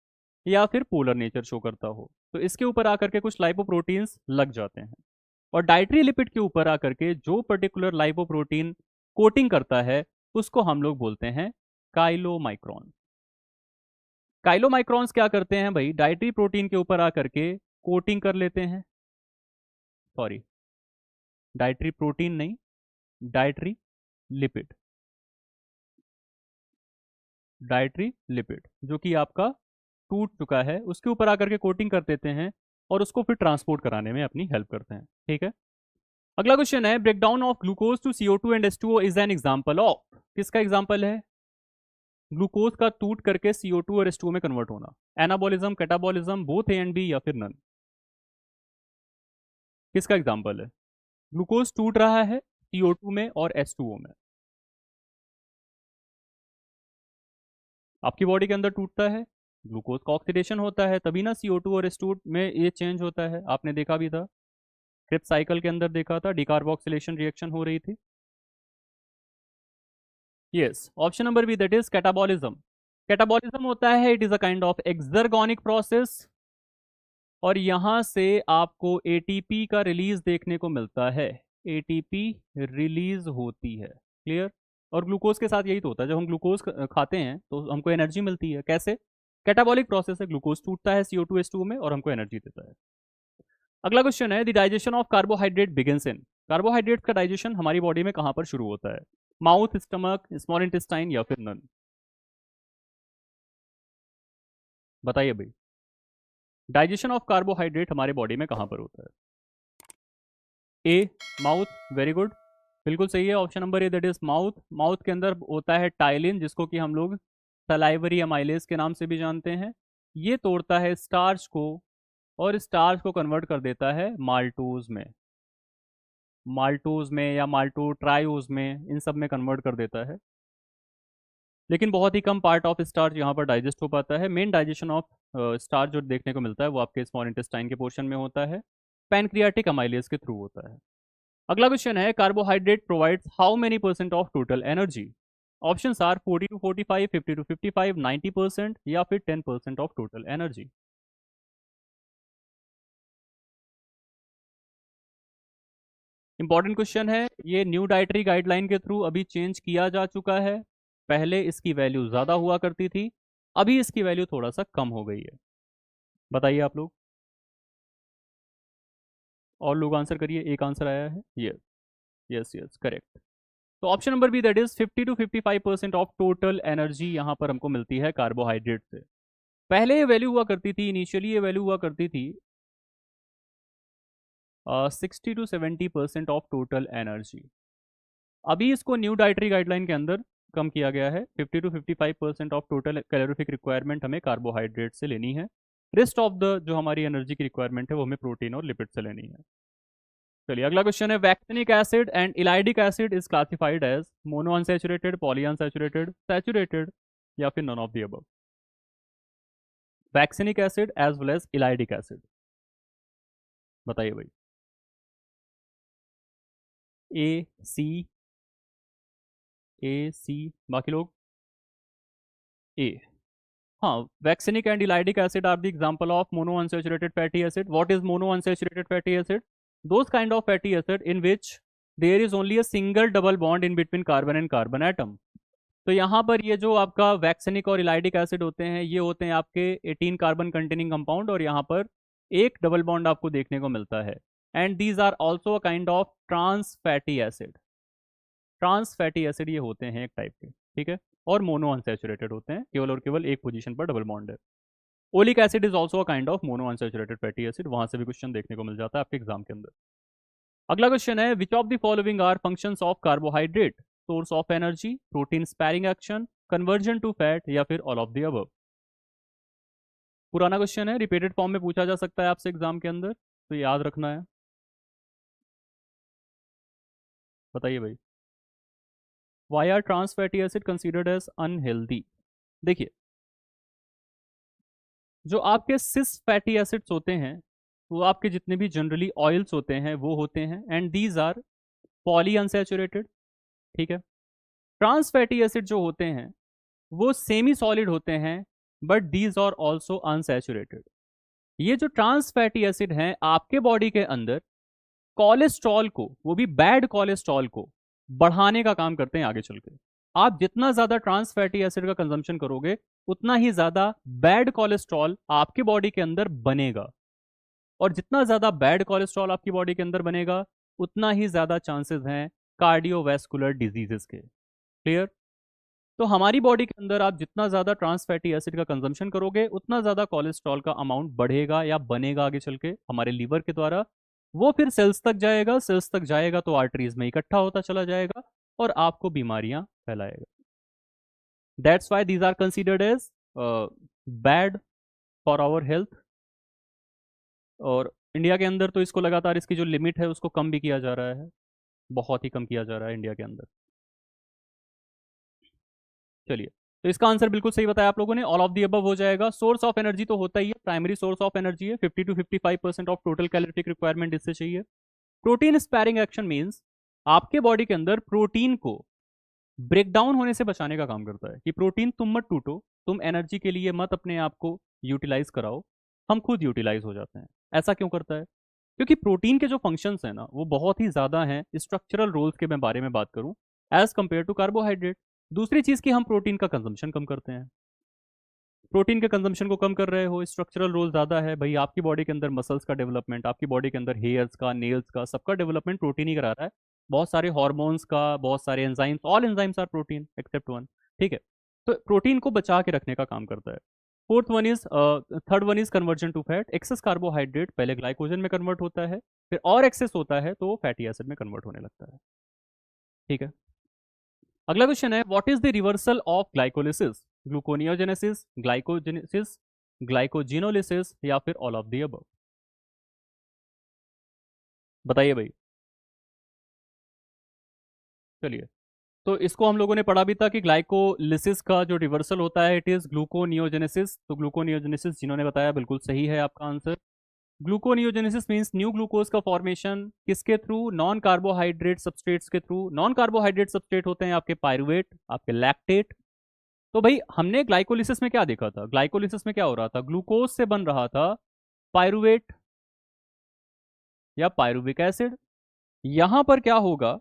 या फिर पोलर नेचर शो करता हो, तो इसके ऊपर आकर के कुछ लाइपोप्रोटीन्स लग जाते हैं। और डाइटरी लिपिड के ऊपर आकर के जो पर्टिकुलर लाइपोप्रोटीन कोटिंग करता है उसको हम लोग बोलते हैं काइलोमाइक्रोन। काइलोमाइक्रॉन्स क्या करते हैं भाई, डाइटरी प्रोटीन के ऊपर आकर के कोटिंग कर लेते हैं, सॉरी डाइटरी प्रोटीन नहीं, डाइटरी लिपिड, डाइटरी लिपिड जो कि आपका टूट चुका है उसके ऊपर आकर के कोटिंग कर देते हैं और उसको फिर ट्रांसपोर्ट कराने में अपनी हेल्प करते हैं, ठीक है। अगला क्वेश्चन है, breakdown of glucose to CO2 and H2O is an example of. किसका एग्जांपल है, ग्लूकोज का टूट करके CO2 और H2O में कन्वर्ट होना। Anabolism, catabolism, both A and B या फिर नन। किसका एग्जांपल है, ग्लूकोज टूट रहा है CO2 में और H2O में, आपकी बॉडी के अंदर टूटता है, ग्लूकोज का ऑक्सीडेशन होता है, तभी ना CO2 और H2 में ये चेंज होता है, आपने देखा भी था, क्रिप्स साइकिल के अंदर देखा था, डिकार्बोक्सिलेशन रिएक्शन हो रही थी। Yes, option number B, that is catabolism. Catabolism होता है, it is a kind of exergonic process और यहाँ से आपको एटीपी का रिलीज देखने को मिलता है, एटीपी रिलीज होती है। क्लियर। और ग्लूकोज के साथ यही तो होता है, जब हम ग्लूकोज खाते हैं तो हमको एनर्जी मिलती है। कैसे? कैटाबॉलिक प्रोसेस है, ग्लूकोज टूटता है CO2H2 में और हमको एनर्जी देता है। अगला क्वेश्चन है, the digestion of carbohydrate begins in. Carbohydrate का डाइजेशन हमारी बॉडी में कहां पर शुरू होता है? माउथ, स्टमक, स्मॉल इंटेस्टाइन या फिर नन? बताइए भाई, डाइजेशन ऑफ कार्बोहाइड्रेट हमारे बॉडी में कहां पर होता है? ए माउथ, वेरी गुड, बिल्कुल सही है। Option number A, that is mouth. Mouth के अंदर होता है टाइलिन, जिसको कि हम लोग सलाइवरी अमाइलेज के नाम से भी जानते हैं। ये तोड़ता है स्टार्च को और स्टार्च को कन्वर्ट कर देता है माल्टोज में, माल्टोज में या माल्टो ट्रायोज में, इन सब में कन्वर्ट कर देता है। लेकिन बहुत ही कम पार्ट ऑफ स्टार्च यहाँ पर डाइजेस्ट हो पाता है। मेन डाइजेशन ऑफ स्टार्च जो देखने को मिलता है वो आपके स्मॉल इंटेस्टाइन के पोर्शन में होता है, पैनक्रियाटिक अमाइलेज के थ्रू होता है। अगला क्वेश्चन है, carbohydrate provides how many percent of total energy? Options are 40 to 45, 50 to 55, 90% या फिर 10% of total energy. Important question है, ये न्यू डाइटरी गाइडलाइन के थ्रू अभी चेंज किया जा चुका है। पहले इसकी वैल्यू ज़्यादा हुआ करती थी, अभी इसकी वैल्यू थोड़ा सा कम हो गई है। बताइए आप लोग, और लोग आंसर करिए। एक आंसर आया है, यस यस यस, करेक्ट। तो option number B, that is 50 to 55% of total energy यहाँ पर हमको मिलती है कार्बोहाइड्रेट से। पहले ये वैल्यू हुआ करती थी, इनिशियली ये वैल्यू हुआ करती थी 60 to 70% ऑफ टोटल एनर्जी। अभी इसको न्यू डाइटरी गाइडलाइन के अंदर कम किया गया है। 50 to 55% of total calorific requirement हमें कार्बोहाइड्रेट से लेनी है। रेस्ट ऑफ द जो हमारी एनर्जी की रिक्वायरमेंट है वो हमें प्रोटीन और लिपिड से लेनी है। चलिए अगला क्वेश्चन है, vaccenic acid and elaidic acid is classified as mono unsaturated, poly unsaturated, saturated या फिर none of the above? Vaccenic acid as well as elaidic acid, बताइए भाई। ए सी, ए सी, बाकी लोग? ए। हाँ, vaccenic and elaidic acid are the example of mono unsaturated fatty acid. What is mono unsaturated fatty acid? Those kind of fatty acid in which there is only a single double bond in between carbon and carbon atom. तो यहाँ पर ये जो आपका वैक्सिनिक और इलाइडिक acid होते हैं, ये होते हैं आपके 18 कार्बन कंटेनिंग कंपाउंड, और यहाँ पर एक डबल बॉन्ड आपको देखने को मिलता है। And these are also a kind of trans fatty acid. Trans fatty acid ये होते हैं एक टाइप के, ठीक है, और मोनो अनसैचुरेटेड होते हैं, केवल और केवल एक पोजीशन पर डबल बॉन्ड है। Oleic acid is also a kind of mono unsaturated fatty acid, वहां से भी क्वेश्चन देखने को मिल जाता है आपके एग्जाम के अंदर। अगला क्वेश्चन है, which of the following are functions of carbohydrate? Source of energy, protein sparing action, conversion to fat या फिर ऑल ऑफ द अबव? पुराना क्वेश्चन है, रिपीटेड फॉर्म में पूछा जा सकता है आपसे एग्जाम के अंदर, तो याद रखना है। बताइए भाई, why are trans fatty acid considered as unhealthy? देखिए, जो आपके सिस फैटी एसिड्स होते हैं वो आपके जितने भी जनरली ऑयल्स होते हैं वो होते हैं, and these are polyunsaturated, ठीक है। ट्रांस फैटी एसिड जो होते हैं वो सेमी सॉलिड होते हैं, but these are also unsaturated. ये जो ट्रांस फैटी एसिड हैं आपके बॉडी के अंदर कोलेस्ट्रॉल को, वो भी बैड कोलेस्ट्रॉल को बढ़ाने का काम करते हैं आगे चल के। आप जितना ज्यादा ट्रांस फैटी एसिड का कंजम्पशन करोगे उतना ही ज्यादा बैड कोलेस्ट्रॉल आपके बॉडी के अंदर बनेगा, और जितना ज्यादा बैड कोलेस्ट्रॉल आपकी बॉडी के अंदर बनेगा उतना ही ज्यादा चांसेस हैं कार्डियोवैस्कुलर डिजीजेस के। क्लियर? तो हमारी बॉडी के अंदर आप जितना ज्यादा ट्रांस फैटी एसिड का कंजम्पशन करोगे उतना ज्यादा कोलेस्ट्रॉल का अमाउंट बढ़ेगा या बनेगा आगे चल के हमारे लीवर के द्वारा। वो फिर सेल्स तक जाएगा, सेल्स तक जाएगा तो आर्टरीज में इकट्ठा होता चला जाएगा और आपको बीमारियां फैलाएगा। That's why these are considered as bad for our health. और इंडिया के अंदर तो इसको लगातार इसकी जो लिमिट है उसको कम भी किया जा रहा है, बहुत ही कम किया जा रहा है इंडिया के अंदर। चलिए, तो इसका आंसर बिल्कुल सही बताया आप लोगों ने, ऑल ऑफ दी अबव हो जाएगा। सोर्स ऑफ एनर्जी तो होता ही है, प्राइमरी सोर्स ऑफ एनर्जी है, 50 to 55% of total calorific requirement इससे चाहिए। प्रोटीन स्पैरिंग एक्शन मींस आपके बॉडी के अंदर प्रोटीन को ब्रेक डाउन होने से बचाने का काम करता है, कि प्रोटीन तुम मत टूटो, तुम एनर्जी के लिए मत अपने आप को यूटिलाइज कराओ, हम खुद यूटिलाइज हो जाते हैं। ऐसा क्यों करता है? क्योंकि प्रोटीन के जो फंक्शंस हैं ना वो बहुत ही ज़्यादा हैं, स्ट्रक्चरल रोल्स के मैं बारे में बात करूं, एज कम्पेयर टू कार्बोहाइड्रेट। दूसरी चीज़ की हम प्रोटीन का कंजम्पशन कम करते हैं। प्रोटीन के कंजम्पशन को कम कर रहे हो, स्ट्रक्चरल रोल ज़्यादा है भाई, आपकी बॉडी के अंदर मसल्स का डेवलपमेंट, आपकी बॉडी के अंदर हेयर्स का, नेल्स का, सबका डेवलपमेंट प्रोटीन ही करा रहा है। बहुत सारे हॉर्मोन्स का, बहुत सारे enzymes, all enzymes are protein except one. ठीक है, तो प्रोटीन को बचा के रखने का काम करता है। Fourth one is third one is conversion to fat. Excess carbohydrate पहले ग्लाइकोजन में कन्वर्ट होता है, फिर और एक्सेस होता है तो फैटी एसिड में कन्वर्ट होने लगता है। ठीक है, अगला क्वेश्चन है, what is the reversal of glycolysis? Gluconeogenesis, glycogenesis, glycogenolysis, या फिर ऑल ऑफ द अबव? बताइए भाई। चलिए, तो इसको हम लोगों ने पढ़ा भी था कि ग्लाइकोलिसिस का जो रिवर्सल होता है इट इज ग्लूकोनियोजेनेसिस। तो ग्लूकोनियोजेनेसिस जिन्होंने बताया बिल्कुल सही है आपका answer. Gluconeogenesis means new glucose का फॉर्मेशन, किसके थ्रू? नॉन कार्बोहाइड्रेट सबस्ट्रेट्स के थ्रू। नॉन कार्बोहाइड्रेट सबस्ट्रेट होते हैं आपके पायरुवेट, आपके लैक्टेट। तो भाई हमने ग्लाइकोलिसिस में क्या देखा था? ग्लाइकोलिसिस में क्या हो रहा था? ग्लूकोज से बन रहा था पायरुवेट या पायरुविक एसिड। यहां पर क्या होगा,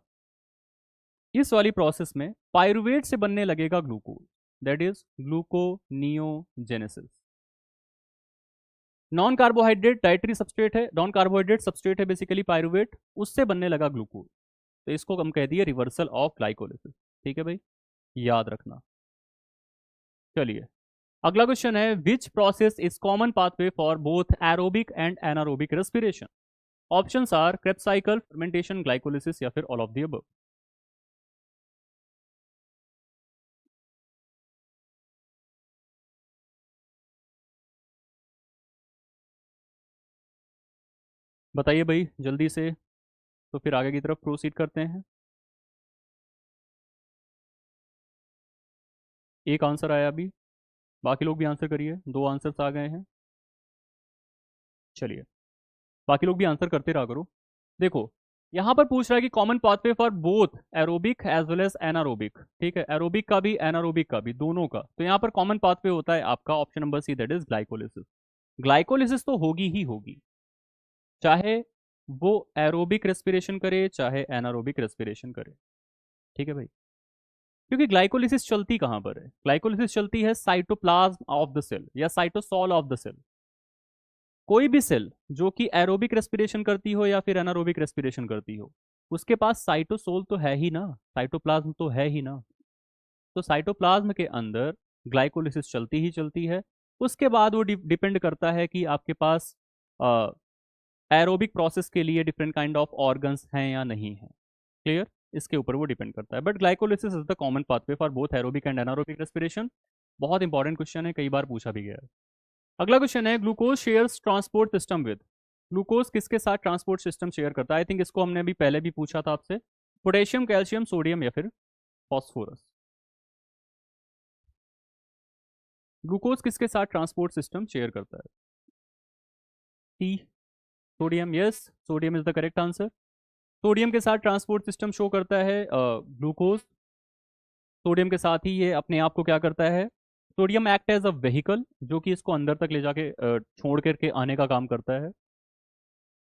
इस वाली प्रोसेस में पायरुवेट से बनने लगेगा glucose, that is gluconeogenesis. Non carbohydrate dietary substrate है, नॉन कार्बोहाइड्रेट सबस्ट्रेट है बेसिकली पायरुवेट, उससे बनने लगा ग्लूकोज। तो इसको हम कह दिए रिवर्सल ऑफ ग्लाइकोलिसिस। ठीक है भाई, याद रखना। चलिए, अगला क्वेश्चन है, which process is common pathway for both aerobic and anaerobic respiration? Options are Krebs cycle, fermentation, glycolysis, या फिर ऑल ऑफ द अबव। बताइए भाई जल्दी से, तो फिर आगे की तरफ प्रोसीड करते हैं। एक आंसर आया अभी, बाकी लोग भी आंसर करिए, दो आंसर्स आ गए हैं। चलिए, बाकी लोग भी आंसर करते रहा करो। देखो, यहां पर पूछ रहा है कि common pathway for both aerobic as well as anaerobic. ठीक है, एरोबिक का भी एनारोबिक का भी, दोनों का। तो यहां पर कॉमन पाथवे होता है आपका option number C, that is glycolysis. Glycolysis तो होगी ही होगी, चाहे वो एरोबिक रेस्पिरेशन करे चाहे एनारोबिक रेस्पिरेशन करे। ठीक है भाई, क्योंकि ग्लाइकोलिसिस चलती कहां पर है? ग्लाइकोलिसिस चलती है साइटोप्लाज्म ऑफ द सेल या साइटोसॉल ऑफ द सेल। कोई भी सेल जो कि एरोबिक रेस्पिरेशन करती हो या फिर एनारोबिक रेस्पिरेशन करती हो, उसके पास साइटोसोल तो है ही ना, साइटोप्लाज्म तो है ही ना। तो साइटोप्लाज्म के अंदर ग्लाइकोलिसिस चलती ही चलती है। उसके बाद वो डिपेंड करता है कि आपके पास एरोबिक प्रोसेस के लिए डिफरेंट काइंड ऑफ ऑर्गन्स हैं या नहीं है। क्लियर? इसके ऊपर वो डिपेंड करता है, but glycolysis is the common pathway for both aerobic and anaerobic respiration. बहुत इंपॉर्टेंट क्वेश्चन है, कई बार पूछा भी गया है। अगला क्वेश्चन है, glucose shares transport system with. Glucose किसके साथ ट्रांसपोर्ट सिस्टम शेयर करता है? आई थिंक इसको हमने अभी पहले भी पूछा था आपसे। पोटेशियम, कैल्शियम, सोडियम, या फिर फॉस्फोरस? ग्लूकोज किसके साथ ट्रांसपोर्ट सिस्टम शेयर करता है? T, sodium. Yes, sodium is the correct answer. Sodium के साथ ट्रांसपोर्ट सिस्टम शो करता है ग्लूकोज। सोडियम के साथ ही ये अपने आप को क्या करता है? Sodium act as a vehicle, जो कि इसको अंदर तक ले जाके छोड़ करके आने का काम करता है,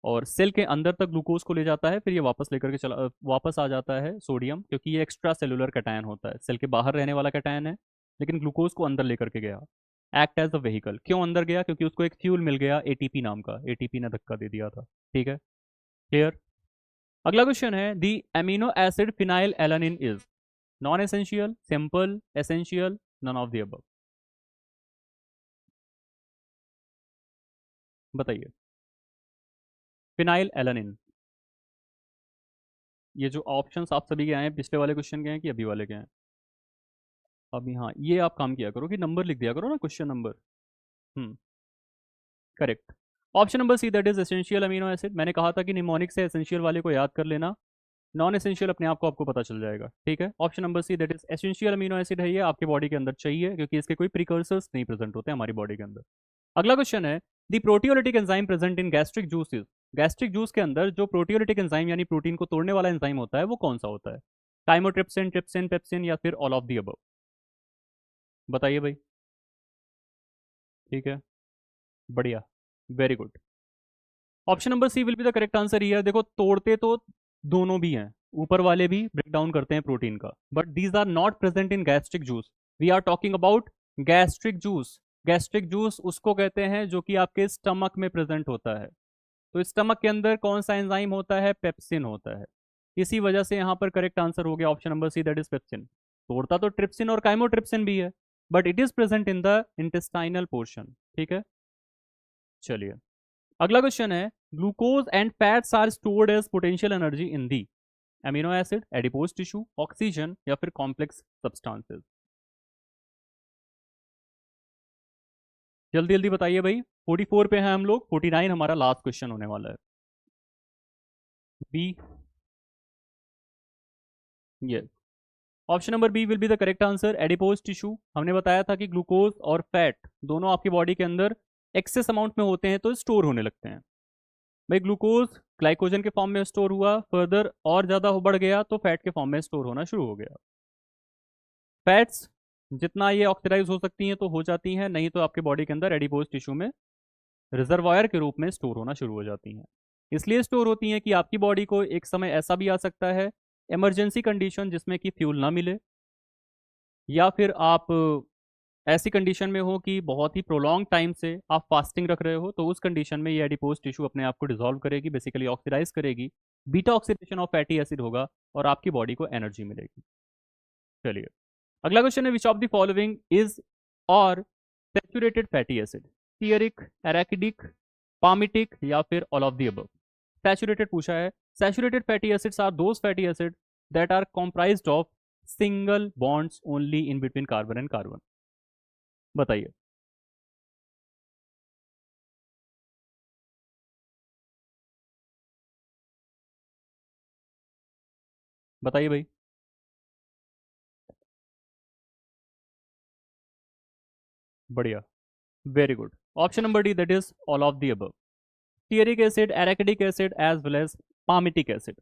और सेल के अंदर तक ग्लूकोज को ले जाता है, फिर ये वापस लेकर के वापस आ जाता है सोडियम, क्योंकि ये एक्स्ट्रा सेलुलर कैटायन होता है, सेल के बाहर रहने वाला कैटायन है, लेकिन ग्लूकोज को अंदर लेकर के गया। एक्ट एज अ व्हीकल, क्यों अंदर गया? क्योंकि उसको एक फ्यूल मिल गया एटीपी नाम का, एटीपी ने धक्का दे दिया था। ठीक है, क्लियर? अगला क्वेश्चन है, the amino acid phenylalanine is non essential, simple, essential, none of the above? बताइए। फिनाइल एलानिन, ये जो ऑप्शंस आप सभी के आए हैं, पिछले वाले क्वेश्चन के हैं कि अभी वाले के हैं? अभी, हाँ, ये आप काम किया करो कि नंबर लिख दिया करो ना, question number. Hmm, correct. Option number C, that is essential amino acid. मैंने कहा था कि निमोनिक से एसेंशियल वाले को याद कर लेना, नॉन एसेंशियल अपने आप को आपको पता चल जाएगा। ठीक है, option number C, that is essential amino acid है, ये आपके बॉडी के अंदर चाहिए, क्योंकि इसके कोई प्रिकर्सर्स नहीं प्रेजेंट होते हमारी बॉडी के अंदर। अगला क्वेश्चन है, the proteolytic enzyme present in gastric juices. Gastric juice के अंदर जो प्रोटियोलिटिक एंजाइम यानी प्रोटीन को तोड़ने वाला एंजाइम होता है वो कौन सा होता है? टाइमोट्रिप्सिन, ट्रिप्सिन, पेप्सिन, या फिर ऑल ऑफ दी अबव? बताइए भाई। ठीक है, बढ़िया। Very good. Option number C will be the correct answer here. देखो तोड़ते तो दोनों भी हैं, ऊपर वाले भी ब्रेक डाउन करते हैं प्रोटीन का, but these are not present in gastric juice. We are talking about gastric juice. Gastric juice उसको कहते हैं जो कि आपके स्टमक में प्रेजेंट होता है। तो स्टमक के अंदर कौन सा एंजाइम होता है? पेप्सिन होता है। इसी वजह से यहाँ पर करेक्ट आंसर हो गया option number C, that is pepsin. तोड़ता तो ट्रिप्सिन और काइमोट्रिप्सिन भी है, but it is present in the intestinal portion. ठीक है, चलिए अगला क्वेश्चन है, glucose and fats are stored as potential energy in the amino acid, adipose tissue, oxygen या फिर कॉम्प्लेक्स सब्सटेंसेस। जल्दी जल्दी बताइए भाई। 44 पे हैं हम लोग, 49 हमारा लास्ट क्वेश्चन होने वाला है। B, yes, option number B will be the correct answer, adipose tissue. हमने बताया था कि ग्लूकोज और फैट दोनों आपकी बॉडी के अंदर एक्सेस अमाउंट में होते हैं तो स्टोर होने लगते हैं। भाई ग्लूकोज ग्लाइकोजन के फॉर्म में स्टोर हुआ, फर्दर और ज़्यादा बढ़ गया तो फैट के फॉर्म में स्टोर होना शुरू हो गया। फैट्स जितना ये ऑक्सीडाइज हो सकती हैं तो हो जाती हैं, नहीं तो आपके बॉडी के अंदर एडिपोज टिश्यू में रिजर्वायर के रूप में स्टोर होना शुरू हो जाती हैं। इसलिए स्टोर होती हैं कि आपकी बॉडी को एक समय ऐसा भी आ सकता है, इमरजेंसी कंडीशन जिसमें कि फ्यूल ना मिले, या फिर आप ऐसी कंडीशन में हो कि बहुत ही प्रोलॉन्ग टाइम से आप फास्टिंग रख रहे हो, तो उस कंडीशन में ये एडिपोज टिश्यू अपने आप को डिसॉल्व करेगी, बेसिकली ऑक्सीडाइज करेगी, beta oxidation of fatty acid होगा और आपकी बॉडी को एनर्जी मिलेगी। चलिए अगला क्वेश्चन है, which of the following is और saturated fatty acid? Stearic, arachidic, palmitic या फिर all of the above? Saturated पूछा है। Saturated fatty acids are those fatty acid that are comprised of single bonds only in between carbon and carbon. बताइए। बताइए भाई। बढ़िया, very good. Option number D, that is all of the above. Stearic acid, arachidic acid as well as palmitic acid,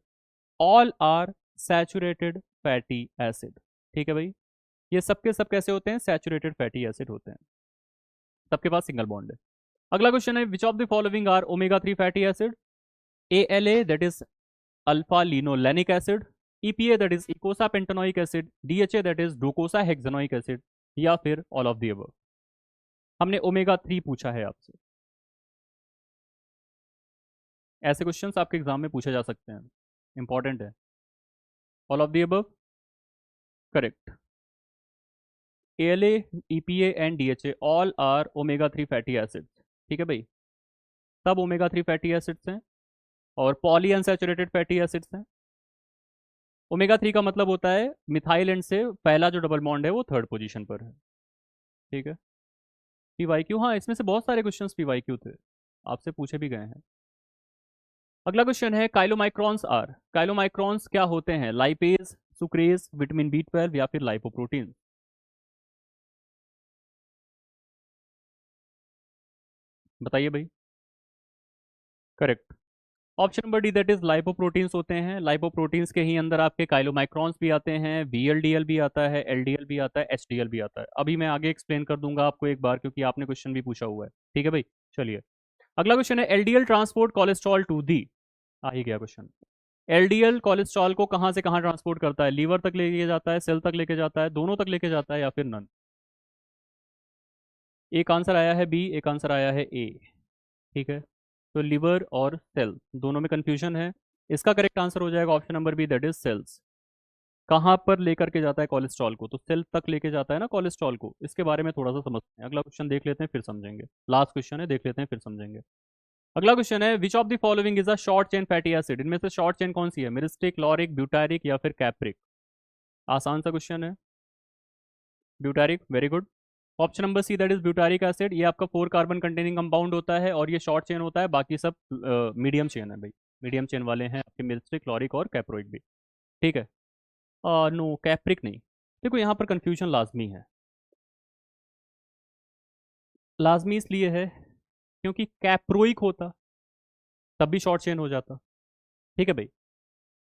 all are saturated fatty acid. ठीक है भाई, ये सबके सब कैसे होते हैं? सैचुरेटेड फैटी एसिड होते हैं, सबके पास सिंगल बॉन्ड है। अगला क्वेश्चन है, which of the following are omega 3 fatty acid? ALA that is alpha linolenic acid, EPA that is eicosapentaenoic acid, DHA that is docosahexaenoic acid या फिर all of the above? हमने omega 3 पूछा है आपसे। ऐसे questions आपके exam में पूछे जा सकते हैं, इंपॉर्टेंट है। All of the above correct. ALA, EPA and DHA all are omega 3 fatty acids. ठीक है भाई, सब ओमेगा 3 फैटी एसिड्स हैं और पॉली अनसैचुरेटेड फैटी एसिड्स हैं। ओमेगा 3 का मतलब होता है मिथाइल एंड से पहला जो डबल बॉन्ड है वो थर्ड पोजीशन पर है। ठीक है, PYQ, हाँ इसमें से बहुत सारे क्वेश्चंस PYQ थे, आपसे पूछे भी गए हैं। अगला क्वेश्चन है, काइलोमाइक्रॉन्स आर, काइलोमाइक्रॉन्स क्या होते हैं? लाइपेज, सुक्रेज, विटामिन B12 या फिर लाइपोप्रोटीन? बताइए भाई। Correct, option number D, that is lipoproteins होते हैं। लाइपोप्रोटीन्स के ही अंदर आपके काइलोमाइक्रॉन्स भी आते हैं, VLDL भी आता है, LDL भी आता है, HDL भी आता है। अभी मैं आगे एक्सप्लेन कर दूंगा आपको एक बार, क्योंकि आपने क्वेश्चन भी पूछा हुआ है। ठीक है भाई, चलिए अगला क्वेश्चन है, LDL transport cholesterol to the, आ ही गया क्वेश्चन। LDL कोलेस्ट्रॉल को कहाँ से कहाँ ट्रांसपोर्ट करता है? लीवर तक लेके जाता है, सेल तक लेके जाता है, दोनों तक लेके जाता है या फिर नन? एक आंसर आया है बी, एक आंसर आया है ए। ठीक है, तो लिवर और सेल दोनों में कंफ्यूजन है। इसका करेक्ट आंसर हो जाएगा option number B, that is cells. कहाँ पर लेकर के जाता है कोलेस्ट्रॉल को? तो सेल तक लेके जाता है ना कोलेस्ट्रॉल को। इसके बारे में थोड़ा सा समझते हैं, अगला क्वेश्चन देख लेते हैं फिर समझेंगे। लास्ट क्वेश्चन है, देख लेते हैं फिर समझेंगे। अगला क्वेश्चन है, which of the following is a short chain fatty acid? इनमें से शॉर्ट चेन कौन सी है? मिरिस्टिक, लॉरिक, ब्यूटारिक या फिर कैप्रिक? आसान सा क्वेश्चन है, butyric, very good. Option number C, that is butyric acid. ये आपका 4 कार्बन कंटेनिंग कंपाउंड होता है और ये शॉर्ट चेन होता है, बाकी सब मीडियम चेन है भाई। मीडियम चेन वाले हैं आपके मिरिस्टिक, लॉरिक और कैप्रोइक भी। ठीक है, नो कैप्रिक नहीं। देखो यहाँ पर कंफ्यूजन लाजमी है, लाजमी इसलिए है क्योंकि कैप्रोइक होता तब भी शॉर्ट चेन हो जाता। ठीक है भाई,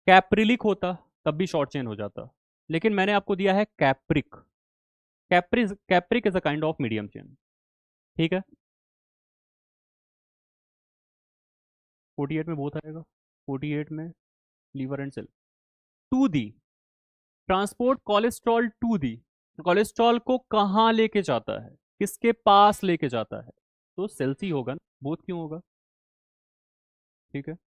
कैप्रिलिक होता तब भी शॉर्ट चेन हो जाता, लेकिन मैंने आपको दिया है capric. Capric is a kind of medium chain. ठीक है, 48 में बोथ आएगा, 48 में liver and cell. To the transport cholesterol to the, cholesterol को कहाँ लेके जाता है, किसके पास लेके जाता है, तो सेल्स ही होगा ना, बोथ क्यों होगा। ठीक है,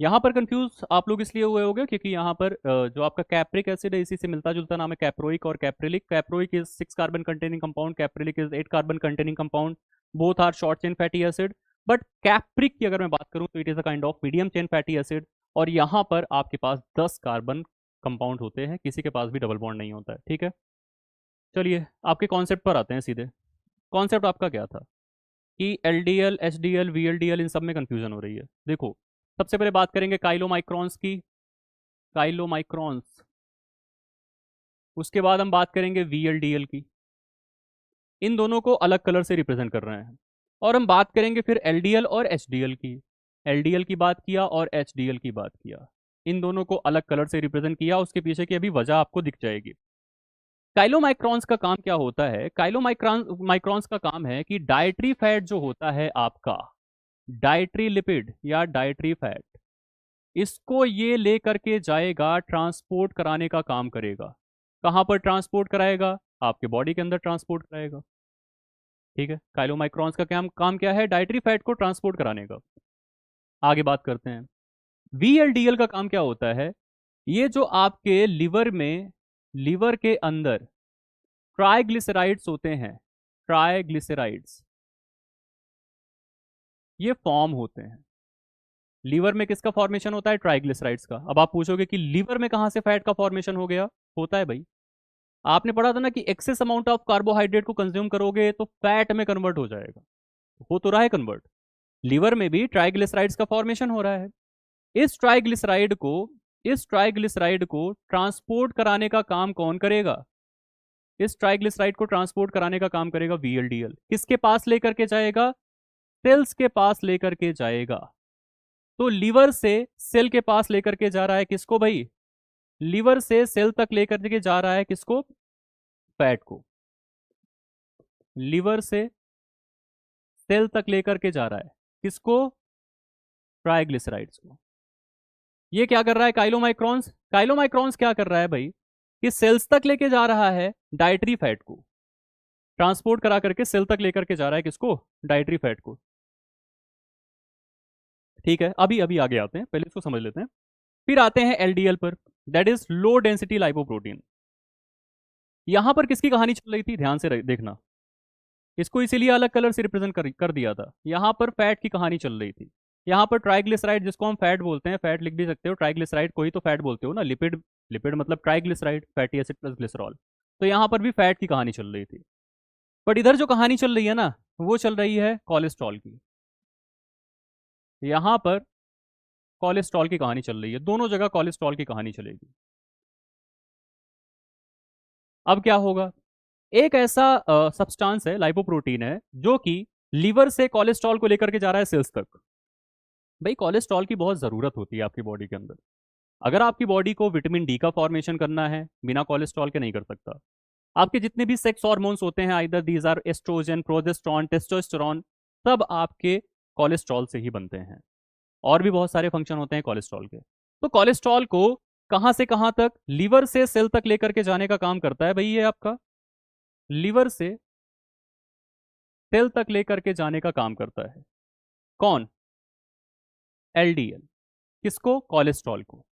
यहाँ पर कंफ्यूज आप लोग इसलिए हुए होंगे क्योंकि यहाँ पर जो आपका कैप्रिक एसिड है इसी से मिलता जुलता नाम है कैप्रोइक और caprylic. Caproic is 6 carbon containing compound, caprylic is 8 carbon containing compound, both are short chain fatty acid. But capric की अगर मैं बात करूं तो it is a kind of medium chain fatty acid, और यहाँ पर आपके पास 10 कार्बन कंपाउंड होते हैं, किसी के पास भी डबल बॉन्ड नहीं होता है। ठीक है, चलिए आपके कॉन्सेप्ट पर आते हैं सीधे। कॉन्सेप्ट आपका क्या था कि एलडीएल, एचडीएल, वीएलडीएल इन सब में कंफ्यूजन हो रही है। देखो, सबसे पहले बात करेंगे काइलोमाइक्रॉन्स की, काइलोमाइक्रॉन्स। उसके बाद हम बात करेंगे वीएलडीएल की, इन दोनों को अलग कलर से रिप्रेजेंट कर रहे हैं। और हम बात करेंगे फिर एलडीएल और एचडीएल की, एलडीएल की बात किया और एचडीएल की बात किया, इन दोनों को अलग कलर से रिप्रेजेंट किया। उसके पीछे की अभी वजह आपको दिख जाएगी। काइलोमाइक्रॉन्स का काम क्या होता है, काइलोमाइक्रॉन्स का काम है कि डाइटरी फैट जो होता है आपका, डाइटरी लिपिड या डाइटरी फैट, इसको ये ले करके जाएगा, ट्रांसपोर्ट कराने का काम करेगा। कहां पर ट्रांसपोर्ट कराएगा, आपके बॉडी के अंदर ट्रांसपोर्ट कराएगा। ठीक है, काइलोमाइक्रॉन्स का काम क्या है, डाइटरी फैट को ट्रांसपोर्ट कराने का। आगे बात करते हैं, वीएलडीएल का काम क्या होता है, ये जो आपके लिवर में, लिवर के अंदर ट्राइग्लिसराइड्स होते हैं, ट्राइग्लिसराइड्स ये फॉर्म होते हैं। लीवर में किसका फॉर्मेशन होता है, ट्राइग्लिसराइड्स का। अब आप पूछोगे कि लीवर में कहां से फैट का फॉर्मेशन हो गया, होता है भाई, आपने पढ़ा था ना कि एक्सेस अमाउंट ऑफ कार्बोहाइड्रेट को कंज्यूम करोगे तो फैट में कन्वर्ट हो जाएगा, हो तो रहा है कन्वर्ट। लीवर में भी ट्राइग्लिसराइड्स का फॉर्मेशन हो रहा है। इस ट्राइग्लिसराइड को, इस ट्राइग्लिसराइड को ट्रांसपोर्ट कराने का काम कौन करेगा, इस ट्राइग्लिसराइड को ट्रांसपोर्ट कराने का काम करेगा वीएलडीएल। किसके पास लेकर के जाएगा, सेल्स के पास लेकर के जाएगा। तो लीवर से सेल के पास लेकर के जा रहा है किसको भाई, लीवर से सेल तक लेकर के जा रहा है किसको, फैट को। लीवर से सेल तक लेकर के जा रहा है किसको, ट्राइग्लिसराइड्स को। ये क्या कर रहा है काइलोमाइक्रॉन्स, काइलोमाइक्रॉन्स क्या कर रहा है भाई, कि सेल्स तक लेके जा रहा है डाइटरी फैट को, ट्रांसपोर्ट करा करके सेल तक लेकर के जा रहा है किसको, डाइटरी फैट को। ठीक है, अभी अभी आगे आते हैं, पहले इसको समझ लेते हैं। फिर आते हैं एलडीएल पर, that is low density lipoprotein. यहां पर किसकी कहानी चल रही थी, ध्यान से देखना, इसको इसीलिए अलग कलर से रिप्रेजेंट कर दिया था। यहां पर फैट की कहानी चल रही थी। यहां पर ट्राइग्लिसराइड, जिसको हम फैट बोलते हैं, फैट लिख भी सकते हो, ट्राइग्लिसराइड को ही तो फैट बोलते हो ना, लिपिड, लिपिड मतलब triglyceride, fatty acid plus glycerol. तो यहां पर भी फैट की कहानी चल रही थी। बट इधर जो कहानी चल रही है ना, वो चल रही है कोलेस्ट्रॉल की। यहां पर कोलेस्ट्रॉल की कहानी चल रही है, दोनों जगह कोलेस्ट्रॉल की कहानी चलेगी। अब क्या होगा, एक ऐसा सब्सटेंस है, लाइपोप्रोटीन है, जो कि लीवर से कोलेस्ट्रॉल को लेकर के जा रहा है सेल्स तक। भाई कोलेस्ट्रॉल की बहुत ज़रूरत होती है आपकी बॉडी के अंदर। अगर आपकी बॉडी को विटामिन डी का फॉर्मेशन करना है, बिना कोलेस्ट्रॉल के नहीं कर सकता। आपके जितने भी सेक्स हार्मोन्स होते हैं, either these are oestrogen, progesterone, testosterone, सब आपके कोलेस्ट्रॉल से ही बनते हैं। और भी बहुत सारे फंक्शन होते हैं कोलेस्ट्रॉल के। तो कोलेस्ट्रॉल को कहां से कहां तक, लीवर से सेल तक लेकर के जाने का काम करता है भाई ये आपका, लीवर से सेल तक लेकर के जाने का काम करता है कौन, एलडीएल। किसको, कोलेस्ट्रॉल को।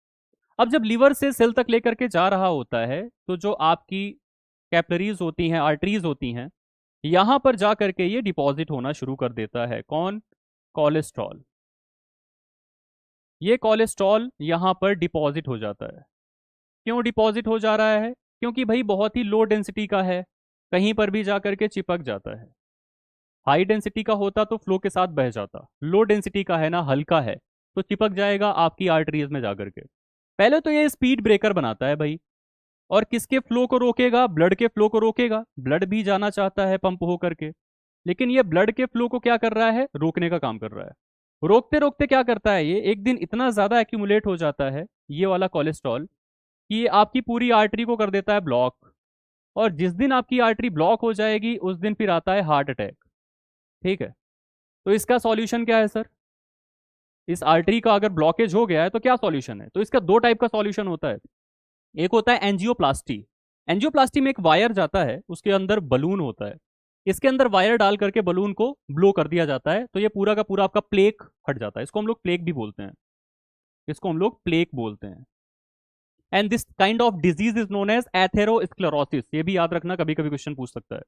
अब जब लीवर से सेल तक लेकर के जा रहा होता है, तो जो आपकी कैपलरीज होती हैं, आर्टरीज होती हैं, यहां पर जा करके ये डिपॉजिट होना शुरू कर देता है, कौन, कोलेस्ट्रॉल। ये कोलेस्ट्रॉल यहां पर डिपॉजिट हो जाता है। क्यों डिपॉजिट हो जा रहा है, क्योंकि भाई बहुत ही लो डेंसिटी का है, कहीं पर भी जा करके चिपक जाता है। हाई डेंसिटी का होता तो फ्लो के साथ बह जाता, लो डेंसिटी का है ना, हल्का है, तो चिपक जाएगा आपकी आर्टरीज में जाकर के। पहले तो ये स्पीड ब्रेकर बनाता है भाई, और किसके फ्लो को रोकेगा, ब्लड के फ्लो को रोकेगा। ब्लड भी जाना चाहता है पंप हो करके, लेकिन ये ब्लड के फ्लो को क्या कर रहा है, रोकने का काम कर रहा है। रोकते रोकते क्या करता है, ये एक दिन इतना ज्यादा एक्यूमुलेट हो जाता है ये वाला कोलेस्ट्रॉल, कि ये आपकी पूरी आर्टरी को कर देता है ब्लॉक। और जिस दिन आपकी आर्टरी ब्लॉक हो जाएगी, उस दिन फिर आता है हार्ट अटैक। ठीक है, तो इसका सॉल्यूशन क्या है सर, इस आर्टरी का अगर ब्लॉकेज हो गया है तो क्या सॉल्यूशन है? तो इसका दो टाइप का सॉल्यूशन होता है। एक होता है एंजियोप्लास्टी। एंजियोप्लास्टी में एक वायर जाता है, उसके अंदर बलून होता है, इसके अंदर वायर डाल करके बलून को ब्लो कर दिया जाता है, तो ये पूरा का पूरा आपका प्लेक हट जाता है। इसको हम लोग प्लेक भी बोलते हैं, इसको हम लोग प्लेक बोलते हैं। And this kind of disease is known as atherosclerosis. ये भी याद रखना, कभी कभी क्वेश्चन पूछ सकता है।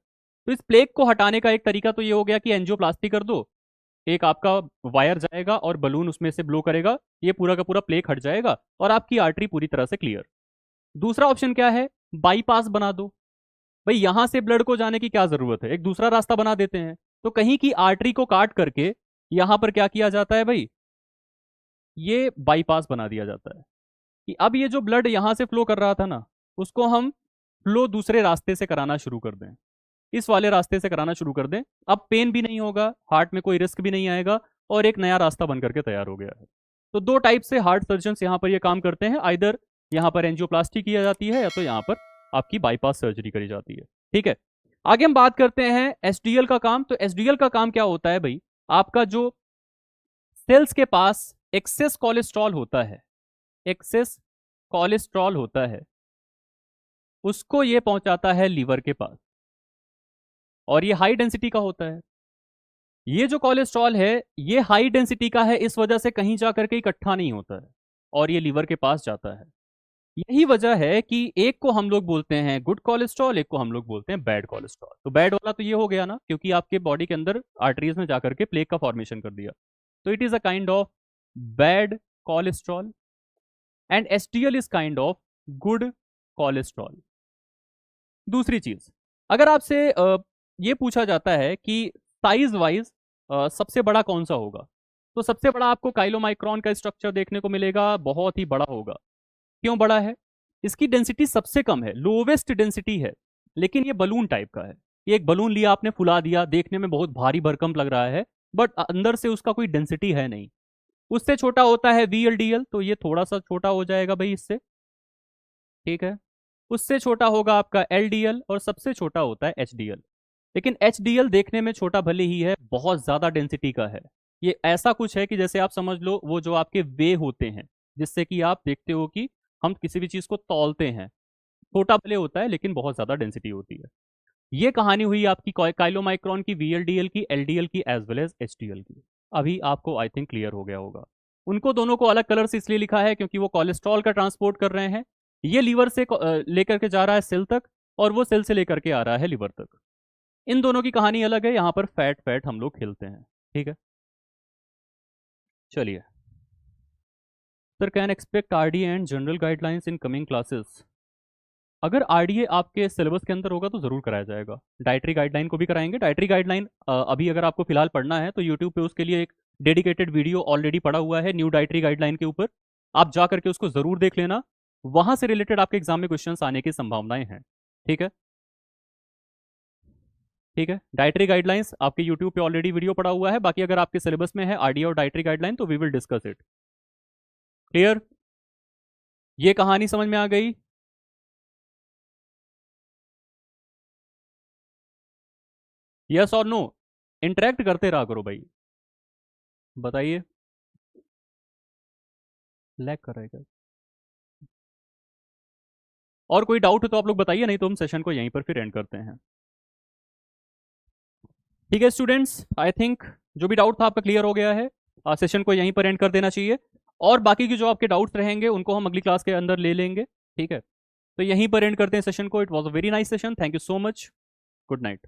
तो इस प्लेक को हटाने का एक तरीका तो ये हो गया कि एंजियोप्लास्टी कर दो, एक आपका वायर जाएगा और बलून उसमें से ब्लो करेगा, ये पूरा का पूरा प्लेक हट जाएगा और आपकी आर्टरी पूरी तरह से क्लियर। दूसरा ऑप्शन क्या है? बाईपास बना दो। भाई यहां से ब्लड को जाने की क्या जरूरत है, एक दूसरा रास्ता बना देते हैं। तो कहीं की आर्टरी को काट करके यहां पर क्या किया जाता है भाई, ये बाईपास बना दिया जाता है कि अब ये जो ब्लड यहां से फ्लो कर रहा था ना, उसको हम फ्लो दूसरे रास्ते से कराना शुरू कर दें, इस वाले रास्ते से कराना शुरू कर दें। अब पेन भी नहीं होगा, हार्ट में कोई रिस्क भी नहीं आएगा और एक नया रास्ता बन करके तैयार हो गया है। तो दो टाइप से हार्ट सर्जन्स यहाँ पर ये काम करते हैं, आइदर यहाँ पर एंजियोप्लास्टी की जाती है या तो यहाँ पर आपकी बाईपास सर्जरी करी जाती है। ठीक है, आगे हम बात करते हैं एसडीएल का काम। तो एसडीएल का काम क्या होता है भाई, आपका जो सेल्स के पास एक्सेस कोलेस्ट्रॉल होता है, एक्सेस कोलेस्ट्रॉल होता है, उसको ये पहुंचाता है लीवर के पास, और ये हाई डेंसिटी का होता है। ये जो कोलेस्ट्रॉल है ये हाई डेंसिटी का है, इस वजह से कहीं जा करके इकट्ठा नहीं होता है और ये लीवर के पास जाता है। यही वजह है कि एक को हम लोग बोलते हैं गुड कोलेस्ट्रॉल, एक को हम लोग बोलते हैं बैड कोलेस्ट्रॉल। तो बैड वाला तो ये हो गया ना, क्योंकि आपके बॉडी के अंदर आर्टरीज में जाकर के प्लेक का फॉर्मेशन कर दिया, तो it is a kind of bad cholesterol. And STL is kind of good cholesterol. दूसरी चीज, अगर आपसे ये पूछा जाता है कि साइज वाइज सबसे बड़ा कौन सा होगा, तो सबसे बड़ा आपको काइलोमाइक्रॉन का स्ट्रक्चर देखने को मिलेगा, बहुत ही बड़ा होगा। क्यों बड़ा है? इसकी डेंसिटी सबसे कम है, लोवेस्ट डेंसिटी है, लेकिन ये बलून टाइप का है। ये एक बलून लिया आपने, फुला दिया, देखने में बहुत भारी भरकम लग रहा है, बट अंदर से उसका कोई डेंसिटी है नहीं। उससे छोटा होता है वीएलडीएल, तो ये थोड़ा सा छोटा हो जाएगा भाई इससे। ठीक है, उससे छोटा होगा आपका एलडीएल और सबसे छोटा होता है एचडीएल। लेकिन एचडीएल देखने में छोटा भले ही है, बहुत ज्यादा डेंसिटी का है। ये ऐसा कुछ है कि जैसे आप समझ लो वो जो आपके वे होते हैं जिससे कि आप देखते हो कि हम किसी भी चीज को तौलते हैं, छोटा भले होता है लेकिन बहुत ज्यादा डेंसिटी होती है। ये कहानी हुई आपकी काइलोमाइक्रॉन की, वीएलडीएल की, एलडीएल की, एज वेल एज एचडीएल की। अभी आपको आई थिंक क्लियर हो गया होगा। उनको दोनों को अलग कलर से इसलिए लिखा है क्योंकि वो कोलेस्ट्रॉल का ट्रांसपोर्ट कर रहे हैं, ये लीवर से लेकर के जा रहा है सेल तक, और वो सेल से लेकर के आ रहा है लीवर तक। इन दोनों की कहानी अलग है, यहाँ पर फैट फैट हम लोग खेलते हैं। ठीक है, चलिए। Sir can expect RDA and general guidelines in coming classes? अगर आरडीए आपके सिलेबस के अंदर होगा तो जरूर कराया जाएगा। डाइटरी गाइडलाइन को भी कराएंगे। डाइटरी गाइडलाइन अभी अगर आपको फिलहाल पढ़ना है तो यूट्यूब पे उसके लिए एक डेडिकेटेड वीडियो ऑलरेडी पड़ा हुआ है न्यू डाइटरी गाइडलाइन के ऊपर, आप जा करके उसको जरूर देख लेना, वहां से रिलेटेड आपके एग्जाम में क्वेश्चंस आने की संभावनाएं हैं। ठीक है, ठीक है। डाइटरी गाइडलाइंस आपके यूट्यूब पे ऑलरेडी वीडियो पड़ा हुआ है, बाकी अगर आपके सिलेबस में है आरडीए और डाइटरी गाइडलाइन तो we will discuss it. Clear? ये कहानी समझ में आ गई? यस और नो? इंटरेक्ट करते रहा करो भाई। बताइए, लैग कर रहा है क्या? और कोई डाउट हो तो आप लोग बताइए, नहीं तो हम सेशन को यहीं पर फिर एंड करते हैं। ठीक है स्टूडेंट्स, आई थिंक जो भी डाउट था आपका क्लियर हो गया है। सेशन को यहीं पर एंड कर देना चाहिए, और बाकी की जो आपके डाउट्स रहेंगे उनको हम अगली क्लास के अंदर ले लेंगे। ठीक है, तो यहीं पर एंड करते हैं सेशन को। It was a very nice session, thank you so much, good night.